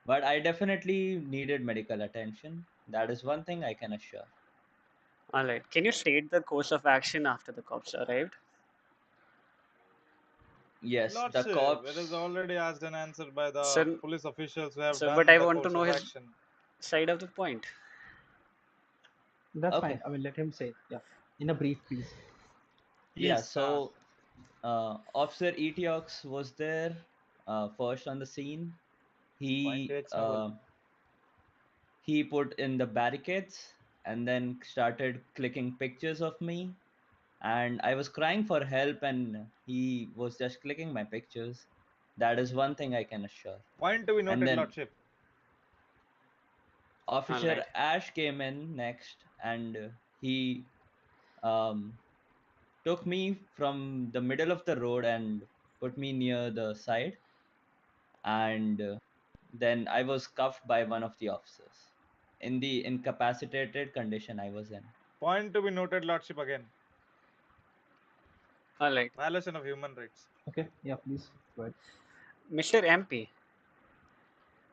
but I definitely needed medical attention. That is one thing I can assure. All right. Can you state the course of action after the cops arrived? Yes, the Lordship, cops. it is already asked and answered by the Sir, police officials who have sir, but done I the want to course know of his action. side of the point. That's Okay. fine. I mean, let him say. Yeah, in a brief, please. Yeah, Please, so Officer Etiox was there first on the scene. Point He H level. he put in the barricades and then started clicking pictures of me, and I was crying for help, and he was just clicking my pictures. That is one thing I can assure. Point to be And noted, then Lordship. Officer Alright. Ash came in next, and he um, took me from the middle of the road and put me near the side, and then I was cuffed by one of the officers in the incapacitated condition I was in. Point to be noted, Lordship, again. Alright. Violation of human rights. Okay, yeah, please go ahead. Mr. MP.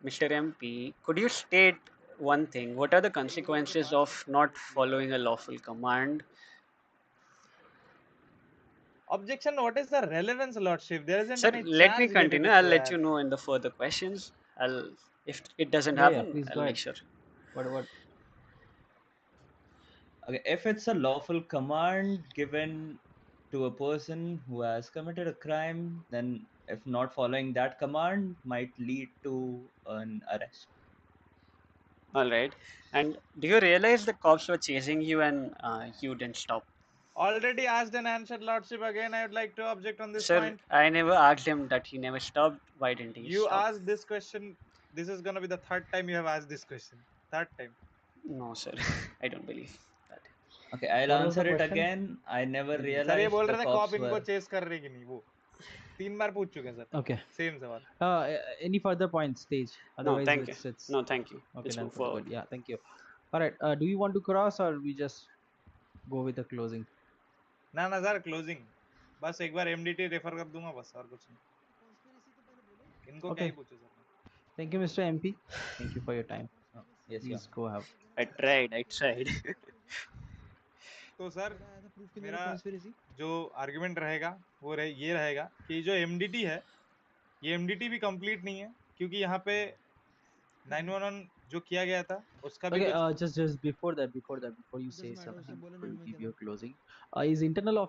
Mr. MP, could you state one thing? What are the consequences of not following a lawful command? Objection, what is the relevance, Lordship? There isn't Sir, any let me charge related continue. to I'll let that. you know in the further questions. If it doesn't Yeah, happen, please I'll go make ahead. sure. What? Okay, if it's a lawful command given to a person who has committed a crime, then if not following that command might lead to an arrest. Alright. And do you realize the cops were chasing you and you didn't stop? Already asked and answered, Lordship. Again, I would like to object on this Sir, point. I never asked him that he never stopped. Why didn't he You stop? asked this question. This is gonna be the third time you have asked this question. Third time. No, sir. I don't believe that. Okay, I'll What was answer the it question? again. I never sir ये realized बोल the रहे थे cops corp इनको were. Chess कर रही कि नहीं वो 3 बार पूछ चुके हैं सर Okay. सेम सवाल Any further points, Stage? No, Otherwise, thank you. it's No, thank you. okay. Let's Then move for the forward. good. Yeah, thank you. All right. Do you want to cross or we just go with the closing? ना ना sir closing बस एक बार MDT refer कर दूंगा बस और कुछ नहीं इनको क्या ही Okay. पूछे sir Thank you, Mr. MP. Thank you for your time. Yes, Please go ahead. I tried. तो सर मेरा जो आर्गुमेंट रहेगा वो ये रहेगा कि जो एमडीटी है ये एमडीटी भी कंप्लीट नहीं है क्योंकि यहाँ पे 911 जो किया गया था उसका भी Okay, कुछ just before you say something, before you give your closing, is internal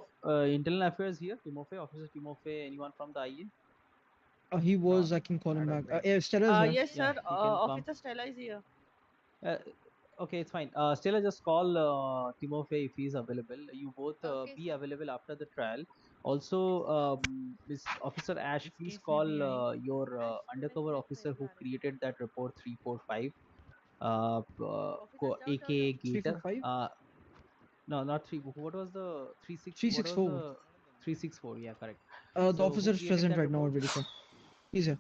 affairs here? Timofey, Officer Timofey, anyone from the IA? He was. No, I can call I him don't back. think. Yeah, Stella's here. Yes, Yeah, sir. he can come. Officer Stella is here. Okay, it's fine. Stella, just call Timofey if he's available. You both be available after the trial. Also, Miss Officer Ash, please call your undercover officer who created that report 345, aka Gator. 345? No, not three. What was the 36? What was 364. the 364? Yeah, correct. The So, who officer is created present that right now report? already, sir. He's here.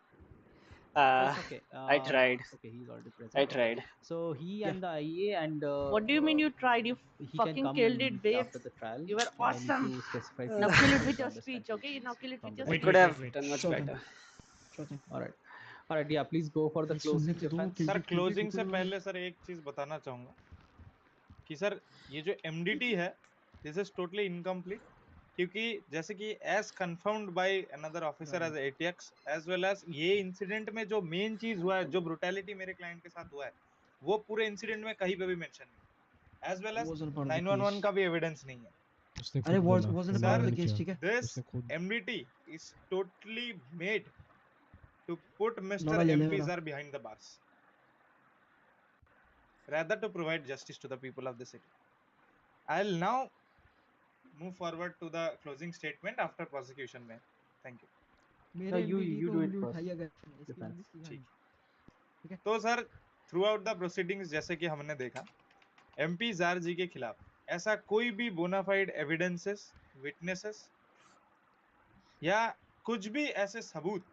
It's okay. I tried. Okay, he's already present. I Okay. tried. So he and the IA and What do you mean you tried? You he can fucking come killed and it, babe. after the trial. You were I need awesome. to specify Now few kill it things with to your understand speech, okay? Now kill it from with the your We speech. could have done much Sure thing. better. Sure thing. All right. Yeah, please go for the closing defense. Sir closing से पहले sir एक चीज बताना चाहूंगा कि sir ये जो MDT है दिस इज टोटली इनकम्प्लीट क्योंकि जैसे कि as confirmed by another officer as ATX as well as ये इंसिडेंट में जो मेन चीज हुआ है जो ब्रुटैलिटी मेरे क्लाइंट के साथ हुआ है वो पूरे इंसिडेंट में कहीं पे भी मेंशन नहीं एज वेल एज 911 का भी एविडेंस नहीं है अरे wasn't a part of the case, ठीक है? this MDT is totally made to put Mr. Nora ले ले MP मेरा। Zar behind the bars rather to provide justice to the people of the city. I'll now move forward to the closing statement after prosecution में. Thank you. No, you do it first. Defense. ठीक. तो sir through out the proceedings जैसे कि हमने देखा MP jar जी के खिलाफ ऐसा कोई भी बोनाफाइड एविडेंसेस, विटनेसेस या कुछ भी ऐसे सबूत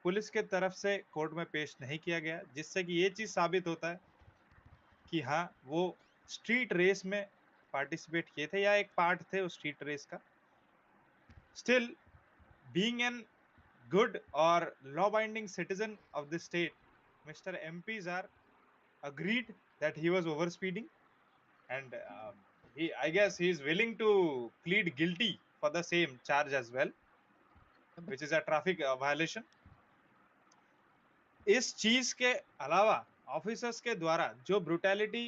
पुलिस के तरफ से कोर्ट में पेश नहीं किया गया जिससे कि ये चीज साबित होता है कि हाँ वो स्ट्रीट रेस में पार्टिसिपेट किए थे या एक पार्ट थे उस स्ट्रीट रेस का. Still being an good or law-binding citizen of the state, Mr. MP Zar agreed that he was overspeeding, and I guess he is willing to plead guilty for the same charge as well, which is a traffic violation. इस चीज के अलावा officers के द्वारा जो brutality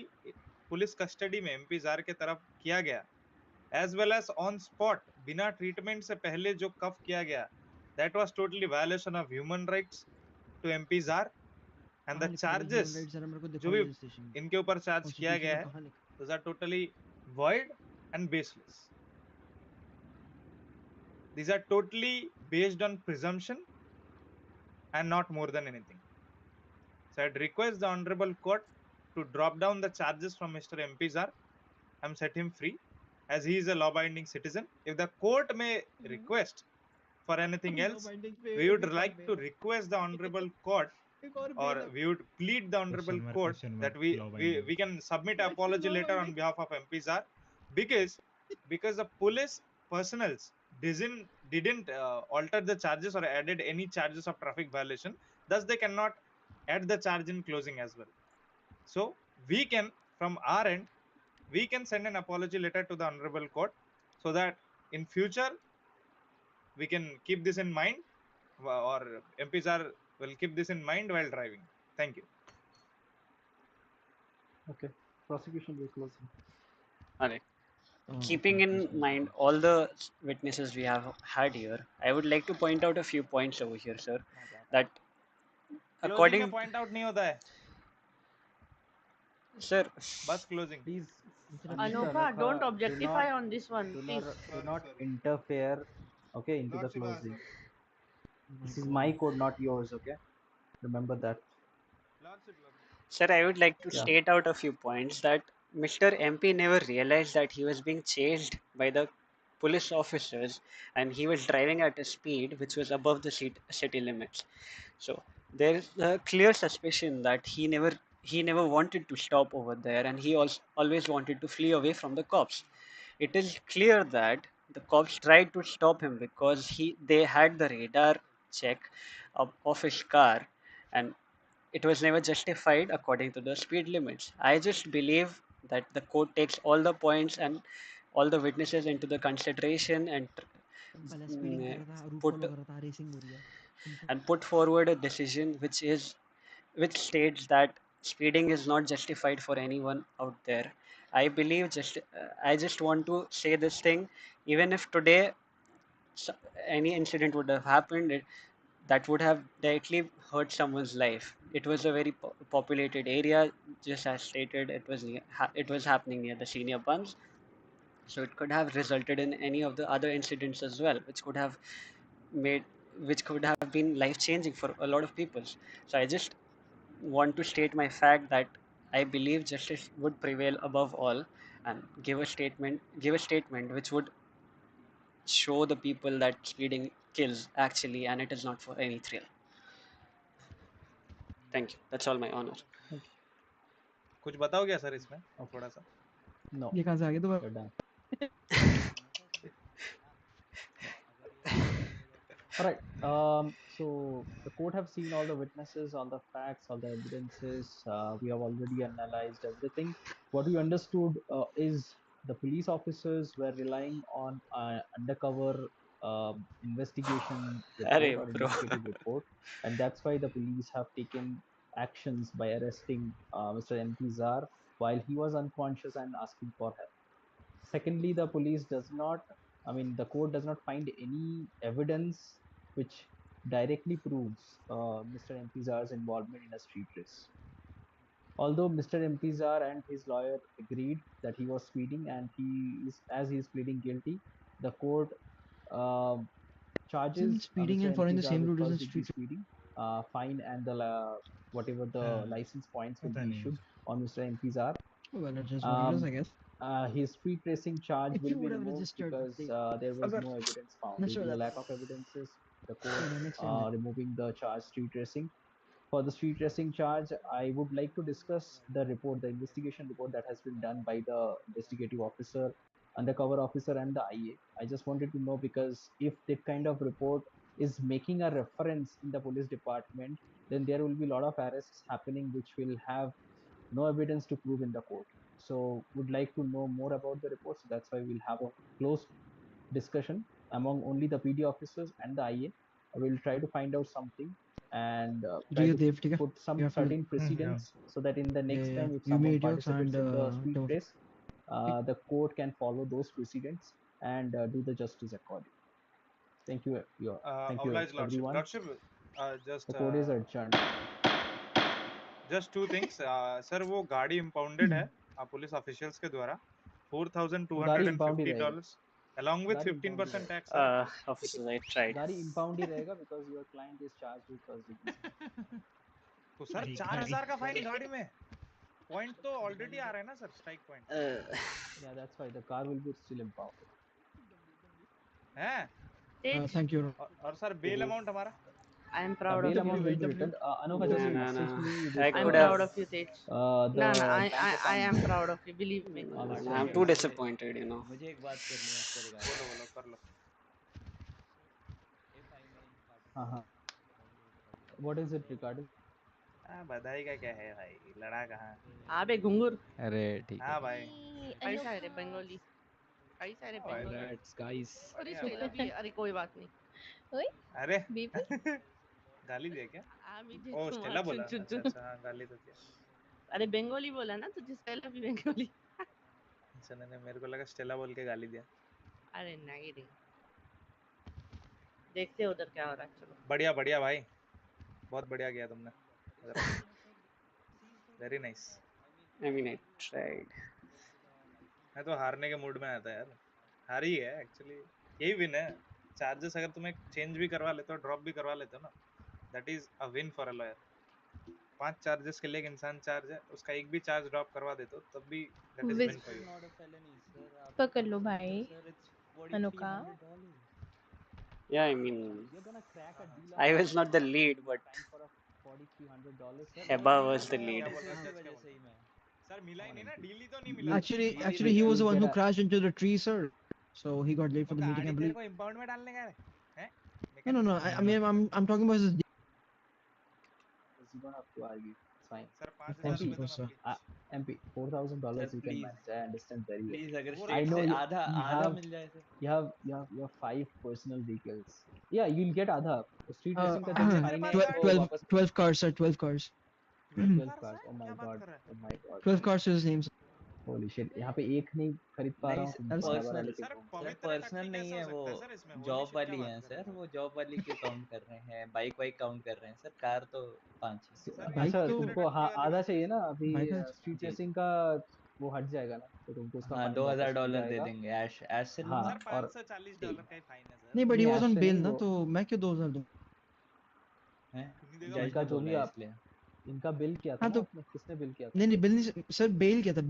police custody में MP Zar के तरफ किया गया, as well as on spot बिना ट्रीटमेंट से पहले जो कफ किया गया, that was totally violation of human rights to MP Zar, and the charges जो भी इनके ऊपर चार्ज किया गया है those are totally void and baseless. These are totally based on presumption and not more than anything. So I'd request the honorable court to drop down the charges from Mr. MP Zar and set him free as he is a law-abiding citizen. If the court may request for anything else, we would like to request the honorable court, or we would plead the honorable court that we can submit an apology letter on behalf of MP Zar, because the police personals didn't alter the charges or added any charges of traffic violation, thus they cannot add the charge in closing as well. So we can, from our end, we can send an apology letter to the honorable court so that in future we can keep this in mind, or MP Zar will keep this in mind while driving. Thank you. Okay, prosecution will close. All right. Keeping in mind all the witnesses we have had here, I would like to point out a few points over here, sir. That Closing में point out नहीं होता है. Sir, बस closing. Please, Anokha, don't objectify on this one, please. Do not interfere, okay, into the closing. This is my code, not yours, okay? Remember that. Sir, I would like to state out a few points that Mr. MP never realized that he was being chased by the police officers and he was driving at a speed which was above the city limits. So there is a clear suspicion that he never wanted to stop over there, and he also always wanted to flee away from the cops. It is clear that the cops tried to stop him because they had the radar check of his car, and it was never justified according to the speed limits. I just believe that the court takes all the points and all the witnesses into the consideration and put forward a decision which states that speeding is not justified for anyone out there. I believe I just want to say this thing, even if today any incident would have happened, that would have directly hurt someone's life. It was a very populated area, just as stated. It was happening near the senior buns, so it could have resulted in any of the other incidents as well, which could have been life changing for a lot of people. So I just want to state my fact that I believe justice would prevail above all, and give a statement which would show the people that speeding kills actually, and it is not for any thrill. Thank you. That's all, my honor. कुछ बताओगे sir इसमें थोड़ा सा? No. ये कहाँ से आ गया दोबारा? All right. So the court have seen all the witnesses, all the facts, all the evidences. We have already analyzed everything. What we understood is the police officers were relying on undercover investigation report or investigative report, and that's why the police have taken actions by arresting Mr. MP Zar while he was unconscious and asking for help. Secondly, the police does not, the court does not find any evidence which directly proves Mr. MP Zar's involvement in a street race. Although Mr. Impizar and his lawyer agreed that he was speeding, and as he is pleading guilty, the court uh, Isn't charges speeding Mr. and following the Impizar same with route as in first degree street? speeding, fine, and whatever the license points will पता be नहीं issued मुझे. on Mr. Impizar. Well, that's just what it is, I guess. His street racing charge If will you be would have removed registered that because day, there was अगर no evidence found. let's Due try to the that. lack of evidences, the court Yeah, next time then. removing the charge street racing. For the street racing charge, I would like to discuss the report, the investigation report that has been done by the investigative officer, undercover officer, and the IA. I just wanted to know, because if that kind of report is making a reference in the police department, then there will be a lot of arrests happening which will have no evidence to prove in the court. So would like to know more about the report. So that's why we'll have a close discussion among only the PD officers and the IA. We'll try to find out something and try to put some have to certain precedents so that in the next yeah. time if You someone made jokes and participates in the street don't. race, the court can follow those precedents and do the justice according. Thank you, thank you Obliged, Lordship. everyone. Lordship, The court is adjourned. Just two things. Sir, वो गाड़ी impounded है police officials के द्वारा $4,250 along with 15% tax. Officers, I tried. गाड़ी impound ही रहेगा because your client is charged with first degree. तो sir 4,000 का fine गाड़ी में पॉइंट तो ऑलरेडी आ रहा है ना sir, strike point. Yeah, that's why the car will be still impounded. हैं? Thank you. और सर बेल अमाउंट हमारा? I am proud of bail you. amount will be returned. Anokha just message me. I'm proud of you, Tej. No, I am proud of you. Believe me. I'm too disappointed, you know. मुझे एक बात करनी है इसके regarding. बोलो कर लो. What is it regarding? बधाई का क्या है भाई, लड़ा कहाँ? अबे घुंगुर. अरे ठीक है. हाँ भाई. कैसा है रे बंगाली? कैसा है रे बंगाली? Congrats guys. अरे कोई बात नहीं. ओए अरे बेबी गाली दिया क्या? मुझे ओ स्टेला बोला. चुन अच्छा हाँ गाली तो दिया. अरे बंगाली बोला ना तुझे, स्टेला भी बंगाली. अच्छा नहीं मेरे को लगा स्टेला बोल के गाली दिया. अरे नहीं रे. देखते हैं उधर क्या हो रहा है. चलो. बढ़िया बढ़िया भाई, बहुत बढ़िया किया तुमने. Very nice. I mean, I tried. मैं तो हारने के मूड में आता है यार. हार ही है एक्चुअली, यही विन है. चार्जेस अगर तुम्हें चेंज भी करवा लेते हो, ड्रॉप भी करवा लेते हो ना, that is a win for a lawyer. 5 charges के लिए एक इंसान चार्ज है, उसका एक भी चार्ज ड्रॉप करवा देते हो तब भी that is win for you. पकड़ लो भाई अनोखा. Yeah, I mean, I was not the lead, but Heba was the lead. Sir मिला ही नहीं ना, डील ही तो नहीं मिला. Actually, he was the one who crashed into the tree, sir. So he got late for the meeting, I believe. को impound में डालने का है? No. I mean, I'm talking about his. You don't have to argue. It's fine. Sir, MP, $4,000 you can manage. I understand very well. Please अगर I know you, आधा मिल जाए तो. you have 5 personal vehicles. Yeah, you'll get आधा. Street racing का 12 cars, sir. 12 cars. 12 cars. Oh my god. 12 cars to his name. Holy shit. यहाँ पे एक नहीं खरीद पा रहा हूँ. सर पर्सनल नहीं है वो, जॉब वाली है सर. वो जॉब वाली के काउंट कर रहे हैं, बाइक वाइक काउंट कर रहे हैं सर. कार तो 5 ही. अच्छा तुमको आधा चाहिए ना अभी. स्ट्रीट रेसिंग का वो हट जाएगा ना, तो तुमको उसका हाँ $2,000 दे देंगे. ऐश से हाँ. और $540 का फाइन है सर. नहीं, but he was on bail ना, तो मैं क्यों 2,000 दूँ? जज का जो भी आप इनका बिल किया था ना, किसने बिल किया था? नहीं बिल नहीं सर, बेल किया था.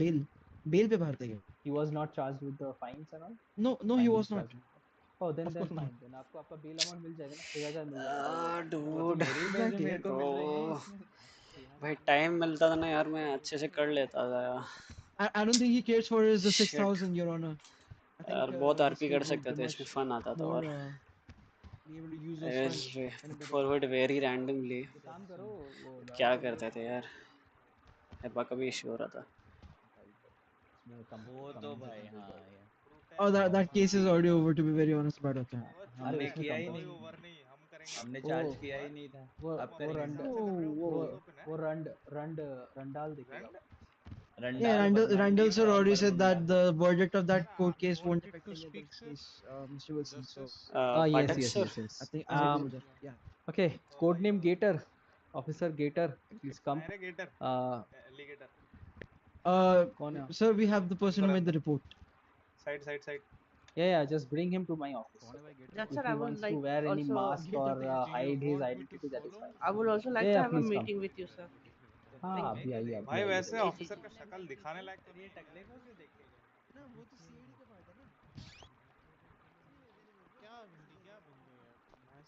बेल पे बाहर थे. He was not charged with the fines and all? No, he was not. Oh, then fine. Then आपको आपका bail amount मिल जाएगा ना, 6,000 मिल जाएगा. Dude, मेरे को मिल रही है. भाई टाइम मिलता था ना यार, मैं अच्छे से कर लेता था. I don't think he cares for his 6,000, Your Honor. यार बहुत आरपी कर सकते थे, इसमें फन आता था. और फॉरवर्ड वेरी रैंडमली क्या करते थे यार. हेबा का भी इशू हो रहा था. वो तो भाई हाँ यार. Oh, that case is already over, to be very honest about it. हमने किया ही नहीं. हमने चार्ज किया ही नहीं था. अब वो रंडाल दिखेगा. Yeah, Randall sir already said that the verdict of that court case won't affect any other case, Mr. Wilson. So, yes. I think yeah. Okay, codename Gator. Officer Gator, please come. अरे गेटर Uh, alligator कौन है? Sir, we have the person who अंदर made the अंदर report. Side side side Yeah, just bring him to my office. Okay? Yes, If sir. he I would wants to like wear any also. mask or Do you hide his want me to identity, that is follow? fine. I would also like Yeah, to yeah, have a please come. meeting with you, sir. हाँ, Thank you. अभी आइए, भाई अभी वैसे आइए। Officer का शक्ल दिखाने लायक तो नहीं है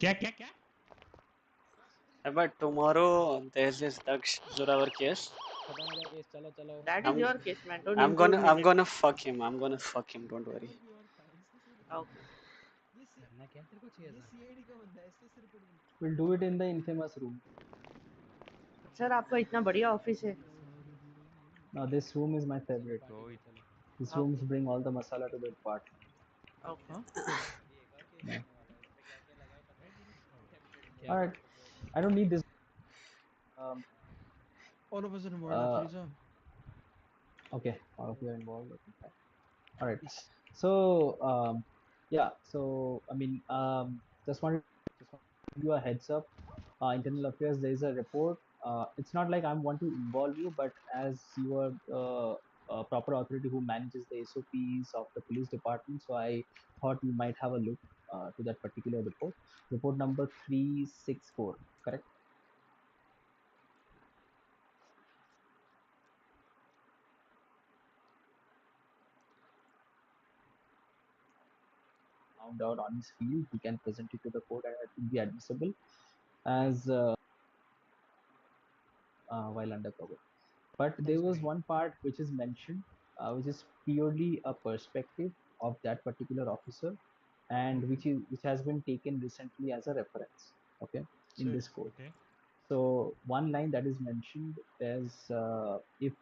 क्या क्या क्या But tomorrow there's this Daksh Zorawar case. चलो चलो। That is I'm your case, man. Don't I'm include gonna me in I'm it. gonna fuck him. I'm gonna fuck him. Don't worry. Okay. करना क्या तेरे को चाहिए था? We'll do it in the infamous room. Sir आपका इतना बढ़िया office है. Now this room is my favorite. These rooms bring all the masala to that part. Okay. Yeah. All right. I don't need this. Um, All of us are involved, actually, sir. Okay, all of you are involved. Okay, fine. All right. So, yeah. So, I mean, just wanted to give you a heads up. Internal affairs, there is a report. It's not like I want to involve you, but as you are proper authority who manages the SOPs of the police department, so I thought you might have a look to that particular report. Report number 364, correct? Found out on his field, he can present it to the court and it will be admissible as while undercover. But there was one part which is mentioned, which is purely a perspective of that particular officer, and which has been taken recently as a reference. Okay, in this court. Okay. So one line that is mentioned is if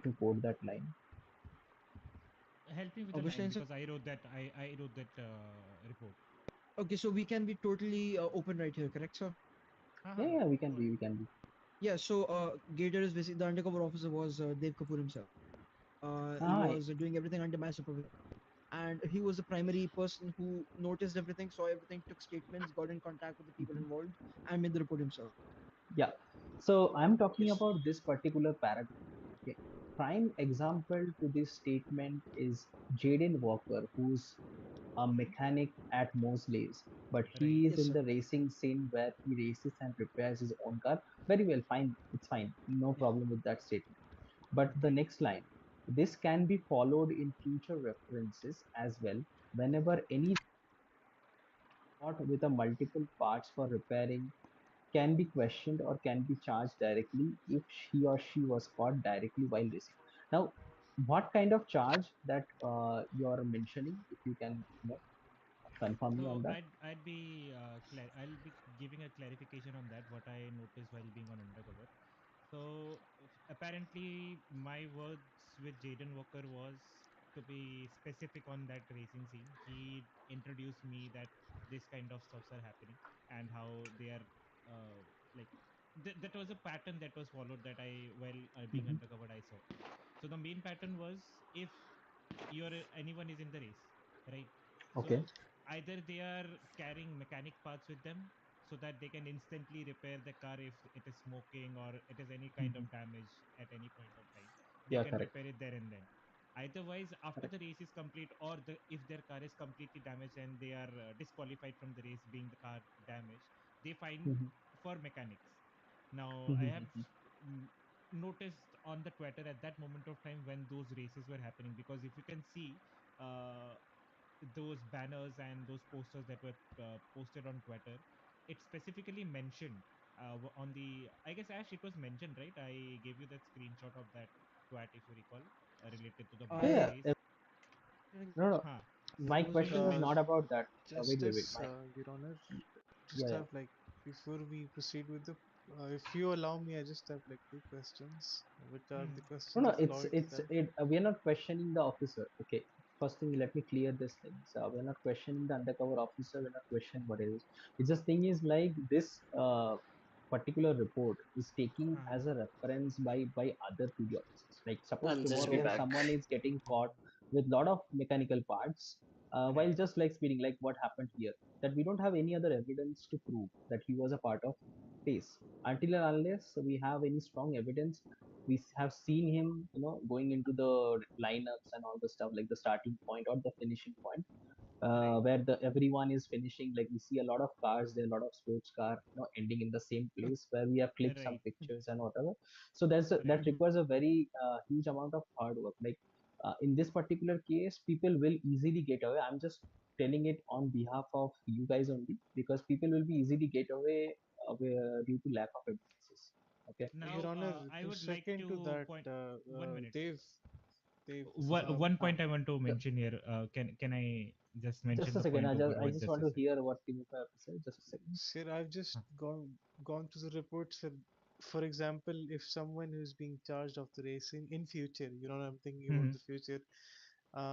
you quote that line. Help me with the Which line line, sir? because I wrote that. I wrote that report. Okay, so we can be totally open right here, correct, sir? Yeah, we can be. Yeah, so Gator is basically the undercover officer was Dev Kapoor himself. He Ah, was doing everything under my supervision. And he was the primary person who noticed everything, saw everything, took statements, got in contact with the people involved, and made the report himself. Yeah. So I'm talking about this particular paragraph. Okay. Prime example to this statement is Jaden Walker, who's a mechanic at Mosley's, but he is Yes, in sir. the racing scene where he races and repairs his own car. Very well, fine. It's fine. No problem with that statement. But the next line, this can be followed in future references as well. Whenever any not with a multiple parts for repairing can be questioned or can be charged directly if he or she was caught directly while racing. Now, what kind of charge that you're mentioning, if you can confirm me on So that? I'd be I'll be giving a clarification on that. What I noticed while being on undercover. So apparently, my words with Jaden Walker was to be specific on that racing scene. He introduced me that this kind of stuffs are happening and how they are uh, like that was a pattern that was followed that I while being Mhm. undercover I saw. So the main pattern was if anyone is in the race, right? Okay. So either they are carrying mechanic parts with them so that they can instantly repair the car if it is smoking or it is any kind Mhm. of damage at any point of time. They Yeah, can correct. repair it there and then. Otherwise, after Correct. the race is complete, or if their car is completely damaged and they are disqualified from the race, being the car damaged, they find Mhm. for mechanics. Now, I have Mhm. mm, noticed on the Twitter at that moment of time when those races were happening, because if you can see uh, those banners and those posters that were posted on Twitter, it specifically mentioned on the, I guess, Ash, it was mentioned, right? I gave you that screenshot of that twat, if you recall, related to the Yeah, biker yeah. race. No, no. Huh. My It was question mentioned was like not about that. Wait. Justice, Your Honor, just Yeah, yeah. have like before we proceed with the, if you allow me, I just have like two questions, which are the No, questions no, of law itself. we are not questioning the officer. Okay, first thing, let me clear this thing. So we are not questioning the undercover officer. We're not questioning what it is. It's just thing is like this particular report is taking as a reference by other PD officers. Like suppose I'll just be tomorrow back. someone is getting caught with lot of mechanical parts while just like speeding, like what happened here. That we don't have any other evidence to prove that he was a part of place until and unless we have any strong evidence. We have seen him, going into the lineups and all the stuff, like the starting point or the finishing point, where the everyone is finishing. Like we see a lot of cars there, a lot of sports car, ending in the same place where we have clicked some Right. pictures and whatever. So that Right. requires a very huge amount of hard work. Like in this particular case, people will easily get away. I'm just telling it on behalf of you guys only, because people will be easily get away due to lack of evidences. Okay. Your Now, Honor, I to would like second to to that, point 1 minute. Dave, this is One Bhavik. point I want to mention here. Can I just Just mention a the second. point over I what just just want is to said? hear what Timothy have to say. Just a second. Sir, I've just gone to the reports, and for example, if someone who's being charged of the racing in future, I'm thinking about Mm-hmm. the future.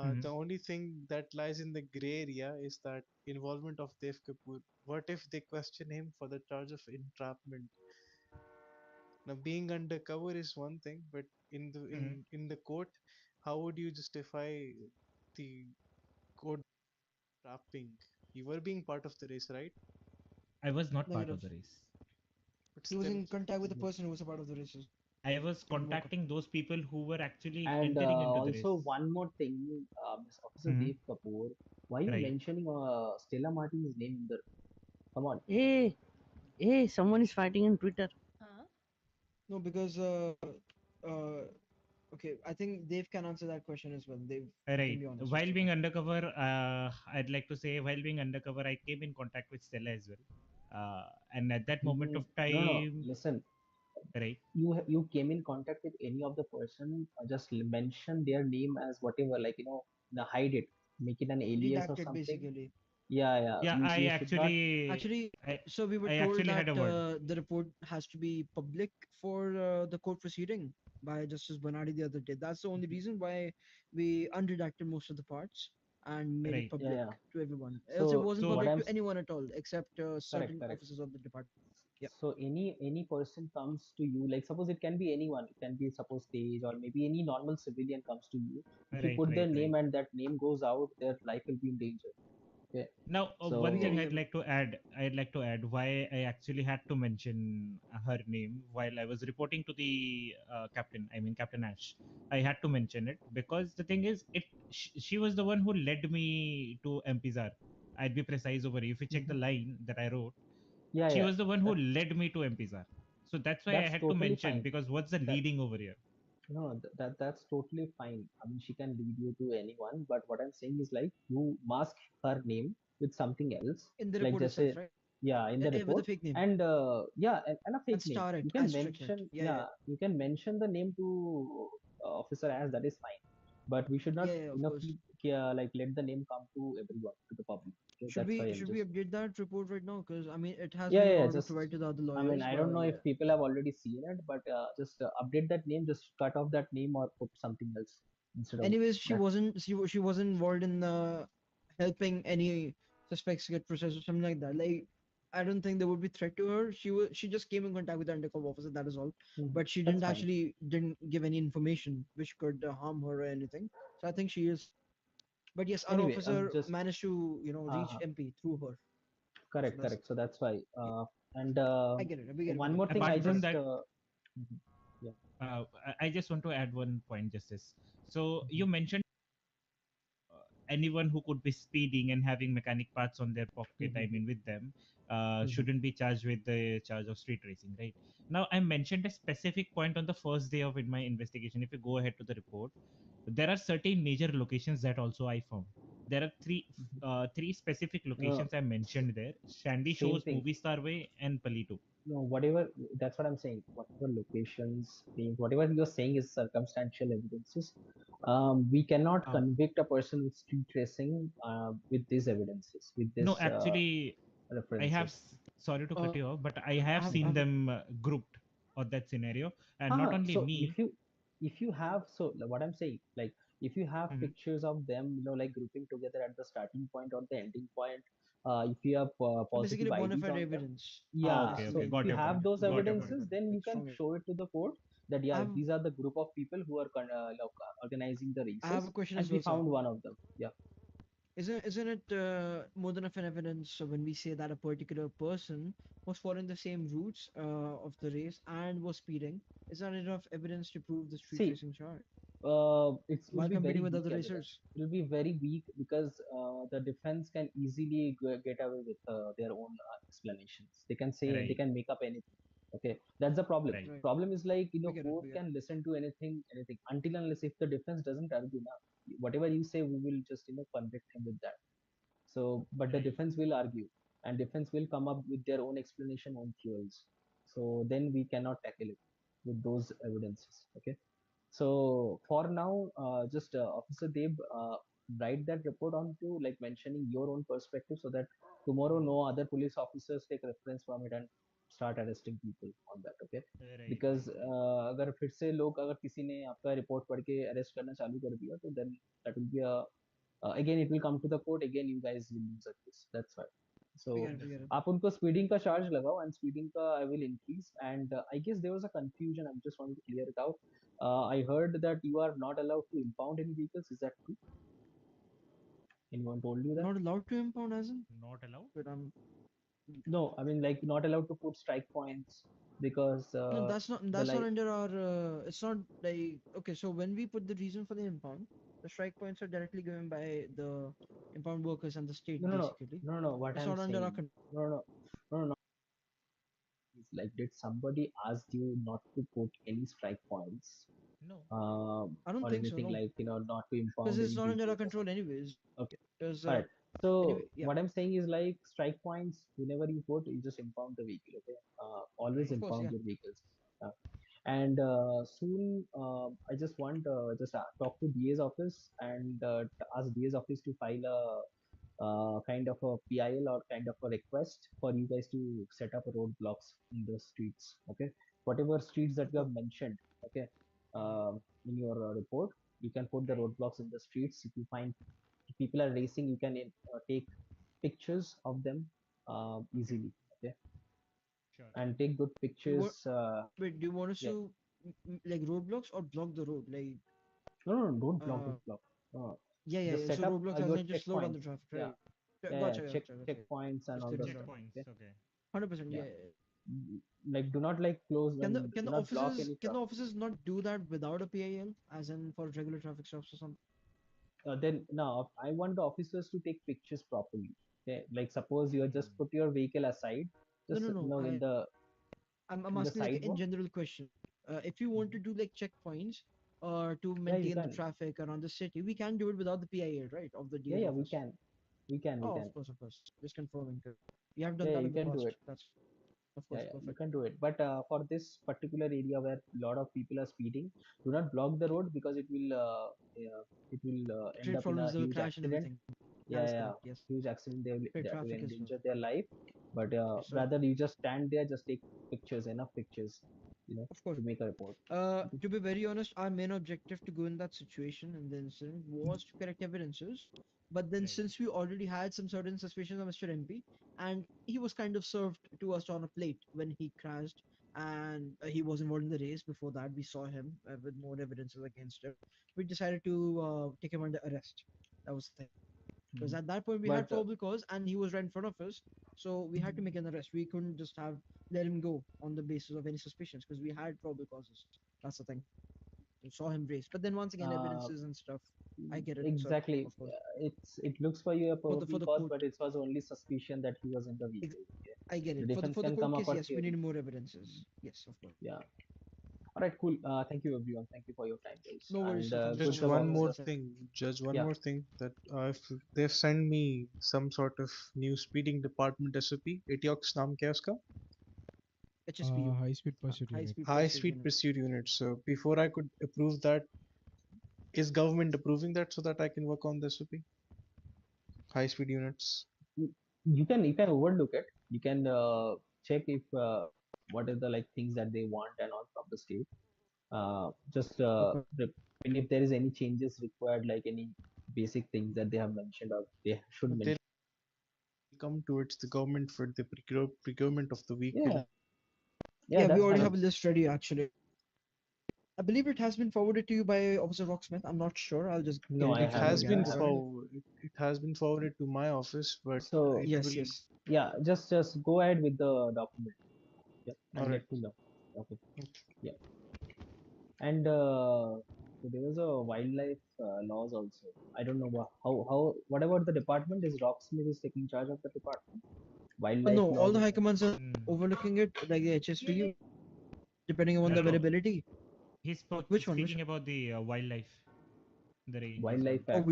Mm-hmm. The only thing that lies in the gray area is that involvement of Dev Kapoor. What if they question him for the charge of entrapment? Now, being undercover is one thing, but in the Mm-hmm. in the court, how would you justify the court trapping? You were being part of the race, right? I was not part of Negative. the race. But He was still, in contact with the person who was a part of the races. I was Jayden Walker. contacting those people who were actually And entering into the also race. one more thing, Officer Mm-hmm. Dev Kapoor, why you Right. mentioning Stella Martin's name in the? Come on. Hey, someone is fighting on Twitter. No, because uh, okay, I think Dave can answer that question as well. Dave, you can Right. be honest. While It's being okay. undercover, I'd like to say, while being undercover, I came in contact with Stella as well. And at that moment of No. time, Listen, right. you came in contact with any of the person, just mention their name as whatever, like hide it, make it an alias or Redacted something. basically. Yeah. Yeah, You should not. Actually, I, so we were I told actually that had a word. the report has to be public for the court proceeding by Justice Bernardi the other day. That's the only reason why we unredacted most of the parts and made it Right. public Yeah. to everyone. Else it So wasn't So what public I'm to anyone at all except correct, certain correct. officers of the department. Yeah. So any person comes to you, like suppose it can be anyone, it can be suppose Tej or maybe any normal civilian comes to you. If you right, put their right, name right. and that name goes out, their life will be in danger. Okay. Now, one We get So thing it. I'd like to add why I actually had to mention her name while I was reporting to the captain. I mean, Captain Ash. I had to mention it because the thing is, she was the one who led me to MPZAR. I'd be precise over here. If you check the Mhm. line that I wrote, she Yeah, was the one who that led me to MPZAR. So that's why I that's had to totally mention fine. because what's the That leading over here? no, that's totally fine. I mean, she can lead you to anyone, but what I'm saying is like you mask her name with something else, In the like report just itself, say right? yeah in the With a report, fake name and and a and fake name. star You it, can asterisk it. mention Yeah. you can mention the name to officer as that is fine, but we should not Yeah, of course. keep like let the name come to everyone to the public. Okay, Should that's why we I'm should we just update that report right now? Because I mean, it has yeah been yeah already just provided to the other I mean lawyers, I don't but know yeah. if people have already seen it, but just update that name, just cut off that name or put something else instead of Anyways, that. she wasn't involved in helping any suspects get processed or something like that. Like, I don't think there would be threat to her. She just came in contact with the undercover officer. That is all. Mhm. But she That's didn't fine. actually didn't give any information which could harm her or anything. So I think she is. But yes, our Anyway, officer just managed to reach uh, MP through her. So correct, that's correct. So that's why. yeah. And I get it. We get it. We one get more it. thing, Apart I from just that, mhm. Yeah. I just want to add one point, Justice. So Mhm. you mentioned anyone who could be speeding and having mechanic parts on their pocket, I Mhm. mean, with them, Mhm. shouldn't be charged with the charge of street racing, right? Now, I mentioned a specific point on the first day of in my investigation. If you go ahead to the report, there are certain major locations that also I found. There are Mhm. three specific No, locations I mentioned there: Shandy same Shores, thing. Movie Star Way, and Palito. No, whatever. That's what I'm saying. Whatever locations, being whatever you're saying is circumstantial evidences. We cannot Uh, convict a person with street racing with these evidences, with no, this actually, references. sorry to cut Uh, you off, but I I have have I seen have them grouped on that scenario, and not only So me. if you have so what I'm saying, like if you have Mhm. pictures of them, like grouping together at the starting point or the ending point, if you have basically positive bona IDs fide on them, evidence. yeah. Okay, So okay, Basically, if got you your have point. those Got your point. evidences, then you can strong evidence. show it to the court that I yeah, have these are the group of people who are organizing the I have a races, question and as we well, sir. found one of them. Yeah. Isn't it more than enough an evidence when we say that a particular person was following the same routes of the race and was speeding? Is that enough evidence to prove the street See, racing charge it'll while be competing very with weak other evidence. racers? It'll be very weak because the defense can easily get away with their own explanations. They can say they Right. can make up anything. Okay, that's the problem. Right. Right. Problem is like We get it. court We get it. can listen to anything until unless if the defense doesn't argue now. Whatever you say, we will just convict him with that. So, but the Right. defense will argue, and defense will come up with their own explanation on fuels. So then we cannot tackle it with those evidences. Okay. So for now, just Officer Deb, write that report on to like mentioning your own perspective so that tomorrow no other police officers take reference from it and start arresting people on that. Okay. Right. Because Right. अगर फिर से लोग अगर किसी ने आपका report पढ़ के अरेस्ट करना चालू कर दिया तो then that will be a again it will come to the court again you guys will lose a case. That's why. So We get it. We get Understood. it. आप उनको speeding का charge लगाओ and speeding का I will increase and I guess there was a confusion. I just wanted to clear it out. I heard that you are not allowed to impound any vehicles. Is that true? Anyone told you that? Not allowed to impound as in? Not allowed. But No, I mean like not allowed to put strike points because no, the that's not like under our. It's not like okay. So when we put the reason for the impound, the strike points are directly given by the impound workers and the state no no no basically. no no what It's I'm not under our saying control. no no no no is like did somebody ask you not to put any strike points No. I don't or think so. anything No, like not to because impound it's any not under our vehicles or control something? anyways. Okay. Because All right. anyway, So yeah, what I'm saying is like strike points. Whenever you put, you just impound the vehicle. Okay. Always Right. of course, impound yeah. your vehicles. Uh, and soon, I just want just talk to DA's office and ask DA's office to file a kind of a PIL or kind of a request for you guys to set up roadblocks in the streets. Okay, whatever streets that Of you course. have mentioned. Okay, Mm-hmm. in your report, you can put the Right. roadblocks in the streets. If you find people are racing, you can take pictures of them easily. Okay, Sure. and take good You want pictures. wait? Do you want us Yeah, to like roadblocks or block the road? Like no, don't block, uh, don't block. Uh, yeah, yeah, just yeah. set So up roadblocks as your in just slow down the checkpoints. traffic, Yeah, right? yeah, Gotcha, check gotcha, gotcha. checkpoints and Just all to the do that. stuff. Okay, Checkpoints. Okay. 100%. yeah. Yeah. Like do not like close and Can do the not block officers any can the traffic. officers not do that without a PIL, as in for regular traffic stops or something? Then now I want the officers to take pictures properly. Okay, like suppose you just Mm. put your vehicle aside, No, just no, no. I'm in the asking like in sidewalk. general question. If you want to Mhm. do like checkpoints or to Yeah, you maintain the can. traffic around the city, we can do it without the PIL, right? Of the Yeah, DA's yeah, we office. can. We Oh, can. of course, just confirming. We have done Yeah, that you in the can do past. it. That's of Yeah, course yeah, you perfect. can do it. But for this particular area where a lot of people are speeding, do not block the road because yeah, it will end up in a Straightforward, they'll huge crash and accident. everything. That Yeah, is yeah, correct. Yes. huge accident. Straight That will traffic as well. endanger their life. But Yes, sir. rather you just stand there, just take pictures, enough pictures, Of course. to make a report. Okay. To be very honest, our main objective to go in that situation and the incident was to correct evidences. But then, Right. since we already had some certain suspicions of Mr. MP, and he was kind of served to us on a plate when he crashed, and he was involved in the race. Before that, we saw him with more evidences against him. We decided to take him under arrest. That was the thing. Because Mhm. at that point we had But probable cause, and he was right in front of us, so we had to make an arrest. We couldn't just have let him go on the basis of any suspicions because we had probable causes. That's the thing. We saw him race, but then once again, uh, evidences and stuff. I get it, sir. exactly, Of course, it looks for you a for probable the cause, court, but it was only suspicion that he was in the ex- vehicle. Okay. I get The it. defense For the can court come up case, a yes, we theory. needed more evidences. Yes, of course. Yeah. All right, cool. Thank you, everyone. Thank you for your time, guys. No worries, And sir. Thank you so good Judge, much job, for one your more officer. insight. thing. Judge, one Yeah. more thing that if they've sent me some sort of new speeding department SOP, ATOX नाम क्या है उसका? HSPU, High speed pursuit high unit. speed High pursuit speed unit. pursuit unit. So before I could approve that, is government approving that so that I can work on the SOP? High speed units. You can overlook it. You can check if what are the like things that they want and all from the state. Just and if there is any changes required, like any basic things that they have mentioned or they should But mention. they'll come towards the government for the procurement of the vehicle. Yeah, yeah, Yeah, we that's already fine. have a list ready actually. I believe it has been forwarded to you by Officer Rocksmith. I'm not sure. I'll just No, get I it from you haven't. again. I Is that haven't. right? It has been forwarded to my office, but So it Yes, will. yes. yeah, just go ahead with the document. Yeah, All and right. let me know. Okay. Yeah. And so there was a wildlife laws also. I don't know how what about the department? Is Rocksmith is taking charge of the department? Wildlife No, all laws the or high something? commands are overlooking it, like the HSPU, depending upon No, the no. availability. He's Which one? Which speaking about the wildlife, the ranges one. Wildlife Oh, Act.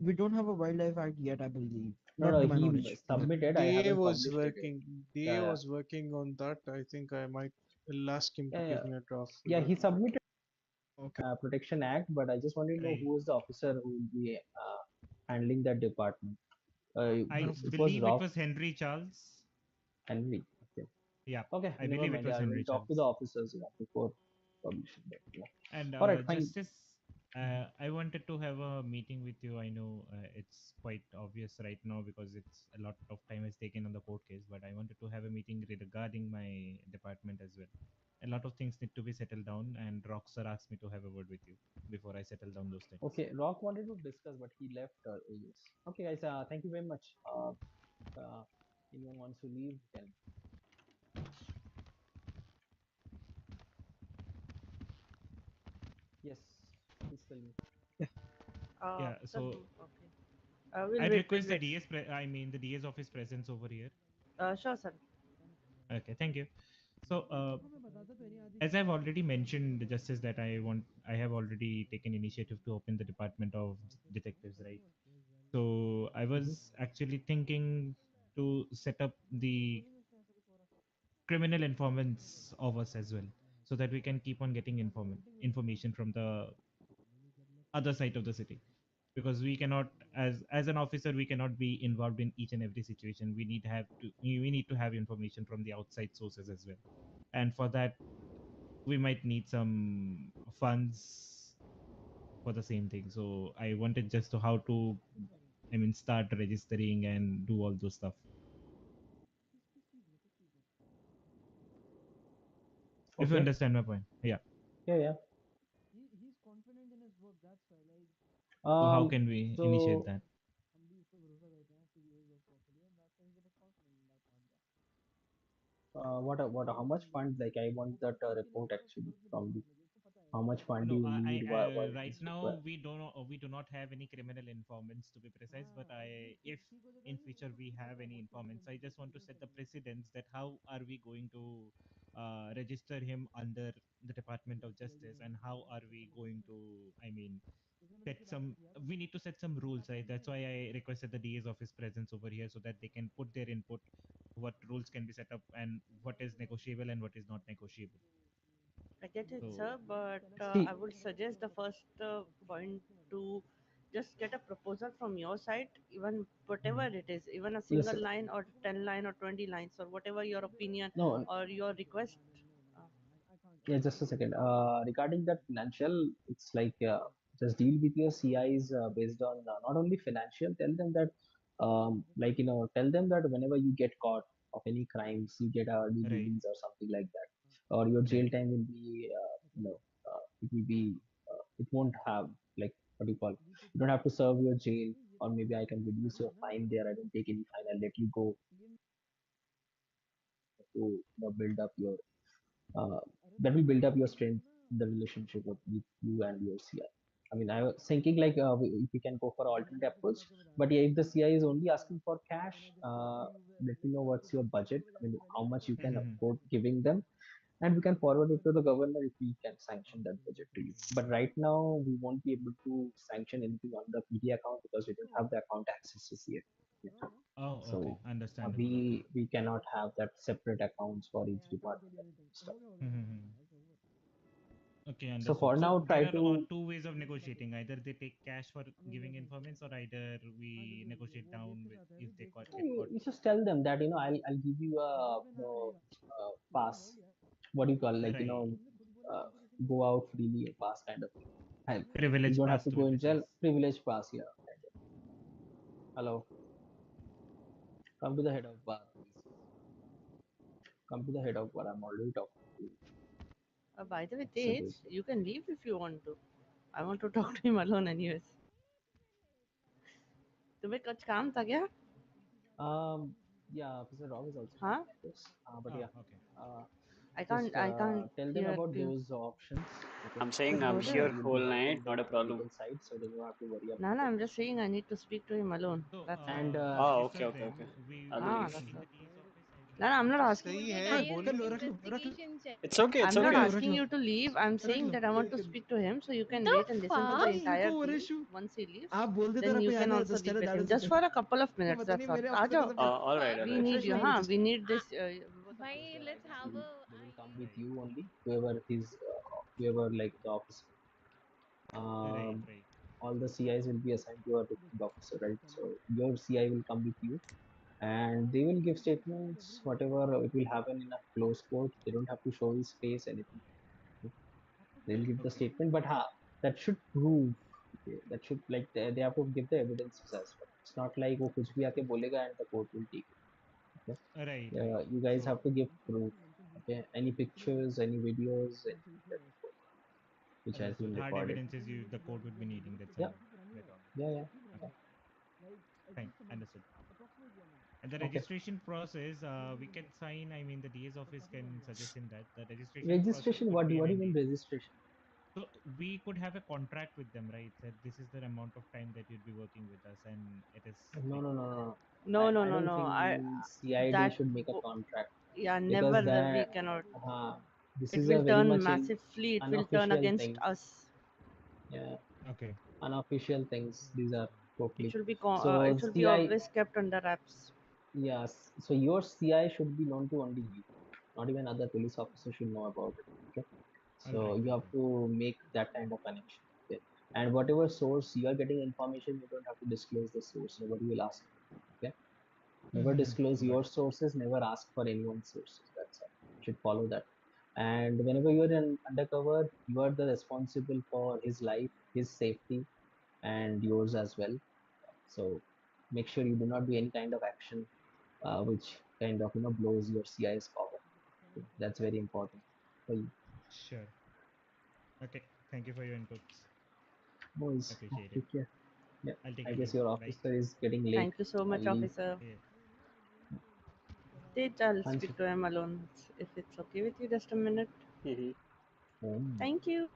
we don't have a wildlife act yet, I believe. No, Not no, to my he knowledge. submitted. I DA haven't was published it yet. working. DA Yeah, was working on that. I think I'll ask him to yeah, give yeah. me a draft for Yeah, that. he submitted Okay. Protection Act, but I just wanted to know Right. who is the officer who will be handling that department. I It was believe it Rock was Henry Charles. Henry. Okay. Yeah, Okay, I never believe it mind. was Yeah, I will Henry talk to Charles. the officers, yeah, before publishing that. Yeah. And All right, fine. Justice, I wanted to have a meeting with you. I know it's quite obvious right now because it's a lot of time is taken on the court case, but I wanted to have a meeting regarding my department as well. A lot of things need to be settled down, and Rockstar asked me to have a word with you before I settle down those things. Okay, Rock wanted to discuss, but he left. Yes. Okay, guys. Thank you very much. Anyone wants to leave? Can. Yes. Please tell me. Yeah, Sir, so okay. We'll I'd wait. request the Let's. DA's, I mean the DA's office presence over here. Sure, sir. Okay, thank you. So, as I've already mentioned, Justice, that I have already taken initiative to open the Department of Detectives, right? So, I was actually thinking to set up the criminal informants of us as well, so that we can keep on getting information from the other side of the city. Because we cannot, as an officer, we cannot be involved in each and every situation. We need to have information from the outside sources as well, and for that we might need some funds for the same thing. So I wanted just to how to, I mean, start registering and do all those stuff. If you Okay. understand my point, yeah. Yeah, yeah. He's confident in his work, that's why. Like, So how can we initiate So that? what how much fund, like I want that report actually from you. How much fund do No, you need? Why it right is required? now we do not have any criminal informants to be precise. But if in future we have any informants, I just want to set the precedence that how are we going to register him under the Department of Justice, and how are we going to, I mean, set some. We need to set some rules, right? That's why I requested the DA's office presence over here so that they can put their input, what rules can be set up, and what is negotiable and what is not negotiable. I get it, So sir, but See, I would suggest the first point to just get a proposal from your side, even whatever it is, even a single listen. line or 10 line or 20 lines or whatever your opinion No, or your request. Uh, yeah, just a second. Regarding that financial, it's like just deal with your CIs based on not only financial. Tell them that, like tell them that whenever you get caught of any crimes, you get a early right, release or something like that, or your jail right. time will be, it will be, it won't have, like, what do you call? You don't have to serve your jail, or maybe I can reduce your fine there. I don't take any fine. I'll let you go to build up your that will build up your strength in the relationship with you and your CI. I mean, I was thinking like if we can go for alternate approach, but yeah, if the CI is only asking for cash, let me know what's your budget. I mean, how much you can afford giving them, and we can forward it to the governor if we can sanction that budget to you. But right now, we won't be able to sanction anything on the PD account because we don't have the account accesses yet. Yeah. Oh, okay, So understandable. we cannot have that separate accounts for each department and stuff. Okay, So understood. for So now, there try are to two ways of negotiating. Either they take cash for giving informants, or either we negotiate down with if they get caught. you just tell them that I'll give you a pass. What do you call, like Right. uh, go out freely pass kind of thing. You Privilege don't have pass to to be go in precise. jail. Privilege pass, yeah. Kind of. Hello, come to the head of bar, please. Come to the head of bar. I'm already talking to you. By the way, Tej, you can leave if you want to. I want to talk to him alone anyways. तुम्हें कुछ काम था क्या? Yeah, Officer Rob is also Huh? like this. But yeah, okay. I just can't tell them hear about you. those options. Okay. I'm saying I'm Go And there. here you'll whole be night, helping them not a from the problem. legal side, so they don't have to worry No, about no, it. I'm just saying I need to speak to him alone. So, That's And Oh, rest okay, of okay, them, okay. we I'll will leave. be that's in all. the DA's office. I will No, no, I'm not asking. सही बोल है देगा ये बोल लो investigation check. It's okay, it's I'm not okay. asking you to leave. I'm saying that I want to speak to him, so you can The wait and listen to the fuck? entire thing. Once he leaves, आप बोल देते then ना you पे can याद है also तो deal Stella with दारू him. से Just for a couple of minutes. पता That's नहीं all. मेरे आ ऑफिसर जाओ. को सब All right, all We right. need you. no, हाँ, listen. we need this. भाई let's have a They will come with you only. Whoever like the officer. Right, Um, right. all the CIs will be assigned to a different officer, right? So your CI will come with you, and they will give statements. Whatever it will happen in a close court, they don't have to show his face anything. Okay? They'll give the Okay. statement, but that should prove. Okay, that should like they have to give the evidences as well. It's not like वो कुछ भी आके बोलेगा and the court will take it. Okay, Right, right. you guys So, have to give proof. Okay, any pictures, any videos, anything that which has understood. been Hard recorded. evidences the court would be needing. That's Yeah, all we're talking. yeah. Okay. Fine, understood. And the Okay. registration process, we can sign. I mean, the DA's office can suggest him that the registration process Registration. would What be do you MND. mean registration? So we could have a contract with them, right? That this is the amount of time that you'd be working with us, and it is No, like no, no, no. No, no, I no, don't no. think CID That should make a contract yeah, never because that we that cannot. this It is will a very turn much massively. It will turn unofficial against thing. us. Yeah, okay. unofficial things. These are It totally. should be So it should be CI, always kept under wraps. yes. So your CI should be known to only you. Not even other police officers should know about it. Okay. All So right, you all have right. to make that kind of connection. Okay. And whatever source you are getting information, you don't have to disclose the source. Nobody will ask. Okay. Never disclose Got your it. sources. Never ask for anyone's sources. That's all. You should follow that. And whenever you're in undercover, you are the responsible for his life, his safety, and yours as well. So make sure you do not do any kind of action which kind of blows your CI's power. Okay. That's very important for you. Sure. Okay. Thank you for your inputs. Boys, Appreciate it. take care. Yeah, I'll take I guess leave. your Bye. officer is getting late. Thank you so I'll much, leave. officer. Yeah. I'll Hansi. speak to him alone if it's okay with you. Just a minute. Thank you.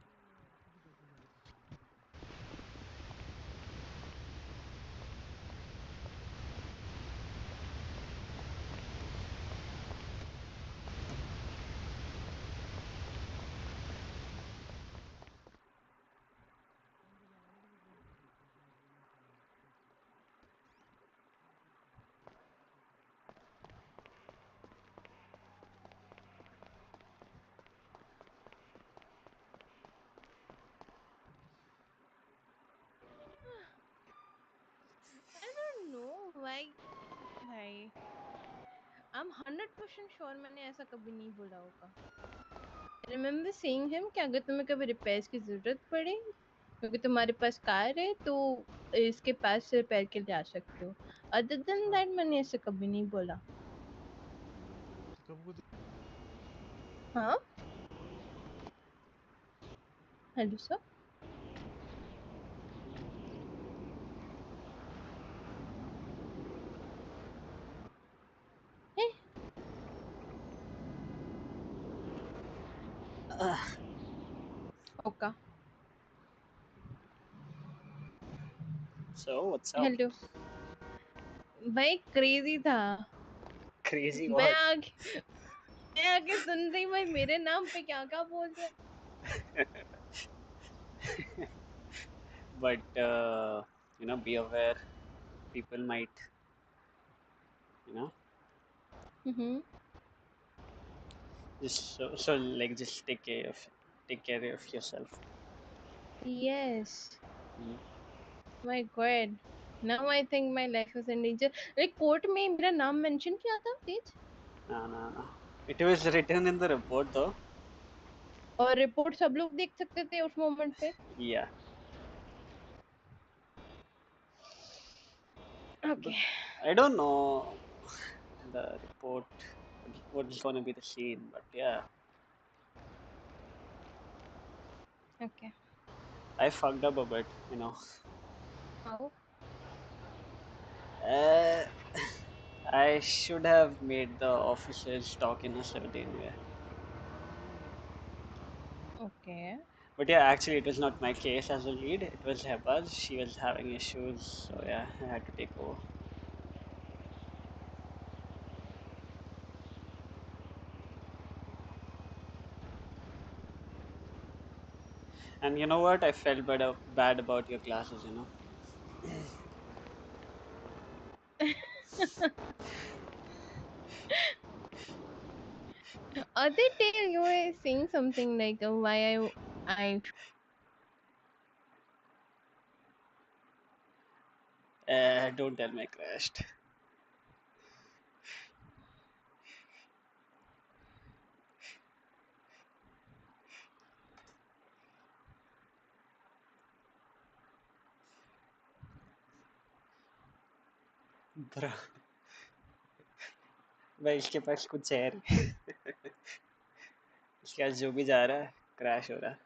I don't know why. भाई I'm 100% sure मैंने ऐसा कभी नहीं बोला होगा. I remember saying him कि अगर तुम्हें कभी repairs की जरूरत पड़े क्योंकि तुम्हारे पास कार है तो इसके पास से रिपेयर के लिए आ सकते हो. Other than that मैंने ऐसे कभी नहीं बोला. हाँ? Hello sir. Okay. So what's up? Hello. भाई crazy था. Crazy मैं what? आके सुन रही भाई मेरे नाम पे क्या क्या बोल रहा है. But be aware. People might, you know, just so like just take care of yourself. Yes. My God. Now I think my life is in danger. Like court में मेरा नाम mention किया था तेज. No. It was written in the report though. और report सब लोग देख सकते थे उस moment पे. Yeah. Okay. I don't know the report. What's gonna be the scene, but yeah. Okay. I fucked up a bit, How? Uh, I should have made the officers talk in a certain way. Okay. But yeah, actually, it was not my case as a lead. It was Heba's. She was having issues, so yeah, I had to take over. And you know what? I felt bad about your classes. Other day you were saying something like why I Don't tell me I crashed. Bro, भाई इसके पास कुछ है नहीं। इसके पास जो भी जा रहा है क्रैश हो रहा है।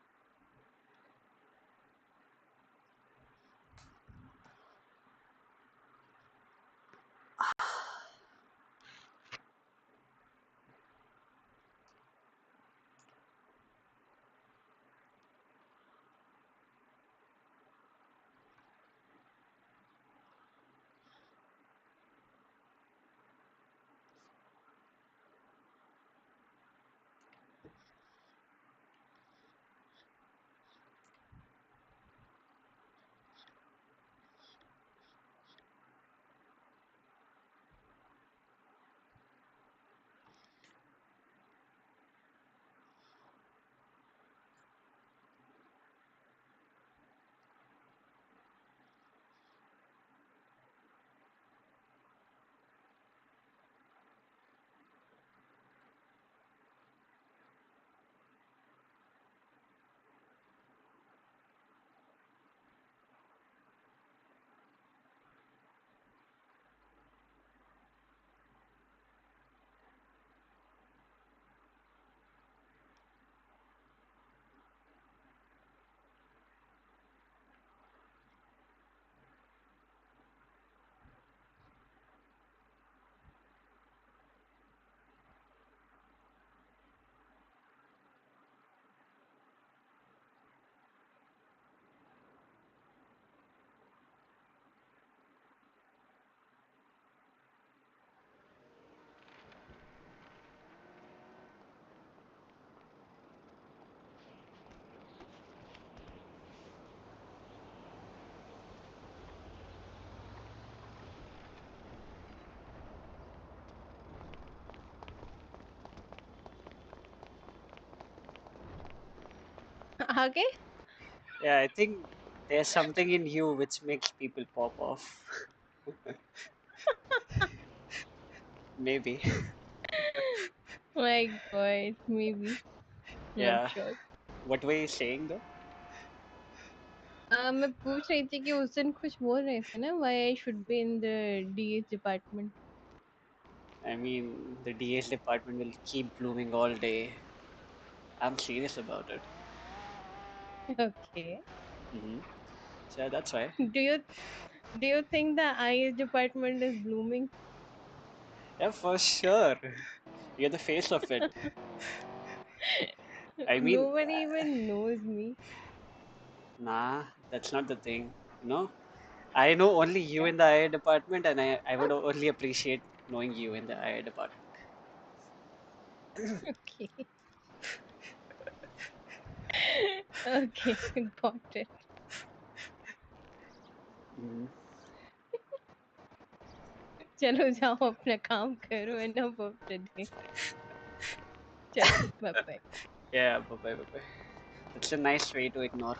आगे? Yeah, I think there's something in you which makes people pop off. Maybe. My God, maybe. Not Yeah. sure. What were you saying though? मैं पूछ रही थी कि उस दिन कुछ बोल रहे थे ना why I should be in the DH department. I mean, the DS department will keep blooming all day. I'm serious about it. Okay. So that's why. Do you think the IS department is blooming? Yeah, for sure. You're the face of it. I mean, Nobody even knows me. nah, that's not the thing. I know only you Okay. in the IA department, and I would only appreciate knowing you in the IA department. Okay. Okay, got it. चलो जाओ अपना काम करो enough of today. चलो bye bye. Yeah, bye bye. That's a nice way to ignore.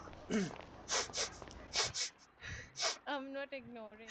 I'm not ignoring.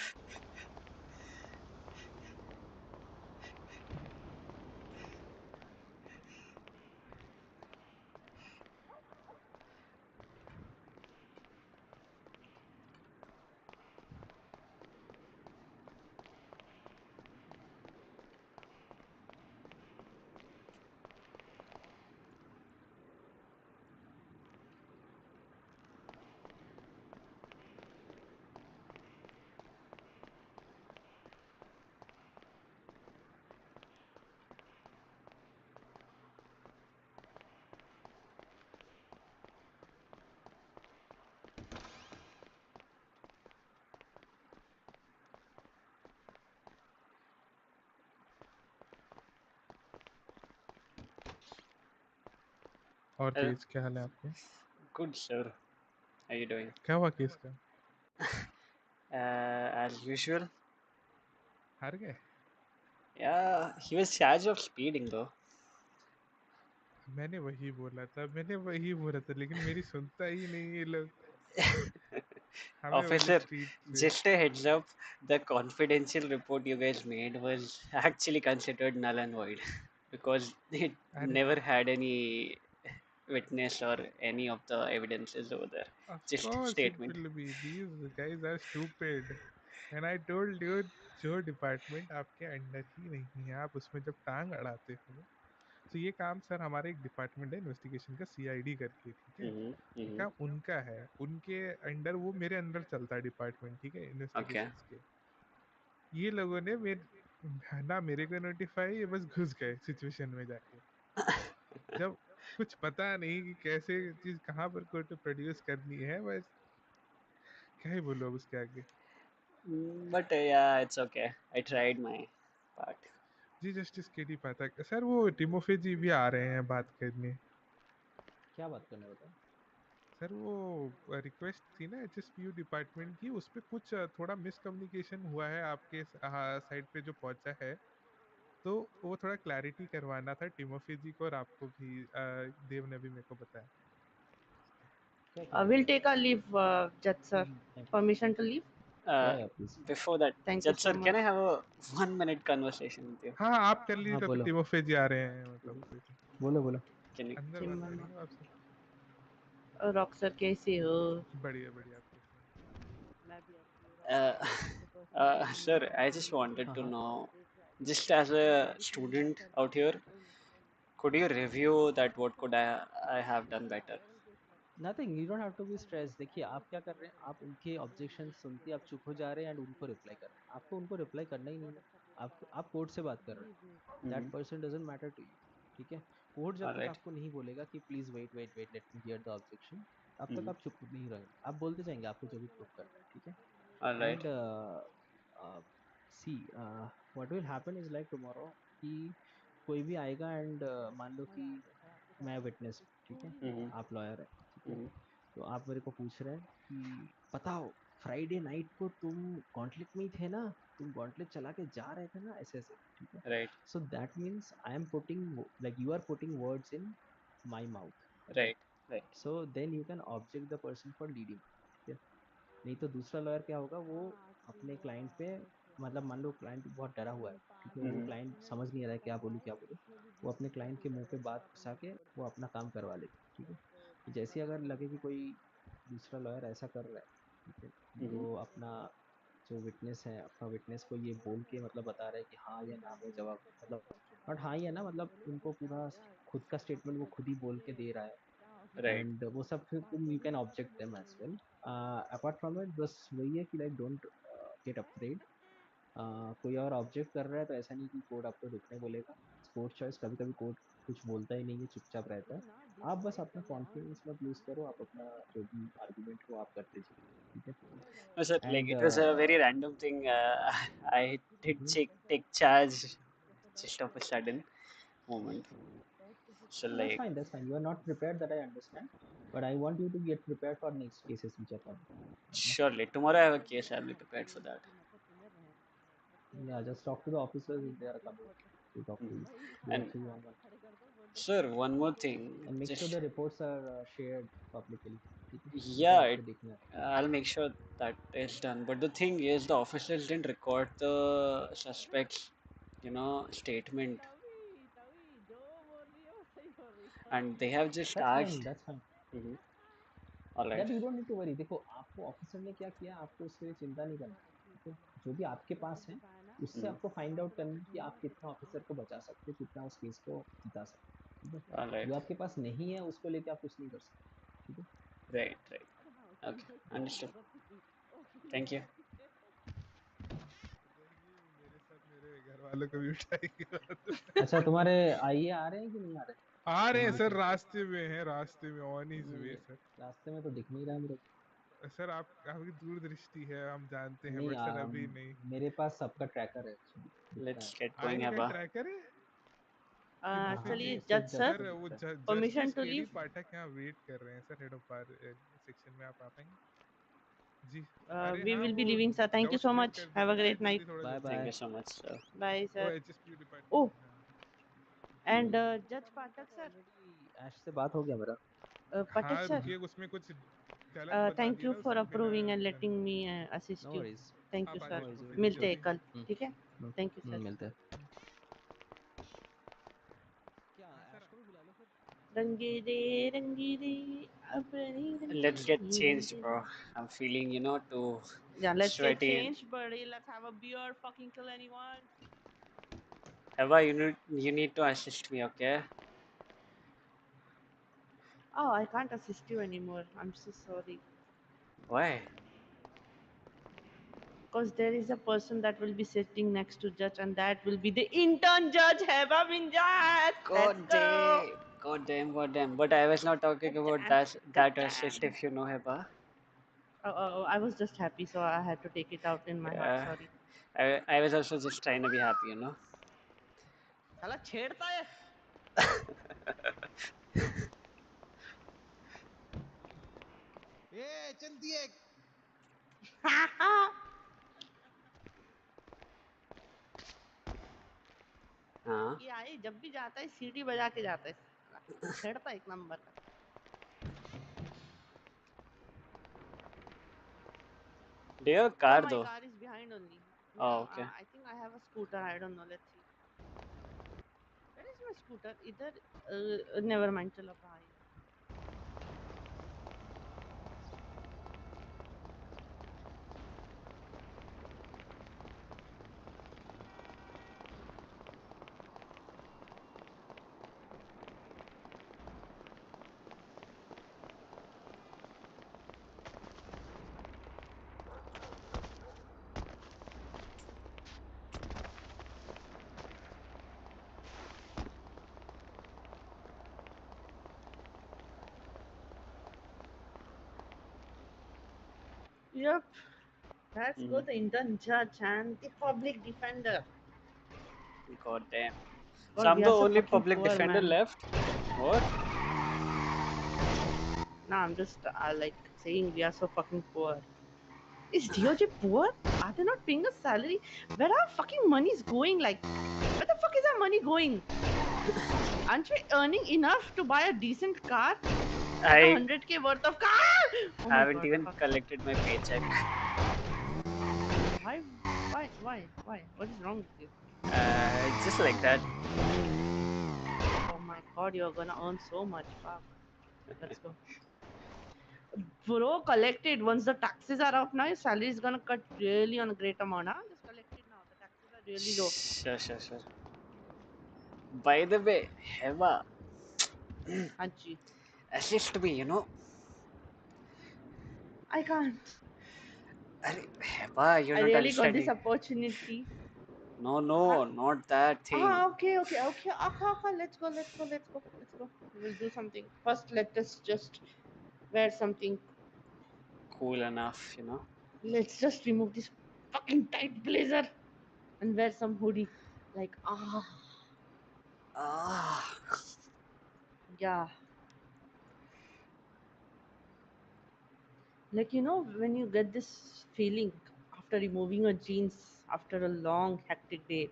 और Uh, तेज क्या हाल है आपके? good, sir. How you doing? क्या हुआ केस का? As usual. हार गए? Yeah, he was charged of speeding though. मैंने वही बोला था लेकिन मेरी सुनता ही नहीं ये लोग। हमें बोले Officer, स्ट्रीट पे। just a heads up, the confidential report you guys made was actually considered null and void because it अरे never had any witness or any of the evidences over there. of Just course it statement. will be. These guys are stupid. And I told you जो department आपके under ही नहीं है आप उसमें जब टांग अड़ाते हो तो ये काम सर हमारे एक डिपार्टमेंट है इन्वेस्टिगेशन का सीआईडी करके ठीक है ये Mm-hmm. काम उनका है उनके अंडर वो मेरे अंडर चलता है डिपार्टमेंट ठीक है Okay. इन्वेस्टिगेशंस के ये लोगों ने मेरे ना मेरे को नोटिफाई ये बस घुस गए सिचुएशन में जाके जब कुछ पता नहीं कि कैसे चीज कहाँ पर कोर्ट प्रोड्यूस करनी है बस क्या ही बोलो अब उसके आगे But yeah, it's okay. I tried my part. जी जस्टिस केडी पाठक सर वो टिमोफे जी भी आ रहे हैं बात करने क्या बात करना है बताओ? सर वो रिक्वेस्ट थी ना एचएसपीयू डिपार्टमेंट की उस पे कुछ थोड़ा मिसकम्युनिकेशन हुआ है आपके साइड पे जो पहुंचा है तो वो थोड़ा क्लैरिटी करवाना था टिमोफे जी को और आपको भी देव ने भी मेरे को बताया क्या क्या We'll बताओ? take a leave, Judge sir. Permission to leave? Uh, Yeah, please. Before that, Thank you Judge so sir, can much. I have a 1 minute conversation with you? हाँ आप कर लीजिए हाँ तो बोलो टिमोफे जी आ रहे हैं मतलब कोई नहीं बोलो बोलो। Can you? अंदर जी बात मैम। करेंगे आपसे रॉक सर कैसे हो? बढ़िया बढ़िया आप कैसे हैं मैं भी अच्छी हूँ। Uh, Sir, I just wanted हाँ to हाँ। know, just as a student out here, could you review that what could I have done better? Nothing, you don't have to be stress. देखिए आप क्या कर रहे हैं, आप उनके ऑब्जेक्शन सुन के आप चुप हो जा रहे हैं एंड उनको रिप्लाई कर रहे हैं। आपको उनको रिप्लाई करना ही नहीं है। आप कोर्ट से बात कर रहे हैं, that Mm-hmm. Person doesn't matter to you. ठीक है, कोर्ट जब All तक right. आपको नहीं बोलेगा कि please wait wait wait let me hear the objection, तब तक Mm-hmm. आप चुप नहीं रहेंगे, आप बोलते जाएंगे आपको जो भी प्रूव करना है। ठीक है, All right. And see what will happen is like tomorrow कि कोई भी आएगा एंड मान लो कि मैं विटनेस, ठीक है, Mm-hmm. आप लॉयर है, ठीक है, Mm-hmm. तो आप मेरे को पूछ रहे हैं कि बताओ फ्राइडे नाइट को तुम गॉन्टलेट में ही थे ना, तुम गॉन्टलेट चला के जा रहे थे ना, ऐसे ऐसे, ठीक है। Right. So that means I am putting like you are putting words in my mouth, ठीक है। Right. Right. So then you can object the person for leading, ठीक है। नहीं तो दूसरा लॉयर क्या होगा, वो अपने क्लाइंट पे, मतलब मान लो क्लाइंट बहुत डरा हुआ है, ठीक है, वो Mm-hmm. क्लाइंट समझ नहीं आ रहा है क्या बोलूँ, वो अपने क्लाइंट के मुंह पे बात घुसा के वो अपना काम करवा लेगा, ठीक है। तो जैसे अगर लगे कि कोई दूसरा लॉयर ऐसा कर रहा है, ठीक है, Mm-hmm. वो अपना जो विटनेस है, अपना विटनेस को ये बोल के मतलब बता रहा है कि हाँ या ना में जवाब, मतलब बट हाँ या ना, मतलब उनको पूरा खुद का स्टेटमेंट वो खुद ही बोल के दे रहा है, Right. एंड वो सब फिर तुम you can object them as well. Apart from it बस वही है कि लाइक डोंट गेट अफ्रेड। कोई और ऑब्जेक्ट कर रहा है तो ऐसा नहीं कि कोर्ट आपको रुकने बोलेगा, कोर्ट चॉइस, कभी कभी कोर्ट कुछ बोलता ही नहीं है, चुपचाप रहता है। आप बस अपना कॉन्फिडेंस मत लूज करो, आप अपना जो भी आर्गुमेंट हो आप करते जाओ, ठीक है। No, sir, like and it was a very random thing. I did take charge just of a sudden moment. So like, that's fine, you are not prepared, that I understand, but I want you to get prepared for next cases which are coming. surely tomorrow I have a case. I'll be prepared for that. Yeah, just talk to the officers if they are coming to talk to you. Do a And 3-on-1. sir, one more thing. And make sure Just the reports are shared publicly. ठीक है, उनको yeah, आपको देखना है। I'll make sure that is done. But the thing is, the officers didn't record the suspect's, statement, and they have just That's fine, asked. that's fine. Mhm. All right. That you don't need to worry. देखो आपको officer ने क्या किया, आपको उसके लिए चिंता नहीं करना, ठीक है। जो भी आपके पास है उससे Mhm. आपको फाइंड आउट करना है कि आप कितना ऑफिसर को बचा सकते, कितना उस केस को जिता सकते, ठीक है। All right. जो आपके पास नहीं है उसको लेके आप कुछ नहीं कर सकते, ठीक है। Right. Right. Okay. Understood. Thank you. मेरे साथ मेरे घर वालों को भी उठाएगी अच्छा तुम्हारे आइए आ रहे हैं कि नहीं आ रहे? आ रहे हैं एमडी सर से रास्ते में है रास्ते में ऑन हिज वे सर रास्ते में तो दिख नहीं रहा मेरे को। सर आप आपकी दूरदृष्टि है हम जानते हैं नहीं बट सर अभी नहीं मेरे पास सबका ट्रैकर है actually, दिखता है। Let's get going, आगे का Abba. ट्रैकर है Actually, हाँ judge सिर्फ sir, जज सर को वो दिखता है permission justice to KD leave. पाठक यहाँ वेट कर रहे हैं sir, head of bar section में, आप आ पाएंगे? जी। अरे We हाँ, will be वो leaving, sir. Thank you doubts so clear much. कर Have a दीजिएगा, great night. जल्दी थोड़ा Bye जल्दी। Thank bye. you so much, sir. Bye, वो sir. एचएसपी डिपार्टमेंट Oh, में, हाँ। and Judge मेरा Pathak, तो sir. ऑलरेडी ऐश से बात हो गया मेरा Pathak, हाँ sir. रुकिए, उसमें कुछ गलत बता Thank दिया you ना, for उसको बिना approving and जाने। letting me assist no you. Worries Thank you, आप आ sir. नो जाइए वरीज तो फिर मिलते हैं जल्दी। कल, ठीक है? Thank you, sir. मिलते हैं क्या हाँ ऐश सर। को भी बुला लो फिर रंगीरे अपनी Let's get changed, रंगीरे. bro. I'm feeling, too Yeah, let's get sweaty. changed, buddy. Let's have a beer. Fucking kill anyone. Eva, you need to assist me, okay? Oh, I can't assist you anymore. I'm so sorry. Why? Because there is a person that will be sitting next to judge, and that will be the intern judge. Heba Minjat. Let's God go. damn. God damn, god damn. But I was not talking about Ka-chan, that assist, ka-chan. if you know, Heba. Oh, I was just happy, so I had to take it out in my heart. Yeah. Sorry. I was also just trying to be happy. साला छेड़ता है. ए चलती है हाँ. ये आई जब भी जाता है सीटी बजा के जाता है. साला छेड़ता है एक नंबर का. Do you have a Oh, car my though? car is behind only. Oh, No, okay. I think I have a scooter. I don't know. Let's see. Where is my scooter? Either never mind. चलो भाई. Yep. Let's go. The intern judge and the public defender. God damn. So God, I'm we the are so only fucking public poor, defender man. left? What? No, I'm just like saying we are so fucking poor. Is DOJ poor? Are they not paying us salary? Where our fucking money's going? Like, where the fuck is our money going? Aren't we earning enough to buy a decent car? Like I 100k worth of car? Oh my haven't god, even fuck. collected my paycheck. Why? What is wrong with you? It's just like that. Oh my god, you're gonna earn so much. Fuck. Let's go. Bro, collect it. Once the taxes are up now, your salary is gonna cut really on a great amount. Huh? Just collect it now. The taxes are really low. Sure. By the way, Heva, Haji. assist me. I can't. Heva, you're I not really got this understanding. opportunity. No, Huh? not that thing. Okay. Let's go. We'll do something. First, let us just wear something. Cool enough. Let's just remove this fucking tight blazer and wear some hoodie. Like, yeah. Like, when you get this feeling after removing your jeans after a long, hectic day,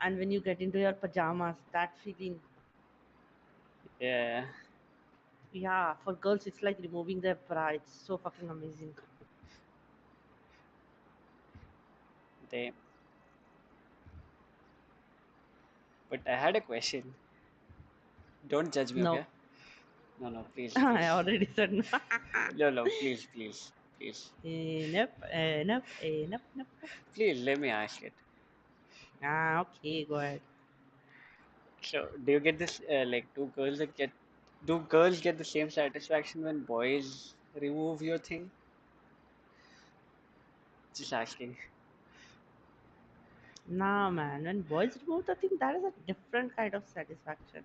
and when you get into your pajamas, that feeling, Yeah. yeah, for girls, it's like removing their bra. It's so fucking amazing. Damn. But I had a question. Don't judge me, No. okay? No, please. I already said no. No, please. Nope. Please, let me ask it. Okay, go ahead. So, do you get this, like, do girls get the same satisfaction when boys remove your thing? Just asking. Nah, man. When boys remove the thing, that is a different kind of satisfaction.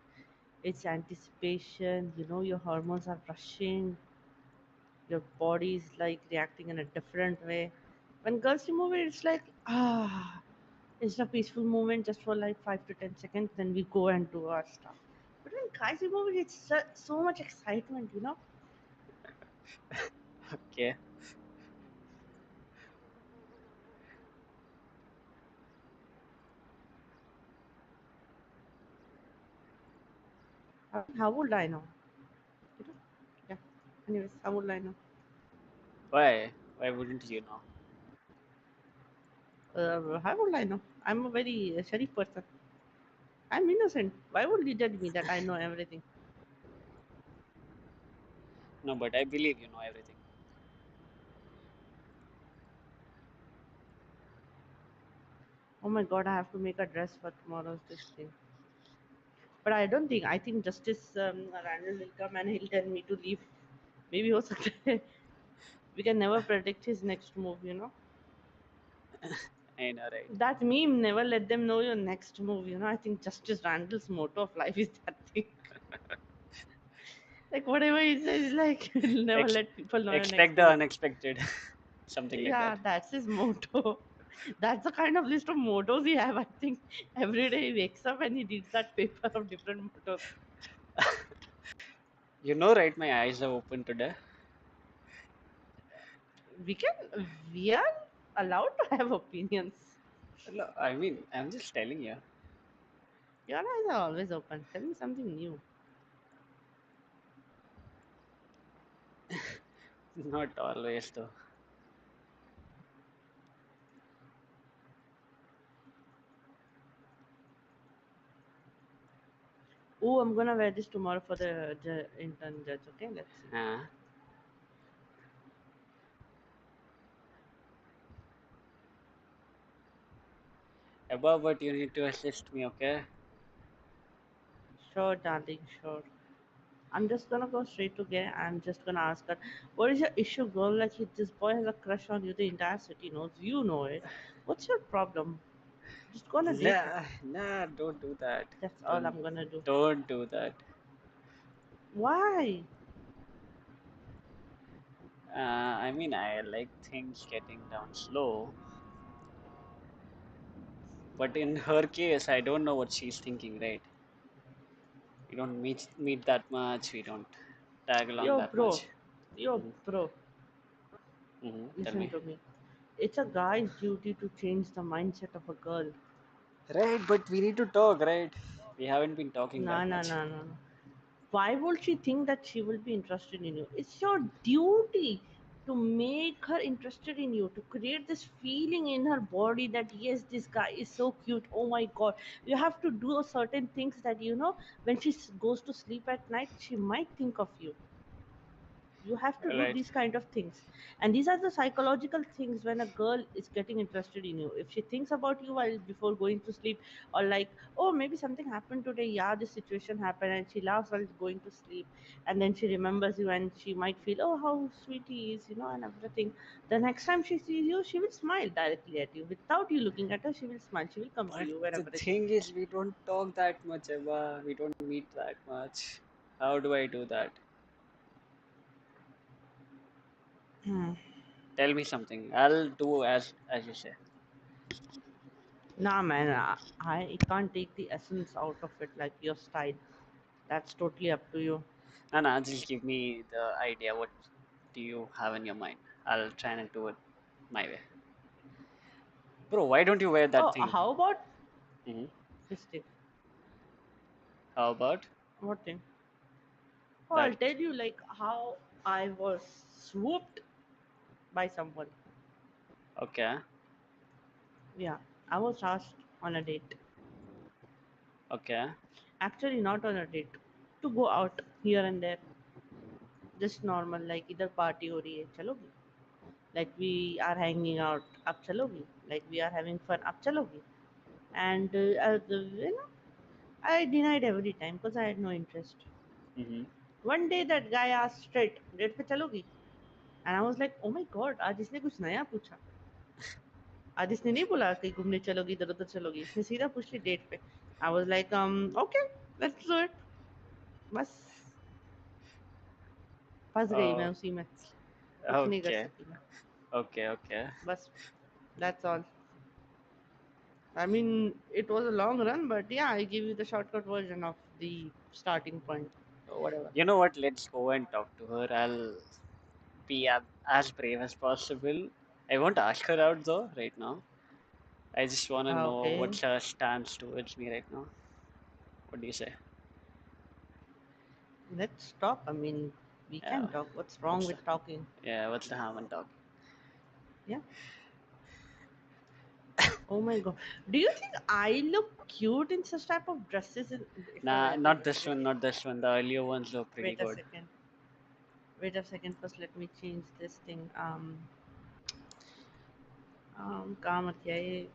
It's anticipation, your hormones are rushing, your body is like reacting in a different way. When girls remove it, it's like, It's a peaceful moment just for like 5 to 10 seconds. Then we go and do our stuff. But when guys remove it, it's so much excitement, you know. Okay. How old I know? You know? Yeah. Anyways, how old I know? Why? Why wouldn't you know? How old I know? I'm a very sharif person. I'm innocent. Why would you judge me that I know everything? No, but I believe you know everything. Oh my god, I have to make a dress for tomorrow's this thing. But I don't think. I think Justice Randall will come and he'll tell me to leave. Maybe ho sakta hai. We can never predict his next move, you know. I know, right? That meme, never let them know your next move, you know. I think Justice Randall's motto of life is that thing. Like whatever he says, like never Ex let people know your expect next the move. unexpected. Something like that. Yeah, that's his motto. That's the kind of list of mottos he have. I think every day he wakes up and he reads that paper of different mottos. You know, right? My eyes are open today. We are allowed to have opinions. No, I mean, I'm just telling you. Your eyes are always open. Tell me something new. Not always, though. Oh, I'm gonna wear this tomorrow for the intern judge. Okay, let's see. Above, but you need to assist me, okay? Sure, darling, sure. I'm just gonna go straight to Gay. I'm just gonna ask her, what is your issue, girl? Like, this boy has a crush on you. The entire city knows. You know it. What's your problem? Just go on a date with Nah, him. nah, don't do that. That's all Don't, I'm gonna do. don't do that. Why? I mean, I like things getting down slow, but in her case, I don't know what she's thinking, right? We don't meet that much. We don't tag along Yo, that bro. much. Yo, Mm-hmm. bro. Tell Listen me. to me. It's a guy's duty to change the mindset of a girl. Right, but we need to talk, right? We haven't been talking No, that no, much. no, no, no. Why would she think that she will be interested in you? It's your duty to make her interested in you, to create this feeling in her body that yes, this guy is so cute. Oh my god. You have to do certain things that you know when she goes to sleep at night, she might think of you. You have to do Right. these kind of things, and these are the psychological things when a girl is getting interested in you. If she thinks about you while before going to sleep, or like, oh, maybe something happened today, yeah, this situation happened, and she laughs while going to sleep, and then she remembers you, and she might feel, oh, how sweet he is, you know, and everything. The next time she sees you, she will smile directly at you without you looking at her. She will smile, she will come to But you the whenever it is. thing is, we don't talk that much, Eva. We don't meet that much. How do I do that? Hmm. Tell me something. I'll do as you say. Nah, man, I can't take the essence out of it like your style. That's totally up to you. Nah, just give me the idea. What do you have in your mind? I'll try and do it my way. Bro, why don't you wear that Oh, thing? how about Hmm. this thing? How about What thing? Oh, that? I'll tell you like how I was swooped by someone. Okay, Yeah, I was asked on a date. okay. Actually, not on a date. To go out here and there. Just normal, like either party or ये चलोगी. Like we are hanging out. अब चलोगी. Like we are having fun. अब चलोगी. And you know, I denied every time because I had no interest. Hmm. One day that guy asked straight, "Date पे चलोगी?" And I was like, "Oh my god, आज इसने कुछ नया पूछा." आज इसने नहीं बोला कहीं घूमने चलोगी इधर उधर चलोगी इसने सीधा पूछ ली डेट पे I was like okay let's do it बस फंस गई मैं Oh, उसी में कुछ नहीं कर okay, सकी मैं okay. बस that's all I mean, it was a long run, but yeah, I give you the shortcut version of the starting point or whatever. You know what? Let's go and talk to her. I'll be as brave as possible. I won't ask her out though right now. I just want to know Okay, what's her stance towards me right now. What do you say? let's talk. I mean, we can Yeah. talk. What's wrong What's the with talking? what's the harm in talking? Yeah. Oh my god. Do you think I look cute in such type of dresses if I Nah, wear them? not this one. Not this one. The earlier ones look pretty Wait a good. second. Wait a second. First, let me change this thing. कहाँ मत गया ये?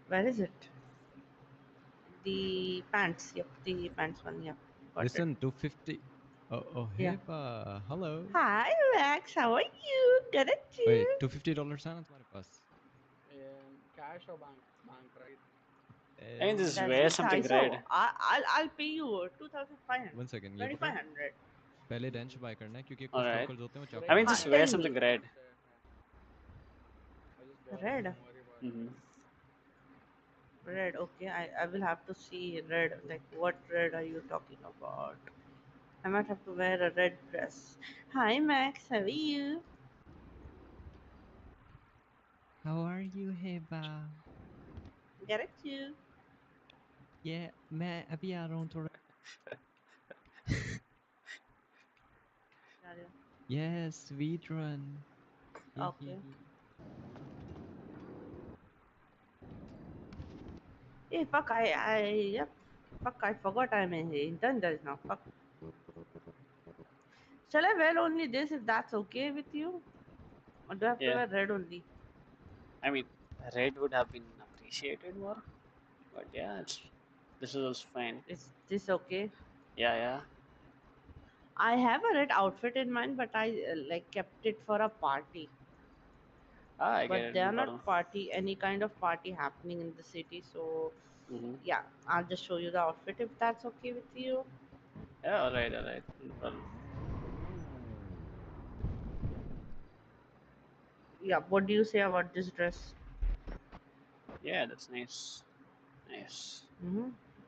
Where is it? The pants. Yep, the pants one. Yep, got it. Listen, 250. Oh, Yeah. hey, hello. Hi Max, how are you? Good at Wait, you. $250 है ना तुम्हारे पास? Cash or bank, right? I mean, just That's wear it. something red. I'll pay you 2,500. 1 second, ये पकड़. 2,500. पहले wrench bye करना है क्योंकि कुछ Alright. लोकल्स होते हैं वो I चाकू mean, मारते just हैं. wear Tell something me. red. Red. Mm-hmm. Red. Okay, I will have to see red. Like, what red are you talking about? I might have to wear a red dress. Hi Max, how are you? How are you, Heba? Get at you. Yeah, मैं अभी आ रहा हूँ थोड़ा. Got it. Yes, sweet run. Okay. Hey, fuck, yep. Fuck, I forgot I'm in Dundas now. Fuck. Shall I wear only this if that's okay with you? Or do I have to Yeah. wear red only? I mean, red would have been appreciated more, but yeah, this is also fine. Is this okay? Yeah, yeah. I have a red outfit in mind, but I like kept it for a party. Ah, I get But it. they No are problem. not any kind of party happening in the city. So Mm-hmm. yeah, I'll just show you the outfit if that's okay with you. Yeah, alright, alright. No problem. Yeah, what do you say about this dress? Yeah, that's nice. Nice.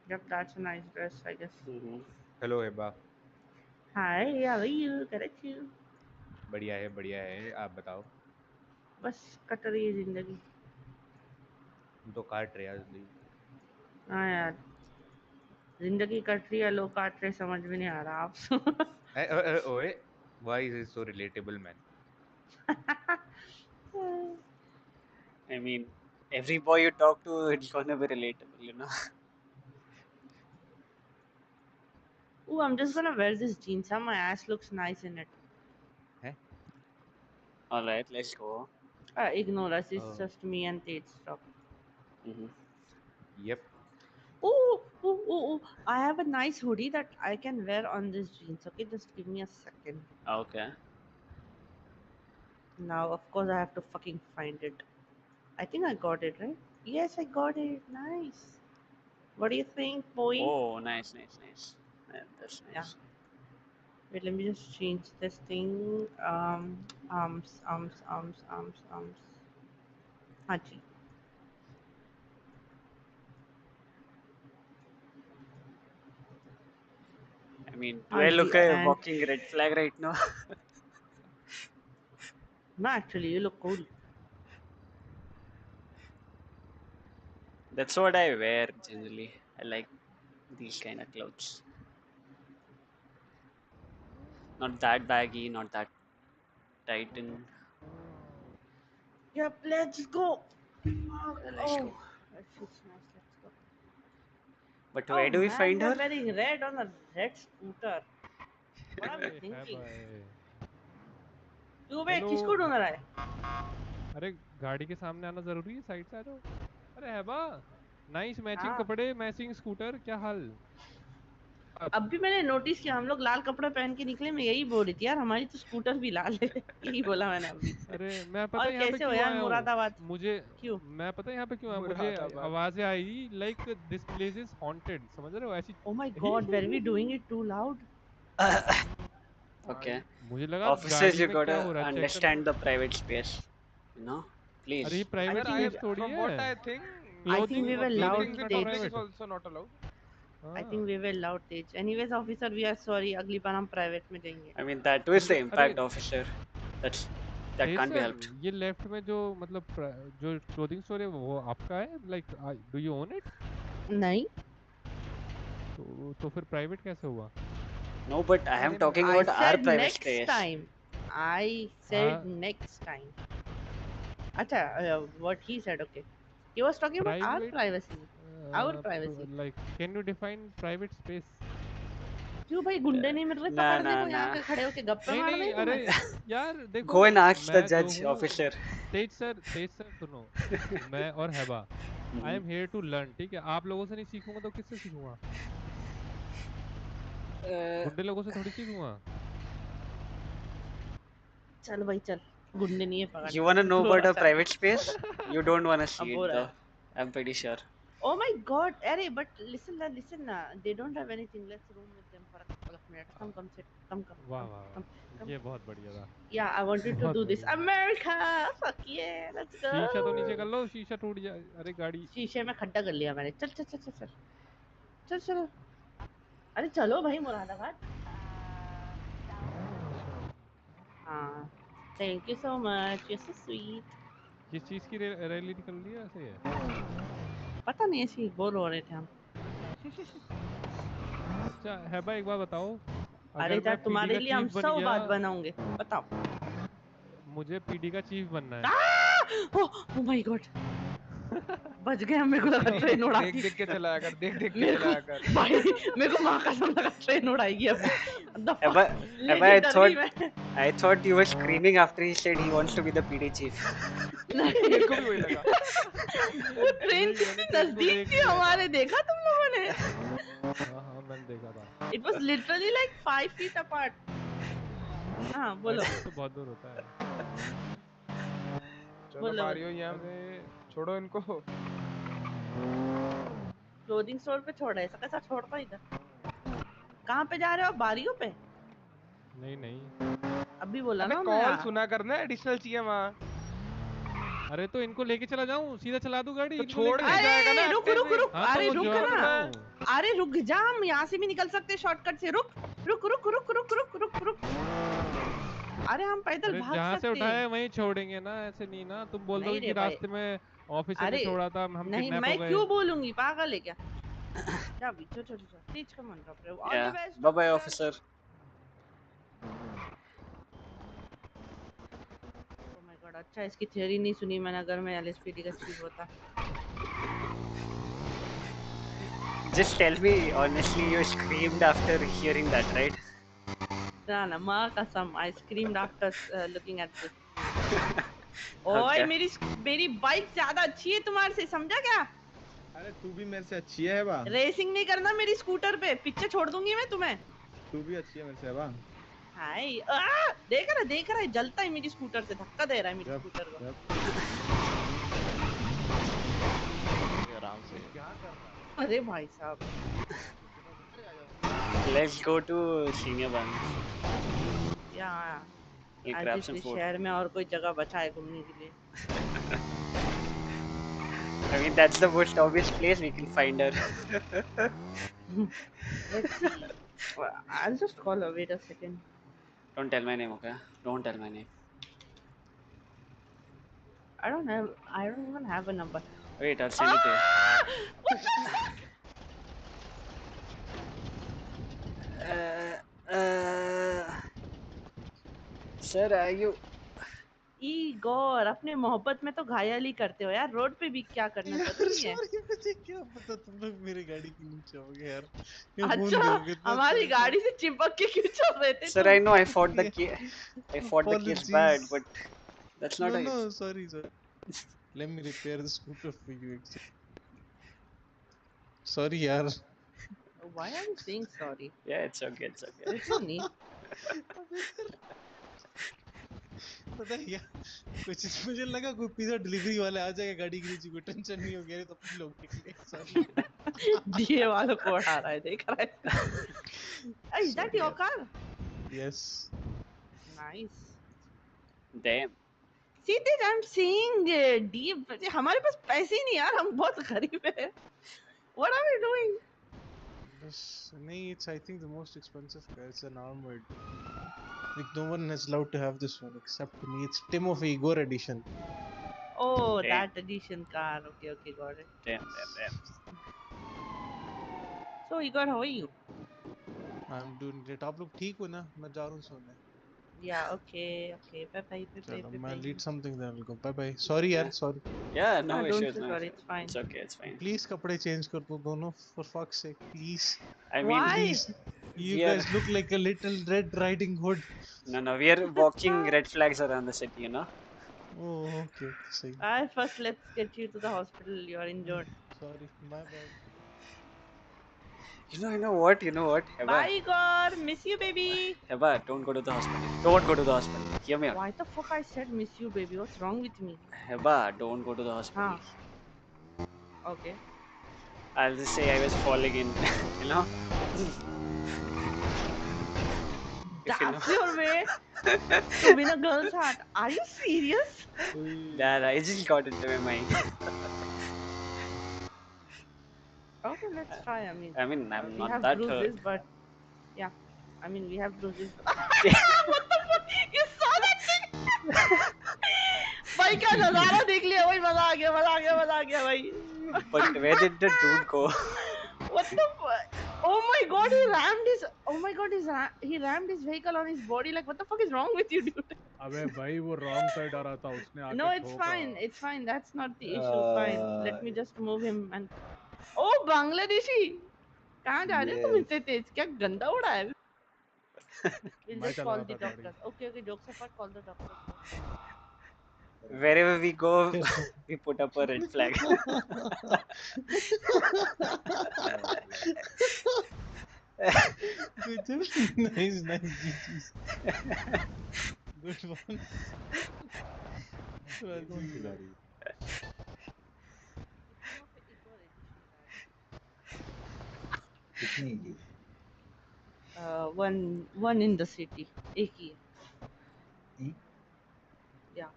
Yep, that's a nice dress, I guess. Mm-hmm. Hello हेबा. Hi, how are you? Good at you. बढ़िया है. आप बताओ. बस cut रही है जिंदगी. तुम तो काट रहे हो जिंदगी. हाँ यार, जिंदगी कट रही है, लोग काट रहे, समझ में नहीं आ रहा आप. ओए, why is it so relatable, man? I mean, every boy you talk to, it's gonna be relatable, you know. Ooh, I'm just gonna wear this jeans. My ass looks nice in it. Alright, let's go. Ignore us. It's just me and Tate's stuff. Mm-hmm. Yep. Ooh. I have a nice hoodie that I can wear on this jeans. Okay, just give me a second. Okay. Now, of course, I have to fucking find it. I think I got it, right? Yes, I got it. Nice. What do you think, boy? Oh, nice. Yeah, that's nice. Yeah. Wait, let me just change this thing. Arms. Haji. I mean, do I look a and walking red flag right now? no, actually, you look cool. That's what I wear generally. I like these kind of clothes. Not that baggy, not that tight in. Yep, let's go. Let's go. That feels nice. Let's go. But where do we man, find they're her? wearing red on a red scooter. What am I thinking? तू बे Hello. किसको ढूंढ रहा है? अरे गाड़ी के सामने आना जरूरी है, साइड से आ जाओ. अरे हेबा, नाइस मैचिंग हाँ. कपड़े, मैचिंग स्कूटर, क्या हाल? अब भी मैंने नोटिस किया, हम लोग लाल कपड़े पहन के निकले. मैं यही बोल रही थी यार, हमारी तो स्कूटर भी लाल है. यही बोला मैंने अभी. अरे मैं पता और यहाँ पे कैसे हो क्यों यार आया हूँ? मुरादाबाद? मुझे क्यों? मैं पता यहाँ पे क्यों आया? मुझे आवाजें I like this place is haunted, समझ रहे हो ऐसी. Oh my God, were we doing it too loud? Okay. मुझे लगा Officers, गाड़ी you में क्या gotta हो रहा है, check understand the private space. You know, please. अरे ये प्राइवेट I think स्पेस थोड़ी From है. what I think, I think we were loud, Clothing in Tej. public is also not allowed. I think we were loud, Tej. Anyways, officer, we are sorry. अगली बार हम private में जाएंगे. I mean that was the impact, officer. That Tej can't be sir, helped. ये left में जो मतलब जो clothing store है वो आपका है? Like do you own it? नहीं. तो फिर प्राइवेट कैसे हुआ? No, but I am talking about our private next space. Time. I said next time. अच्छा, what he said, okay. He was talking about our privacy. Our privacy. Like, can you define private space? क्यों भाई गुंडे नहीं मिल रहे पकड़ने को यहाँ पे खड़े होके गप्पे मार रहे हैं अरे तुम्हें? यार देखो, Go and ask the मैं judge, जो हूँ, officer. तेज सर सुनो, मैं और हैबा, I am here to learn, ठीक है? आप लोगों से नहीं सीखूंगा तो किससे सीखूंगा? गुंडे लोगों से थोड़ी सीखूंगा। चल भाई चल, गुंडे नहीं है पकड़। You wanna know about a private space? You don't wanna see it though. I'm pretty sure. Oh my God! अरे but listen ना, they don't have anything. Let's room with them for a couple of minutes. Come sit. Come. वाह, ये बहुत बढ़िया था। Yeah, I wanted to do this. America, fuck yeah, let's go. शीशा तो नीचे कर लो, शीशा टूट जाए। अरे गाड़ी। शीशे में खड्डा कर लिया मैंने। चल। अरे चलो भाई मुरादाबाद। हाँ, thank you so much. You're so sweet. किस चीज की रैली निकल रही है ऐसे है? पता नहीं, ऐसे ही बोल हो रहे थे हम। अच्छा है भाई, एक बात बताओ। अरे यार तुम्हारे लिए हम 100 बात बनाओगे, बताओ। मुझे पीडी का चीफ बनना है। Oh my God! बच गए हम, मेरे को लगा ट्रेन उड़ाएगी। देख के चलाया कर, देख के चलाया कर। भाई मेरे को माँ कसम लगा ट्रेन उड़ाएगी अब। I thought you were screaming after he said he wants to be the PD chief. मेरे को भी वही लगा। ट्रेन कितनी नजदीक थी हमारे, देखा तुम लोगों ने? हाँ मैंने देखा था। It was literally like 5 feet apart. हाँ बोलो। तो बहुत दूर होता है। चलो मारियो यहाँ पे छोड़ो इनको। क्लोथिंग स्टोर पे छोड़ा है, ऐसा कैसा छोड़ता इधर? कहाँ पे जा रहे हो, बारियों पे? नहीं अभी बोला ना कॉल सुना करना, एडिशनल चाहिए वहाँ। अरे तो इनको लेके चला जाऊँ, सीधा चला दूँ गाड़ी? तो छोड़ के जाएगा ना। रुक। अरे रुक ना, अरे रुक जा, हम यहाँ से भी निकल सकते हैं शॉर्टकट से। रुक। अरे हम पैदल भाग सकते हैं। जहाँ से उठाए वहीं छोड़ेंगे ना, ऐसे नहीं ना। तुम बोल दो कि रास्ते में ऑफिस में छोड़ा था, हम नहीं, मैं क्यों बोलूंगी, पागल है क्या? जा भी, चल तेज का मन रहा है। All the best. Bye bye officer. Oh my god, अच्छा इसकी थ्योरी नहीं सुनी मैंने, अगर मैं एलएसपीडी का चीफ होता। Just tell me honestly, you screamed after hearing that, right? ना माँ कसम, I screamed after looking at this. ओए मेरी बाइक ज्यादा अच्छी है तुम्हारे से, समझा क्या? अरे तू भी मेरे से अच्छी है बा। रेसिंग नहीं करना मेरी स्कूटर पे, पीछे छोड़ दूंगी मैं तुम्हें। तू भी अच्छी है मेरे से बा। हाय, देख रहा है, जलता है मेरी स्कूटर से, धक्का दे रहा है मेरी स्कूटर को। आराम से क्या कर रहा है? अरे भाई साहब, Let's go to senior one. आज इस शहर में और कोई जगह बचा है घूमने के लिए? I mean that's the most obvious place we can find her. Let's see. I'll just call her. Wait a second. Don't tell my name, okay? Don't tell my name. I don't even have a number. Wait, I'll send it to you. Sir, are you? Igor, अपने मोहब्बत में तो घायल ही करते हो यार, road पे भी क्या करना जरूरी है? मुझे क्या पता तुम लोग मेरी गाड़ी के नीचे होगे यार। अच्छा, हमारी गाड़ी से चिपक के क्यों चल रहे थे? Sir, I know I fought the case bad, but that's not. No, sorry. Let me repair the scooter for you. Sorry यार। Why are you saying sorry? Yeah, it's okay. There's no need. पता है क्या, कुछ मुझे लगा कोई pizza delivery वाला आ जाएगा गाड़ी के नीचे, कोई टेंशन नहीं हो गया तो अपने लोग निकले। सॉरी। डीए वाला कोड आ रहा है, देख रहा है? Is that your car? Yes. Nice. Damn. सीधे I'm saying deep. हमारे पास पैसे ही नहीं यार, हम बहुत गरीब हैं. What are we doing? It's I think the most expensive car. It's an armored. Like no one is allowed to have this one except me. It's Timothy Igor edition. Oh, Damn. that edition car. Okay, got it. Damn. So Igor, how are you? I'm doing great. आप लोग ठीक हो ना? मैं जा रहा हूँ सोने. Yeah, okay. Bye. चलो, मैं lead something then I'll go. Bye. Sorry यार, sorry. Yeah, no Don't issues. say No sorry. issues. It's fine. It's fine. Please कपड़े change कर दो दोनों, for fuck's sake, please. I mean, Why? Please. You guys look like a little Red Riding Hood. No. We are walking red flags around the city, you know. Oh, okay. See. First, let's get you to the hospital. You are injured. Sorry, my bad. You know what? Heba. Bye, Igor. Miss you, baby. Heba, don't go to the hospital. Don't go to the hospital. Hear me out. Why the fuck I said miss you, baby? What's wrong with me? Heba, don't go to the hospital. Okay. I'll just say I was falling in, you know. That's your way to win a girl's heart. Are you serious? Nah, it just got into my mind. Okay, let's try. I mean, I'm we not have that bruises, hurt. but yeah, I mean, we have bruises. What the fuck? You saw that thing? भाई क्या नजारा देख लिया भाई, मजा आ गया भाई. But where did the dude go? What the fuck? Oh my god, he rammed his vehicle on his body. Like, what the fuck is wrong with you, dude? अबे भाई वो wrong side आ रहा था, उसने आके No, it's fine. That's not the issue. Fine. Let me just move him and. Oh, Bangladeshi. कहाँ जा रहे हो तुम इतने तेज? क्या गंदा उड़ा है? We'll just call the doctor. Okay, jokes apart, call the doctor. Wherever we go, we put up a red flag. Nice. GG's. Good one. कितनी की? One in the city. एक ही है. Yeah.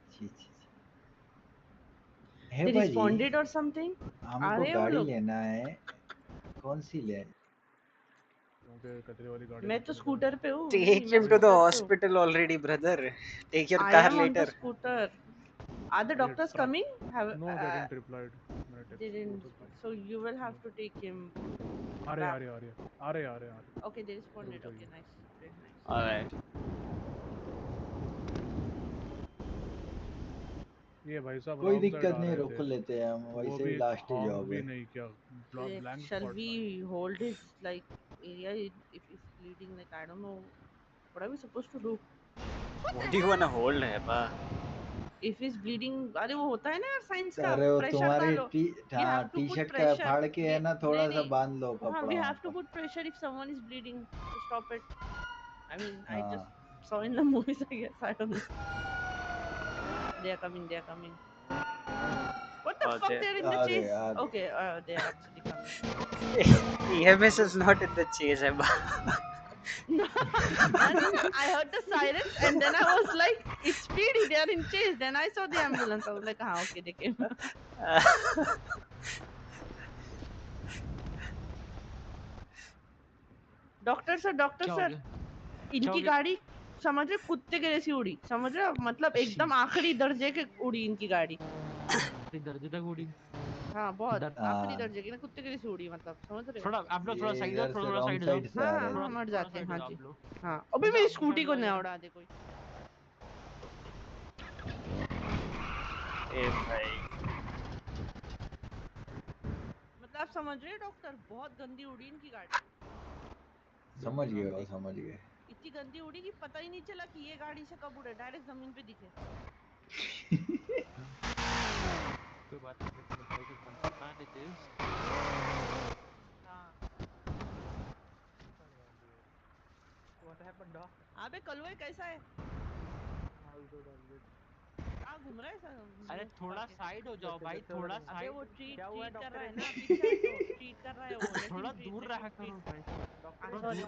They responded or something? हमको गाड़ी लेना है. कौन सी ले? मैं तो स्कूटर पे हूँ. Take him to the hospital already, brother. Take your car I am later. on the scooter. Are the doctors coming? No, they didn't reply. They didn't. So you will have to take him. आ रहे. Okay, they responded. Okay, nice. Very nice. Alright. ये भाई साहब कोई दिक्कत नहीं, रोक लेते हैं हम. वैसे ही लास्ट जॉब है. नहीं क्या blank Shall spot we hold his like area if he's bleeding? Like, I don't know. What are we supposed to do? What do you wanna hold, Heba? If he's bleeding, अरे वो होता है ना यार science का. अरे वो Pressure तुम्हारी डालो. टी-शर्ट का फाड़ के है ना, थोड़ा सा बांध लो कपड़ा. We have to put pressure if someone is bleeding to stop it. I mean, I just saw in the movies, I guess. I don't know. They are coming. What the fuck? They're in the chase. Okay, they are actually coming. EMS is not in the chase, Heba. No, I heard the sirens and then I was like, it's speedy, they are in chase. Then I saw the ambulance. I was like, okay, they came. Doctor sir इनकी गाड़ी समझ रहे कुत्ते के जैसी उड़ी. समझ रहे मतलब एकदम आखिरी दर्जे के उड़ी इनकी गाड़ी. आखिरी दर्जे तक उड़ी. हाँ बहुत आखिरी दर्जे की ना, कुत्ते के जैसी उड़ी. मतलब समझ रहे. थोड़ा आप लोग थोड़ा साइड हो, थोड़ा साइड हो. हाँ मर जाते हैं. हाँ जी. हाँ अभी मेरी स्कूटी को ना उड़ा दे कोई. भाई मतलब आप समझ रहे डॉक्टर, बहुत गंदी उड़ी इनकी गाड़ी. समझ गए. इतनी गंदी उड़ी कि पता ही नहीं चला कि ये गाड़ी से कब उड़े. डायरेक्ट जमीन पे दिखे. कोई बात नहीं. What happened, dog? अबे कलवे कैसा है? कहाँ घूम रहा है सर? अरे थोड़ा साइड हो जाओ भाई, थोड़ा साइड. अबे वो ट्रीट कर रहा है ना, पीछे ट्रीट कर रहा है वो. थोड़ा दूर रहा करो भाई.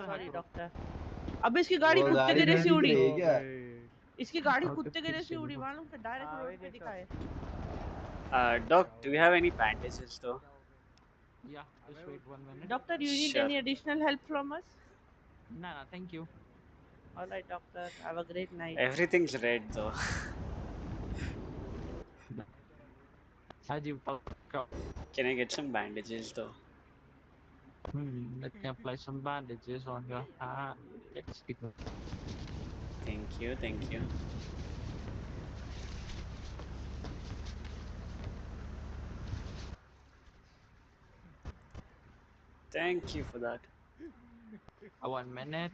Sorry doctor. अब इसकी गाड़ी कुत्ते की जैसी उड़ी. इसकी गाड़ी कुत्ते के जैसी उड़ी मालूम, फिर डायरेक्ट रोड पे दिखाए। Doc, do you have any bandages though? Yeah, just wait 1 minute. Doctor, you need Sure. any additional help from us? No, thank you. All right, doctor. Have a great night. Everything's red though. Can I get some bandages though? Let me apply some bandages on your hand. Let's see. Thank you, thank you. Thank you for that. 1 minute.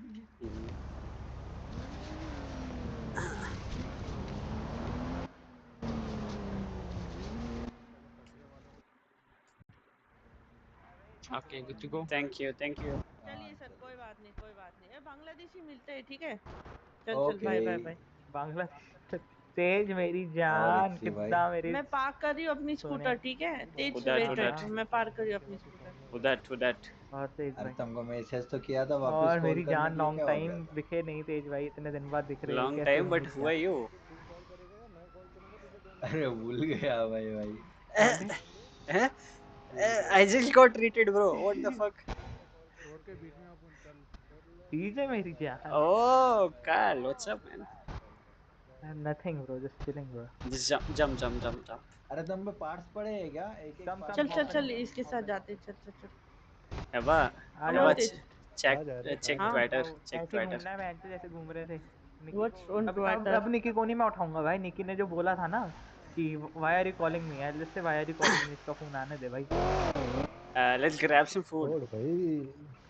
Okay, good to go. Thank you, thank you. चलिए sir, कोई बात नहीं, कोई बात नहीं। ए बांग्लादेशी मिलते हैं, ठीक है? चल बाय बाय बाय। बांग्लादेश तेज मेरी जान कितना मेरी। मैं पार्क कर रही हूँ अपनी स्कूटर, ठीक है? तेज वेट, मैं पार्क कर रही हूँ अपनी स्कूटर। उधर। और तेज भाई तुमको मैसेज तो किया था वापस और कॉल मेरी करने जान के लिए, लॉन्ग क्या हो टाइम गया? दिखे नहीं तेज भाई, इतने दिन बाद दिख रहे हो Long कैसे time, but मिस who किया? are you? अरे भूल गया भाई। I just got treated, bro. What the fuck? ठीक है मेरी जान। Oh, Carl, what's up, man? Nothing bro, just chilling bro. Just jump. अरे तुम पे पार्ट्स पड़े हैं क्या? एक चल इसके साथ जाते, चल। Eba, check हाँ। Twitter. ऐसे घूमना है बहन, जैसे घूम रहे थे। What's on Twitter? अब निकी को नहीं मैं उठाऊंगा भाई, निकी ने जो बोला था ना कि why are you calling me, I'll just say why are you calling me, इसका फोन आने दे भाई। Let's grab some food. भाई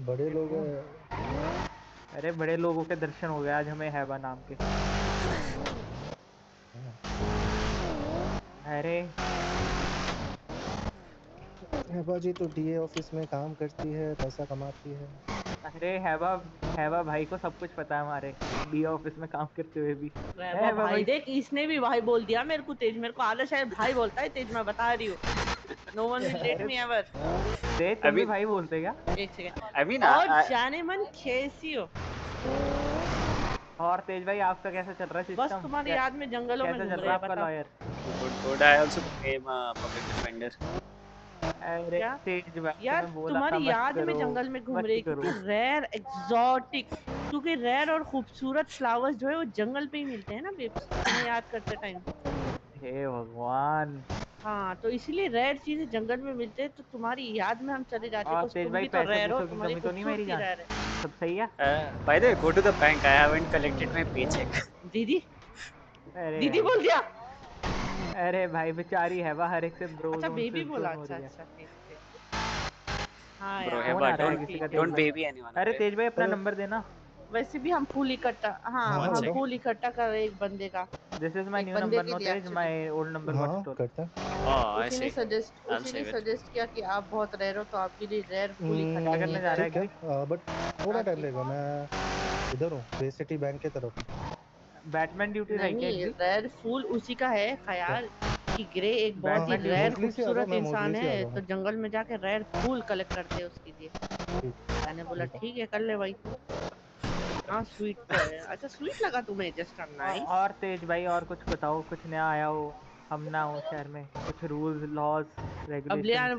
बड़े लोग हैं। अरे बड़े लोगों के दर्शन हो गए आज हमें हैबा नाम के। अरे हैबा जी तो डीए ऑफिस में काम करती है, पैसा कमाती है। अरे हैबा भाई को सब कुछ पता है हमारे डीए ऑफिस में काम करते हुए भी। हैबा भाई देख, इसने भी भाई बोल दिया मेरे को तेज, मेरे को आदर्श है भाई बोलता है तेज, मैं बता रही हूँ। No one will let me ever. तेज तुम भी भाई बोलते क्या? एक सेकंड। I mean, और जाने मन कैसी हो? और तेज भाई आपका कैसा चल रहा है सिस्टम? बस तुम्हारी याद में जंगलों में घूम रहे हैं, आपका lawyer? Good. I also became a public defender. अरे तेज भाई यार तुम्हारी याद में जंगल में घूम रहे, क्योंकि रेयर एक्सोटिक, क्योंकि रेयर और खूबसूरत फ्लावर्स जो है वो जंगल पे ही मिलते हैं ना बेब्स, तुम्हें याद करते टाइम। हे भगवान। हाँ तो इसीलिए रेयर चीजें जंगल में मिलते हैं, तो तुम्हारी याद में हम चले जाते हैं। तेज भाई तो रेयर हो, तुम्हारी तो नहीं मेरी जान, रेयर है। सब सही है? By the way, go to the bank. I haven't collected my paycheck. दीदी बोल दिया। अरे भाई बेचारी है हर एक से ब्रो। अच्छा बेबी बोला, अच्छा। हाँ Bro, यार don't baby anyone. अरे तेज भाई अपना नंबर देना। वैसे भी हम फूल इकट्ठा, हम फूल इकट्ठा कर रहे एक बंदे का। This is my new number, no Tej, my old number got stolen। करता है। उसी ने सजेस्ट किया कि आप बहुत रेयर हो, तो आपके लिए रेयर फूल इकट्ठा करने जा रहा है। बट थोड़ा टाइम लगेगा, मैं इधर हूँ बे सिटी बैंक के तरफ। बैटमैन ड्यूटी नहीं, रेयर फूल उसी का है ख्याल कि ग्रे एक बहुत ही रेयर खूबसूरत इंसान है, तो जंगल में जाके रेयर फूल कलेक्ट करते हैं उसके लिए। मैंने बोला ठीक है कर ले भाई। हाँ स्वीट तो है। अच्छा स्वीट लगा तुम्हें, जस्ट नाइस। और तेज भाई और कुछ बताओ, कुछ नया आया हो, हम ना हो शहर में, कुछ रूल्स लॉज रेगुलेशन। अब यार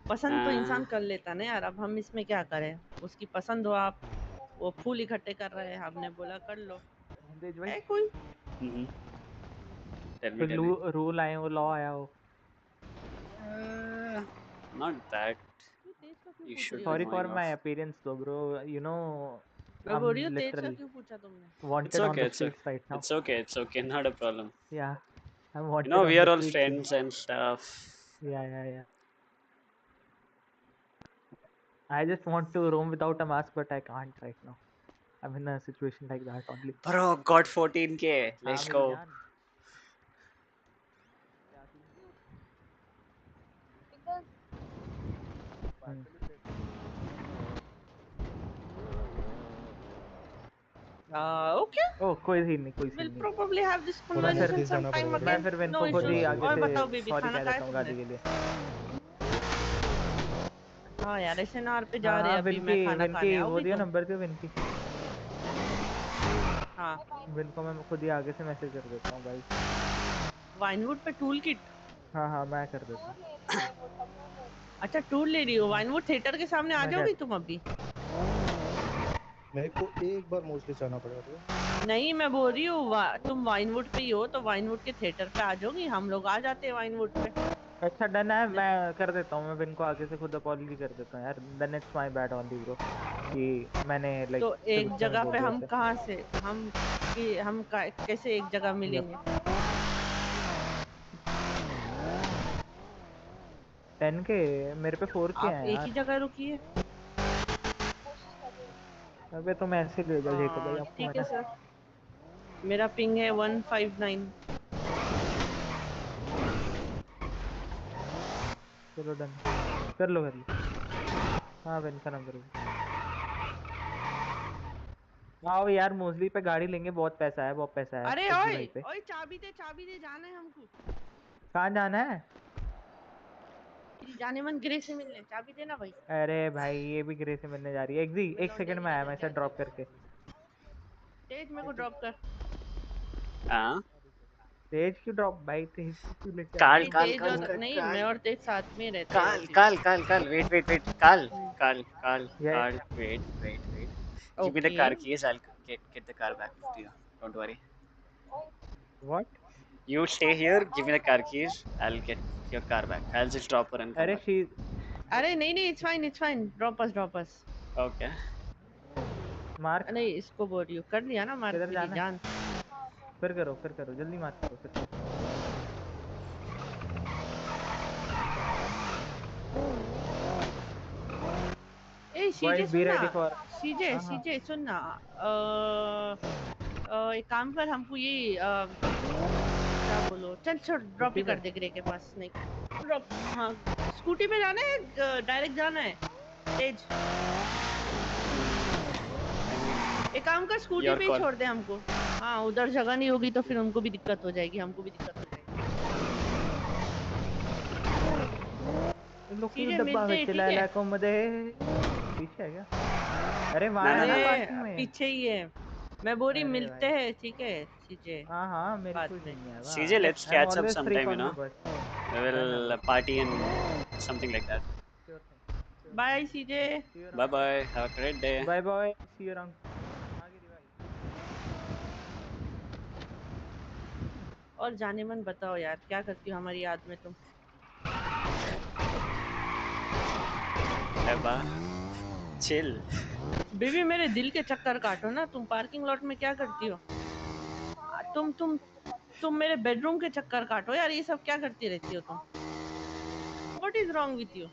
पसंद तो इंसान कर लेता ना यार, अब हम इसमें क्या करें, उसकी पसंद हो, आप वो फूल इकट्ठे कर रहे हैं, हमने बोला कर लो। तेज भाई कोई रूल आए हो, लॉ आया हो? Not that. You should. Sorry for my appearance though bro, you know मैं बोल रही हूँ तेज का क्यों पूछा तुमने? Wanted on the streets right now. It's okay, not a problem. Yeah, I'm wanted. You know, we are all friends and stuff. Yeah. I just want to roam without a mask, but I can't right now. I'm in a situation like that only. Bro, got 14K. Let's go. Okay. Oh, कोई scene नहीं। We'll probably have this conversation sometime again. मैं फिर विनको को खुद ही आगे से बताओ baby खाना खाया तुमने गाड़ी के लिए? हाँ यार SNR पे जा रहे हैं अभी, मैं खाना खाने आऊँ। वो दिया नंबर क्यों विनकी? हाँ विन को मैं खुद ही आगे से मैसेज कर देता हूँ भाई। वाइनवुड पे टूल किट। हाँ मैं कर देता हूँ। अच्छा टूल ले रही हो, वाइनवुड थिएटर के सामने आ मैं जाओगी तुम अभी? मेरे को एक बार मोस्टली जाना पड़ेगा तो। नहीं मैं बोल रही हूँ तुम वाइनवुड पे ही हो तो वाइनवुड के थिएटर पे आ जाओगी, हम लोग आ जाते हैं वाइनवुड पे। अच्छा डन है, मैं कर देता हूँ। मैं विन को आगे से खुद अपॉलॉजी कर देता हूँ यार। Then it's my bad only bro कि मैंने लाइक तो एक जगह पे हम कहाँ से कैसे एक जगह मिलेंगे? 10K मेरे पे 4K आप है एक यार। ही जगह रुकिए। अबे तुम ऐसे ले जाओ जेको भाई आपको ठीक है मना। सर, मेरा पिंग है 159। चलो डन कर लो। हाँ विन का नंबर आओ यार, मोस्टली पे गाड़ी लेंगे। बहुत पैसा है अरे एग्जी ओए भाई पे। ओए चाबी दे जाना है हमको। कहाँ जाना है? जाने मन ग्रे से मिलने, चाबी देना भाई। अरे भाई ये भी ग्रे से मिलने जा रही है। एग्जी 1 सेकंड में आया, मैं इसे ड्रॉप करके। तेज मेरे को ड्रॉप कर। हाँ तेज क्यों ड्रॉप भाई? तेज क्यों लेके आ काल रही काल तेज काल और काल नहीं, काल मैं और तेज साथ में रहते हैं काल ऑफिस। काल काल काल वेट काल Yeah. wait give me the Okay. car keys. I'll get the car back to you, don't worry. What? You stay here, give me the car keys, I'll get your car back. I'll just drop her and come अरे back. अरे नहीं it's fine drop us. Okay. Mark नहीं इसको बोल रही हूँ, कर लिया ना मार्क किधर मेरी जाना? जान। फिर करो जल्दी मार्क करो फिर। ए सीजे सुनना, सीजे हाँ। सुनना, एक काम कर, हमको ये क्या बोलो, चल छोड़, ड्रॉप ही कर दे ग्रे के पास। नहीं ड्रॉप, हाँ स्कूटी पे जाना है, डायरेक्ट जाना है तेज। एक काम कर, स्कूटी पे ही छोड़ दे हमको। हाँ उधर जगह नहीं होगी तो फिर उनको भी दिक्कत हो जाएगी, हमको भी दिक्कत हो जाएगी। डब्बा में चिल्लाया मध्ये पीछे है क्या? अरे वहाँ है ना पार्किंग में। पीछे ही है, मैं बोरी मिलते हैं ठीक है सीजे। हाँ मेरी कुछ नहीं है। CJ, let's catch up sometime, you know. We will party and something like that. Bye CJ. Bye, have a great day. Bye, see you around. और जाने मन बताओ यार, क्या करती हो हमारी याद में तुम? चिल बेबी, मेरे दिल के चक्कर काटो ना। तुम पार्किंग लॉट में क्या करती हो? तुम मेरे बेडरूम के चक्कर काटो यार। ये सब क्या करती रहती हो तुम? What is wrong with you?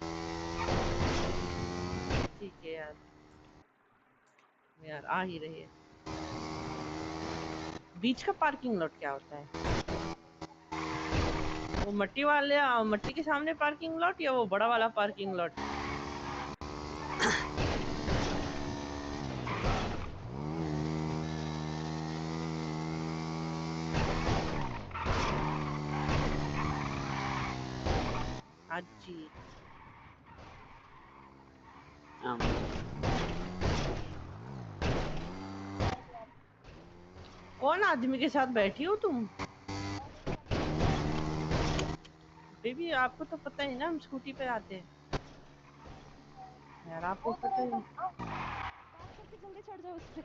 ठीक है यार आ ही रही है। बीच का पार्किंग लॉट क्या होता है? वो मट्टी के सामने पार्किंग लॉट या वो बड़ा वाला पार्किंग लॉट? अच्छी कौन आदमी के साथ बैठी हो तुम? बेबी आपको तो पता ही ना, हम स्कूटी पे आते हैं यार, आपको पता ही। जल्दी चढ़ जाओ उस पे।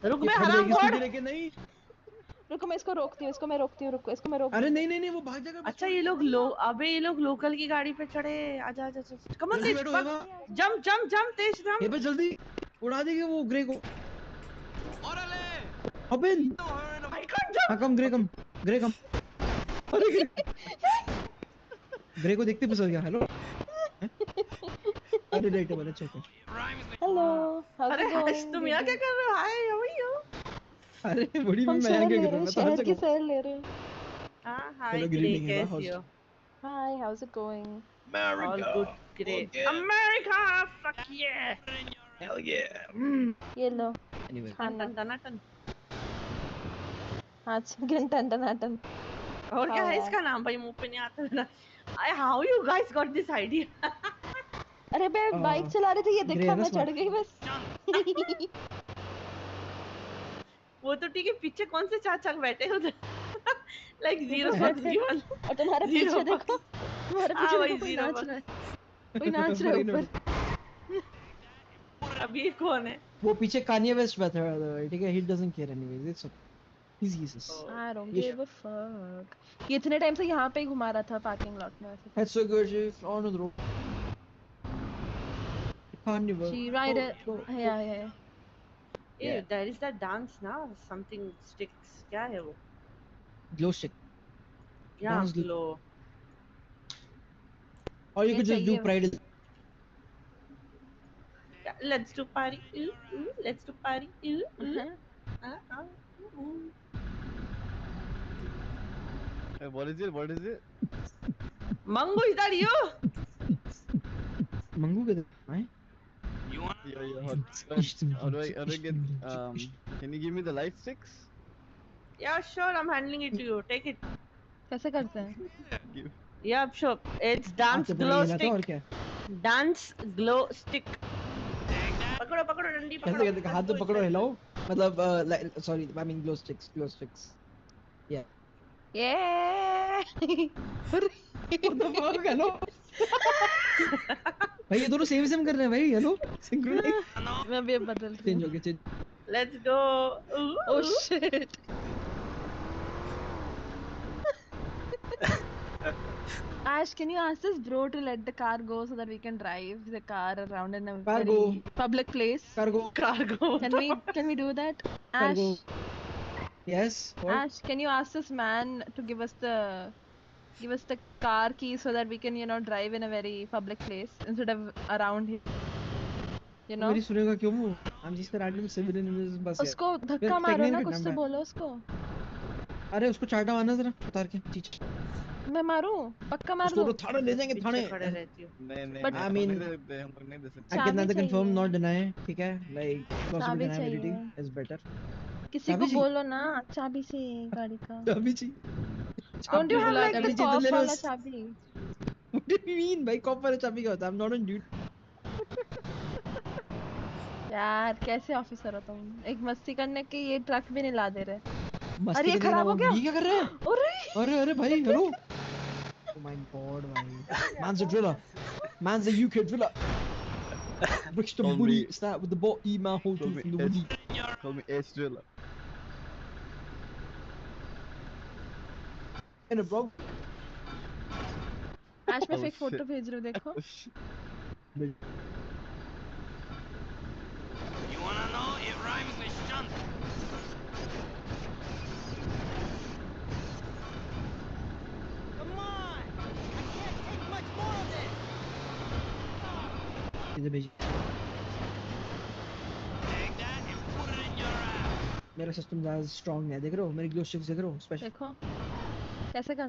रुक बे हरामखोर। रुको मैं इसको रोकती हूँ, रुको इसको मैं रोक। अरे नहीं वो भाग जाएगा। अच्छा ये लोग अबे ये लोग लोकल की गाड़ी पे चढ़े। आजा come on Tej, jump Tej jump. ये पे जल्दी उड़ा देंगे वो ग्रे को। अबे कम ग्रे कम। अरे ग्रे को देखते फिसल गया। हेलो अरे राइट वाला चेक। हेलो अरे हर्ष तुम यहाँ क्या कर रहे हो? Hi how are you? अरे बड़ी मैं यहाँ क्या कर रहा हूँ? मैं शहर की सैर ले रहे हैं। हाय ग्रे, कैसी हो? Hi how's it going? All good, great. America, fuck yeah. Hell yeah. ये लो Anyway. टन हाँ चिकन टन। और क्या है इसका नाम भाई? मुंह पे नहीं आता ना। How you guys got this idea? अरे मैं बाइक चला रही थी, ये देखा मैं चढ़ गई बस। वो तो ठीक है, पीछे कौन से चाचा बैठे हैं उधर? लाइक वो जीरो तो बक्स सेट है। गिवन। और तुम्हारे जीरो पीछे देखो, बक्स। तुम्हारे हाँ पीछे वही देखो, कोई जीरो नाच रहा है, बक्स। कोई नाच रहा है ऊपर। अभी ये कौन है? वो पीछे कान्ये वेस्ट बैठा हुआ है, ठीक है? He doesn't care anyways. It's okay. He's Jesus. I don't ये give a fuck. ये इतने टाइम से यहाँ पे ही घुमा रहा था पार्किंग लॉट में वैसे। That's so gorgeous. On the road. Carnival. She ride it. Yeah, yeah. Hey, there is that dance now. Something sticks. क्या है वो? Glow stick. Yeah, Dance glow. Or you ये could just do चाहिए। pride. Let's do party. Let's do party. What is it? What is it? Mango, is that you? Mangu के हैं? Yeah. How do I get? Can you give me the light sticks? Yeah, sure. I'm handling it to you. Take it. कैसे करते हैं? Yeah, sure. It's dance glow stick. Dance glow stick. पकड़ो पकड़ो डंडी कैसे पकड़ो। कहते? हाथ तो पकड़ो, हिलाओ। मतलब sorry, I mean glow sticks. Yeah. Yeah. What the fuck? Hello. भाई ये दोनों सेम कर रहे हैं भाई। Hello synchronise. मैं भी बदल रही चेंज हो गया, change. Let's go. Oh shit. Ash, can you ask this bro to let the car go so that we can drive the car around in a Cargo. very public place? Cargo. Can we do that? Ash, Cargo. Yes. What? Ash, can you ask this man to give us the car key so that we can, drive in a very public place instead of around here? मेरी सुनेगा क्यों वो? I'm just a random civilian in this bus. उसको धक्का मारो ना, कुछ तो बोलो उसको। अरे उसको चाटा मारना जरा उतार के चीज। मैं मारूं? पक्का मार दो। उसको तो थाने ले जाएंगे, थाने। खड़े रहती हूँ। नहीं But- I mean, I can neither confirm nor deny. ठीक है? Like चाबी deniability चाहिए। is better. किसी को बोलो ना चाबी से गाड़ी का। चाबी चाहिए। Don't you have like the चाबी cop चाहिए वाला चाबी? What do you mean? भाई कॉप वाला चाबी क्या होता है? I'm not a dude. यार कैसे ऑफिसर हो तुम? एक मस्ती करने के ये ट्रक भी नहीं ला दे रहे। मस्ती अरे ये करने खराब का हो गया। ये क्या कर रहे हैं? अरे भाई हेलो। Oh my god भाई। Man's a driller. Man's a UK driller. Brixton Woody. Start with the ball. Email hold from the Woody. Call me H driller. In a bro. आज मैं फेक फोटो भेज रही हूँ देखो। You wanna know? It rhymes with shunt. Come on! I can't take much more of this! इधर भेज। Take that and put it in your ass! मेरा system ज़्यादा स्ट्रांग है, देख रहे हो? मेरी ग्लो स्टिक्स देख रहे हो? स्पेशल। देखो कैसे कर?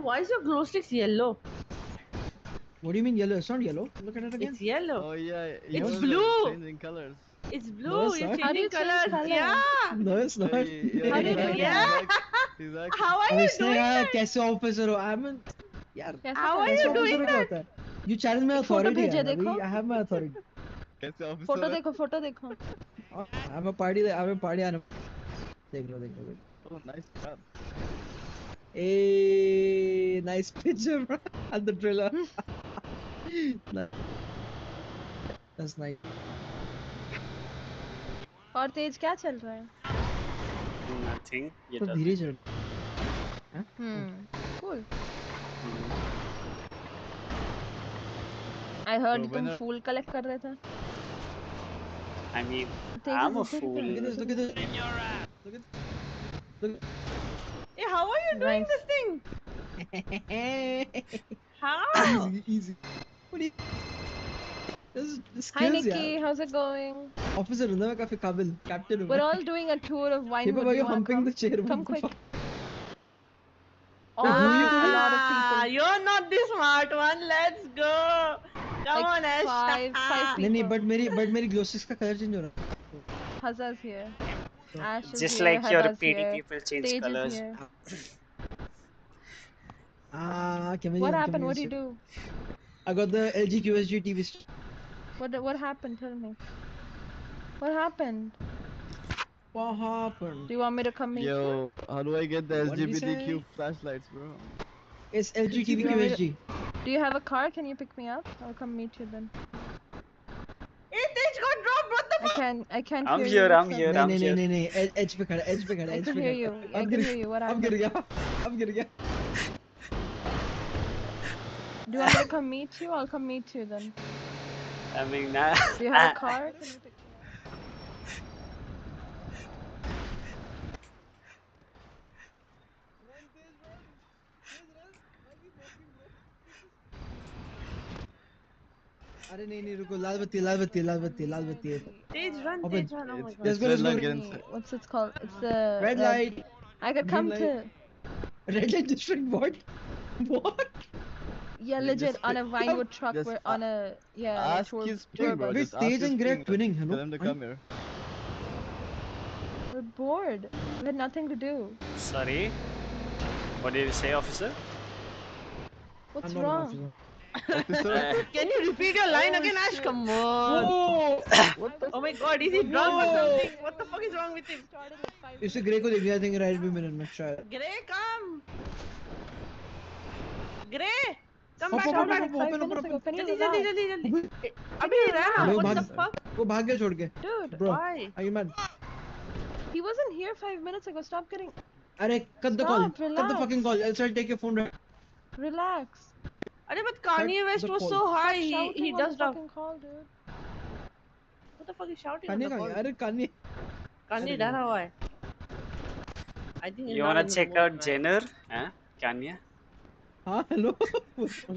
Why is your glow sticks yellow? What do you mean yellow? It's not yellow. Look at it again. It's yellow. Oh yeah. It's yours are blue. Changing colors. It's blue. No, it's You're not. How do changing you change colors. color? Yeah. No, it's not. How do you do Yeah. Exactly. How are अब you इसने doing कहा that? कैसे officer हो? I'm यार How are कैसे you officer doing हो क्या that? होता है? You challenge my एक फोटो authority भेजे यार। देखो। I have my authority. कैसे ऑफिसर फोटो है? देखो, फोटो देखो। I'm a party animal. देख लो। Oh, nice car. Hey, nice picture, bro. And the driller. That's nice. और तेज क्या चल रहा है? Nothing. ये तो धीरे चल। Cool. I heard So तुम when फूल कलेक्ट कर रहे थे। I mean, Tej I'm a is good. fool. Look at this. Look at this. Look. Hey, how are you doing Nice. this thing? How? Easy. What do you? This is Hi skills Nikki, यार। how's it going? Officer हूँ ना मैं काफी काबिल। Captain हूँ We're मैं। all doing a tour of Hey, Winewood. Baba, You you're wanna humping come? the chair. Come What the quick. fuck? Oh, a lot of people. You're not the smart one. Let's go. Come Like on, Ash. five नहीं people. but मेरी glow sticks का color change हो रहा है। Hazza's here. Ash is Just here. like your Hazza's PD here. people change Tej colors. is here. Can What happened? What do you do? I got the LG QSG TV. What happened? Tell me. What happened? What happened? Do you want me to come meet you? Yo, how do I get the What did he LGBTQ say? flashlights, bro? It's Do you want me to- LGBTQSG. Do you have a car? Can you pick me up? I'll come meet you then. Hey, Tej got dropped. What the fuck? I can't I'm hear here, you. I'm What's up? here, I'm here. नहीं edge पे खड़ा edge पे खड़ा I edge can पे hear खड़ा you. I अब can गिर hear you. What अब गिर happened? गया अब गिर गया Do you want me to come meet you? I'll come meet you then. I mean, Do you have a car? Can you pick me up? अरे नहीं रुको लाल बत्ती है Tej, run, open Tej, run. Oh my god. let's go What's it called? It's the red light I could green come to. light red light district what Yeah, legit on a Vinewood truck. We're on a Ask tour. his Tour ping, bro. bus. Just ask Tej his and Greg ping. twinning, hello? Tell him to come here. We're bored. We had nothing to do. sorry. What did you say, officer? What's I'm not an wrong? Officer? Can you repeat your line again, Ash? shit. Come on. Whoa Oh my god, is he drunk or something? What the fuck is wrong with him? इसे grey को देख लिया I think right भी minute में शायद Gray, come. Gray, come Hop, back, hop, come hop, back. hop, open, Jल्दी open. जल्दी जल्दी जल्दी अभी रहा वो what भाग the fuck वो भाग गया छोड़ के Dude, bro why are you mad he wasn't here 5 minutes ago. Stop getting. अरे cut the call Stop. cut the Relax. fucking call else I'll take your phone right Relax. अरे but Kanye West the was call. so high Stop he shouting on does the stuff fucking call, dude. what the fuck is shouting on कान्हे the कहाँ call गया अरे कान्हे Kanye डरा हुआ है I think he's You not wanna in the check mood, out man. Jenner? Huh? Can you? हाँ hello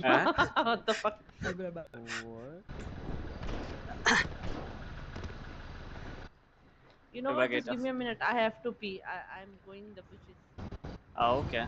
Huh? What the fuck What? you know If I what get just give me a minute I have to pee I'm going the bushes Oh, okay.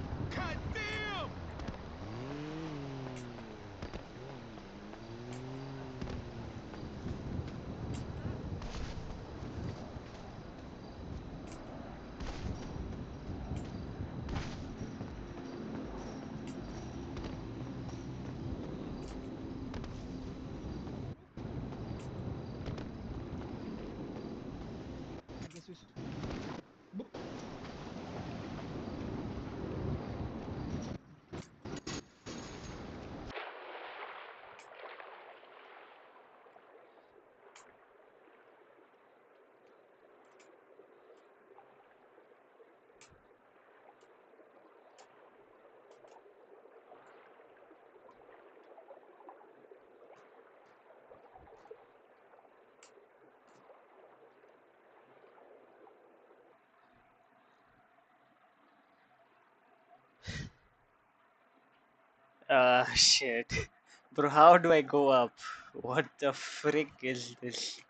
Shit. Bro, how do I go up? What the frick is this?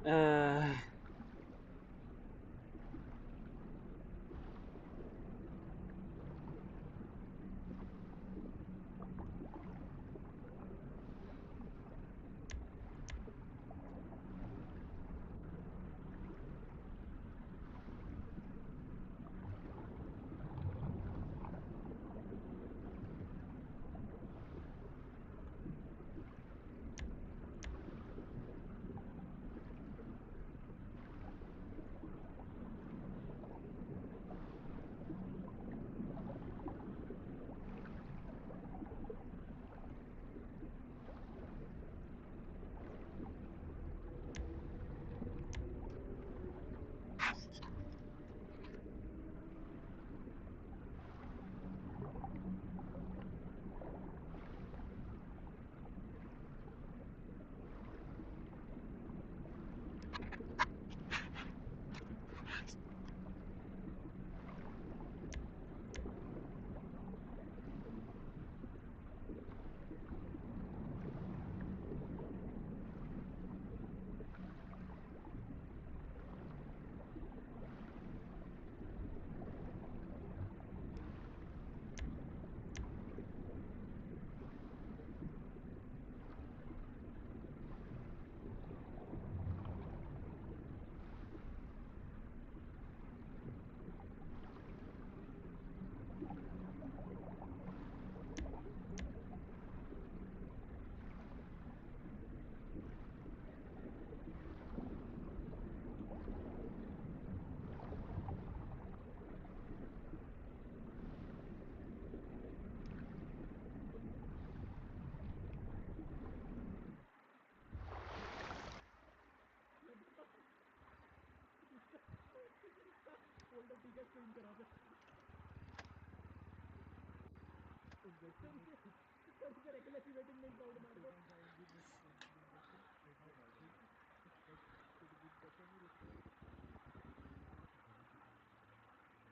Uh,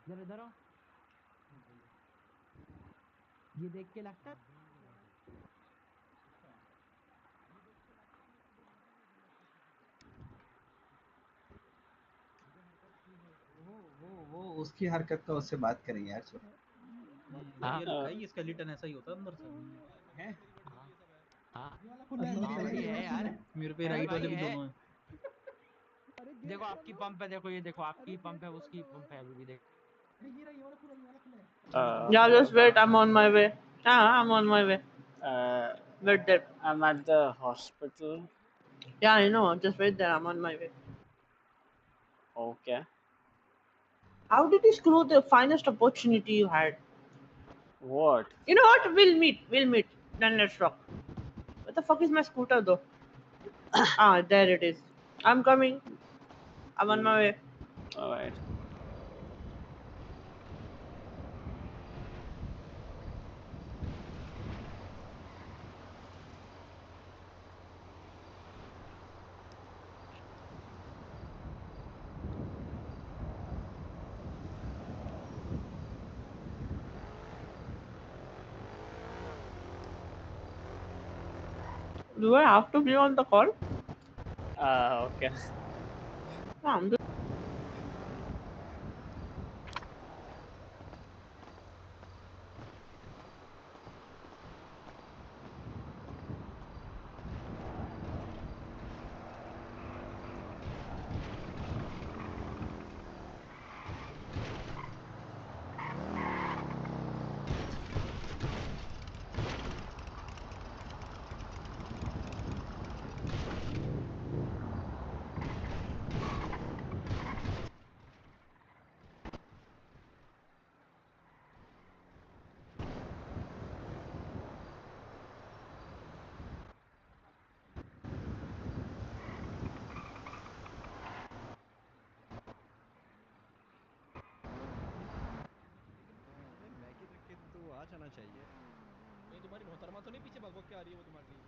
जरा इधर आओ। ये देख के लगता है वो उसकी हरकत का उससे बात करेंगे यार, छोड़ो। हाँ ये लिखा है ये स्केलेटन ऐसा ही होता है अंदर से है। हाँ हाँ भाई है यार, मेरे पे है राइट भाई वाले भी है। दोनों हैं। देखो आपकी पंप है, देखो ये देखो आपकी पंप है, उसकी पंप है, अभी भी देखो। Yeah, just okay. wait. I'm on my way. Yeah, I'm on my way. Wait there. I'm at the hospital. Yeah, I know. Just wait there. I'm on my way. Okay. How did you screw the finest opportunity you had? What? You know what? We'll meet. We'll meet. Then let's talk. Where the fuck is my scooter though? Ah, there it is. I'm coming. I'm on my way. Alright. Do I have to be on the call? Okay. Yeah, I'm just... Maggi रख के तो आ जाना चाहिए। नहीं तुम्हारी मोहतरमा तो नहीं पीछे भगभग के आ रही है वो तुम्हारी?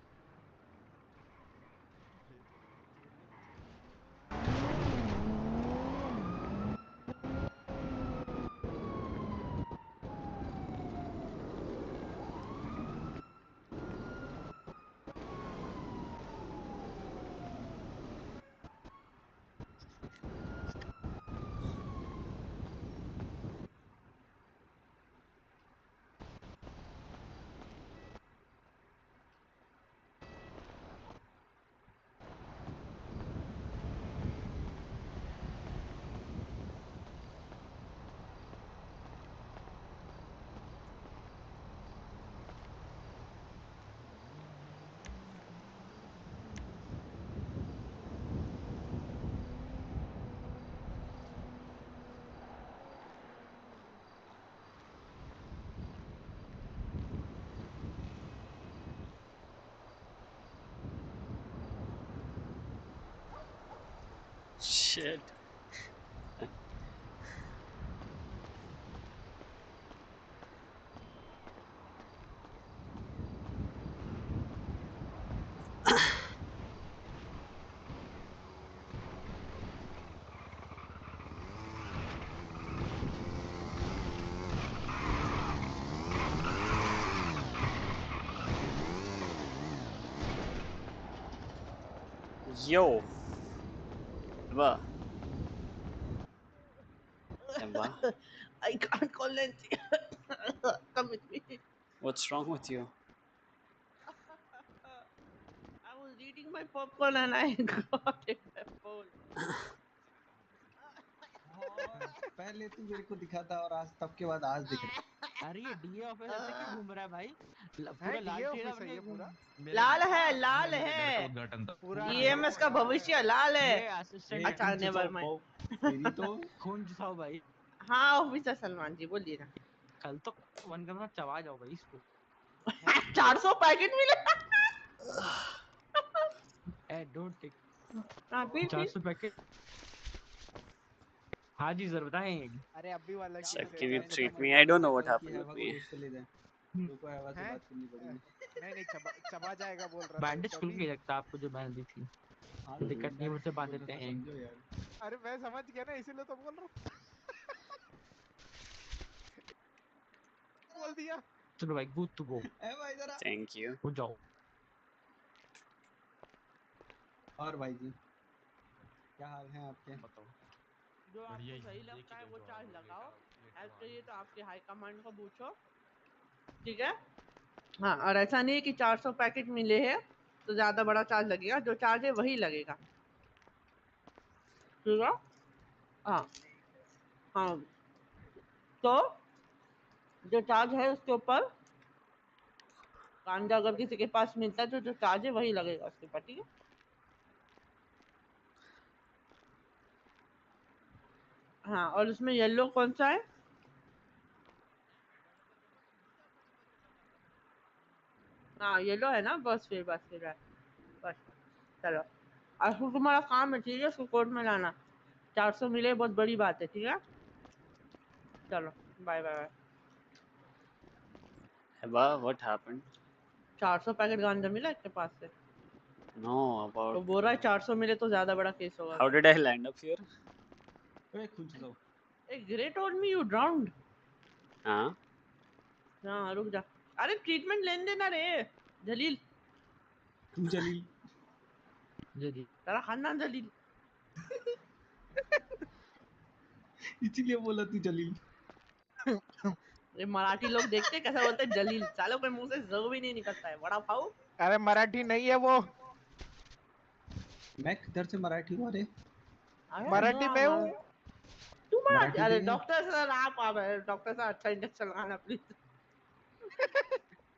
Shit. Yo. Emma. Emma. I can't call Nancy. Come with me. What's wrong with you? I was eating my popcorn and I got it my phone. पहले तू मेरे को दिखा था और आज तब के बाद आज दिख रहा अरे ये डीए ऑफिस ऐसे क्यों घूम रहा है भाई? पूरा लाल DA टेढ़ा ऑफिस है बन के ये घूम। पूरा? लाल है लाल है EMS का भविष्य लाल ये है। असिस्टेंट अच्छा नेवर माइंड। मेरी तो खून चुसाओ भाई। हाँ ऑफिसर सलमान जी बोलिए ना। कल तो मन कर रहा चबा जाओ भाई इसको। 400 पैकेट मिले। ए डोंट टेक हाँ फिर 400 पैकेट। हाँ जी सर बताएं। अरे अभी वाला Sir, की can you से treat me? I don't know what कि happened हवा with को me. दूध पे ले जाए रुको हवा से हैं? बात करनी पड़ेगी नहीं चबा जाएगा बोल रहा था बैंडेज खुल तभी। के लगता आपको जो मैंने दी थी। हाँ कोई दिक्कत नहीं मुझसे बात बोल देते रहा था, हैं। समझो यार अरे मैं समझ गया ना इसीलिए तो बोल रहा हूँ। बोल दिया। चलो भाई गुड टू गो। ए भाई जरा Thank you. हो जाओ। और भाई जी क्या हाल है आपके बताओ। जो आपको सही लगता है वो चार्ज लगाओ। ऐसे चाहिए तो आपके हाई कमांड को पूछो। ठीक है हाँ और ऐसा नहीं है कि 400 पैकेट मिले हैं तो ज्यादा बड़ा चार्ज लगेगा। जो चार्ज है वही लगेगा। ठीक है हाँ हाँ तो जो चार्ज है उसके ऊपर गांजा अगर किसी के पास मिलता है तो जो चार्ज है वही लगेगा उसके ऊपर। ठीक है हाँ और उसमें येलो कौन सा है? हाँ येलो है ना बस फिर बस चलो अब तुम्हारा काम है ठीक है उसको कोर्ट में लाना। 400 मिले बहुत बड़ी बात है। ठीक है चलो bye bye bye. Emma, what happened? 400 packet गांजा मिला इसके पास से No, about. तो बोल रहा है 400 मिले तो ज्यादा बड़ा केस होगा। How did I land up here? ओए खुद जाओ a great told me you ड्राउन्ड। हाँ. हाँ रुक जा। अरे ट्रीटमेंट लेने देना रे जलील। तू जलील तेरा खानदान जलील। इसीलिए बोला तू जलील ये मराठी लोग देखते कैसा बोलते हैं जलील। सालों के मुंह से ज भी नहीं निकलता है। वड़ा पाव। अरे मराठी नहीं है वो। मैं किधर से मराठी हूँ अरे मराठी में हूँ। तू मराठी मराठी अरे में डॉक्टर सर आप डॉक्टर साहब अच्छा इंजेक्शन लगाना प्लीज।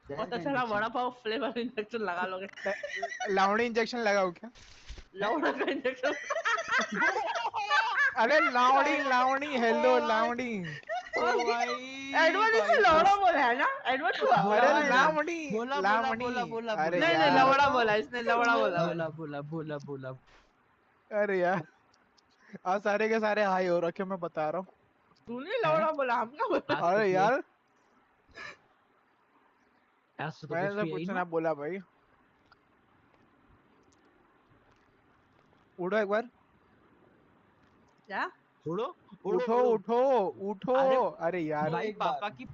पता चला वड़ा पाव फ्लेवर इंजेक्शन लगा लोगे। लावणी इंजेक्शन लगाओ क्या? लौड़ा का इंजेक्शन। अरे लावणी हेलो लावणी। एडवर्ड इसने लौड़ा बोला है ना? एडवर्ड को अरे लावणी अरे नहीं लौड़ा बोला इसने लौड़ा बोला। अरे यार आज सारे के सारे हाई हो रखे मैं बता रहा हूँ। तूने लौड़ा बोला हम क्या बोला? अरे यार ऐसा तो मैंने कुछ कुछ ना बोला भाई। उठो एक बार। क्या उठो। अरे यार भाई पापा की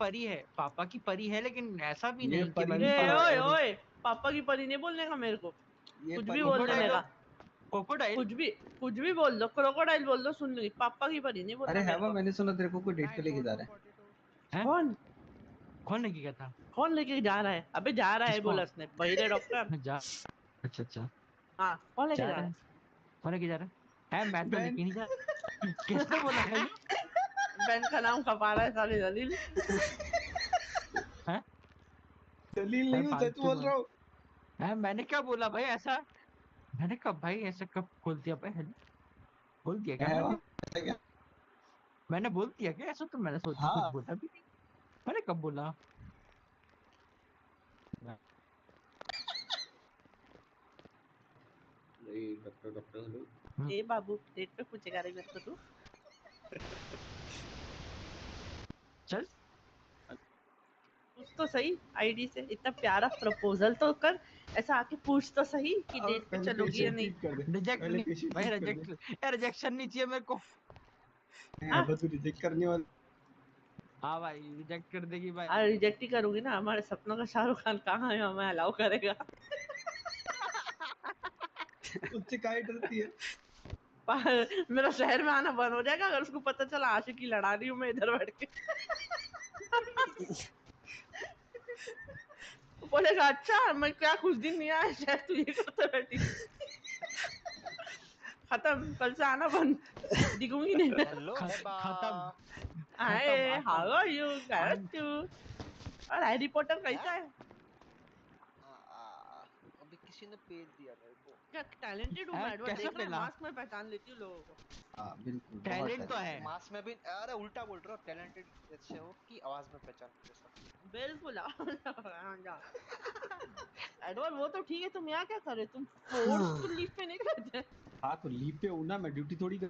परी है लेकिन ऐसा भी नहीं कि मैं ओए पापा की परी नहीं बोलने का मेरे को। कुछ भी बोल देने का। क्रोकोडाइल कुछ भी बोल दो। क्रोकोडाइल बोल दो सुन लूंगी। पापा की परी नहीं बोलना अरे मेरे हवा को। मैंने सुना तेरे को कोई डेट पे लेके जा रहा है कौन लेके गया था? कौन लेके जा रहा है? अबे जा रहा है बोला उसने। बहिरे डॉक्टर। अच्छा हाँ कौन लेके जा रहा है? कौन लेके जा रहा है? मैं तो लेके नहीं जा। किसने बोला है? बहन का नाम खपा रहा है साले जलील। जलील नहीं हूँ सच बोल रहा हूँ। मैंने क्या बोला भाई ऐसा? मैंने कब भाई ऐसा कब खोल दिया भाई? बोल दिया क्या मैंने बोल दिया क्या ऐसा? तो मैंने सोचा कुछ बोला भी नहीं। मैंने कब बोला? Doctor hello. ए बाबू डेट पे पूछेगा रे मेरे को तू। चल पूछ तो सही आईडी से, इतना प्यारा प्रपोजल तो कर, ऐसा आके पूछ तो सही कि और डेट पे पहले चलोगी या पेशेंट नहीं। ठीक कर दे, रिजेक्ट पहले नहीं पेशेंट भाई, ठीक कर दे। रिजेक्शन नहीं चाहिए मेरे को। अब तू रिजेक्ट करने वाला। हाँ भाई रिजेक्ट कर देगी भाई। हाँ रिजेक्ट ही करूंगी ना, हमारे सपनों का शाहरुख खान कहाँ है, हमें अलाउ करेगा। उससे काहे डरती है? मेरा शहर में आना बंद हो जाएगा अगर उसको पता चला आशिकी लड़ा रही हूँ मैं इधर बैठ के। बोलेगा अच्छा मैं क्या कुछ दिन नहीं आया शायद तू ये करते बैठी। खत्म, कल से आना बंद, दिखूंगी नहीं मैं। हेलो खत्म। Hi how are you, cat you, और हैरी पॉटर कैसा है? अभी किसी ने पेज दिया मेरे को। क्या टैलेंटेड हूँ मैं, एडवर्ड देख रहे हैं, मास्क में पहचान लेती हूँ लोगों को। हाँ बिल्कुल, टैलेंट तो है। मास में भी अरे उल्टा बोल रहे हो, टैलेंटेड ऐसे हो कि आवाज में पहचान जैसा। बिल्कुल। एडवर्ड वो तो ठीक है, तुम यहाँ क्या कर रहे, तुम फोर्स टू लीव पे नहीं रहते? हाँ तो लीव पे हूँ ना मैं, ड्यूटी थोड़ी कर।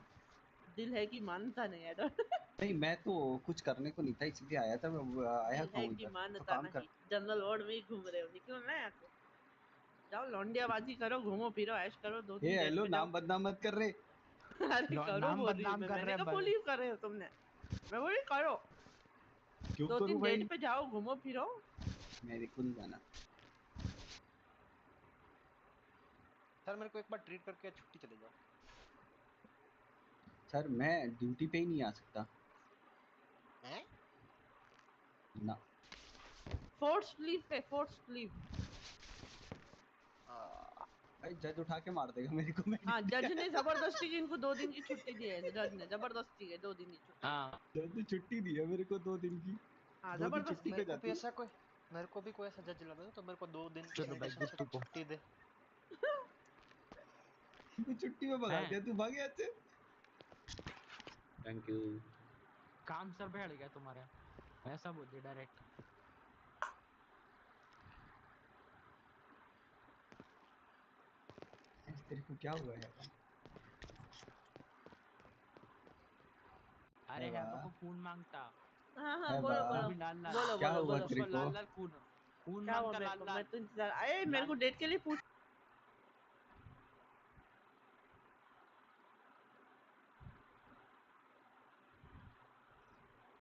दिल है कि मानता नहीं एडवर्ड। नहीं मैं तो कुछ करने को नहीं था, इसलिए आया था मैं, आया दिल है हूँ कि इधर तो मानता काम कर। नहीं, जनरल वार्ड में ही घूम रहे हो, निकलो ना यहाँ से। जाओ लौंडियाबाजी करो, घूमो फिरो, ऐश करो, 2 दिन हे डेट हेलो, पे जाओ। नाम बदनाम मत कर रहे। अरे करो नाम बोल रही हूँ बदनाम मैं, कर मैंने रहे कब हैं बोली कर रहे हो तुमने, मैं बोली करो। क्यों 2 करूँ दिन भाई? डेट पे जाओ, घूमो फिरो। मेरे को नहीं जाना। सर मेरे को एक बार ट्रीट करके छुट्टी चले जाओ। सर मैं ड्यूटी पे ही नहीं आ सकता हैं? ना। फोर्स लीव पे, फोर्स लीव। भाई जज उठा के मार देगा मेरे को। मैं हाँ जज ने जबरदस्ती की इनको 2 दिन की छुट्टी दी है, जज ने जबरदस्ती है 2 दिन की छुट्टी। हाँ जज ने छुट्टी दी है मेरे को 2 दिन की। हाँ 2 दिन छुट्टी जबरदस्ती। पे जाती है। मेरे को भी कोई ऐसा जज लगा दो तो मेरे को 2 दिन की चलो भाई इरिटेशन से गुट्टू को छुट्टी दे। तू छुट्टी में भगा दिया, तू भाग यहाँ से। Thank you. काम सर पे अड़ गया तुम्हारे, ऐसा बोल दिया डायरेक्ट। तेरे को क्या हुआ है? अरे हैबा को खून मांगता। हाँ हाँ है बोलो बा, बोलो, भी लाल लाल बोलो क्या बोलो हुआ बोलो। तेरे उसको को? लाल लाल खून खून क्या हुआ मांगता मेरे लाल को, मैं लाल तो इंतजार, अरे मेरे को डेट के लिए पूछ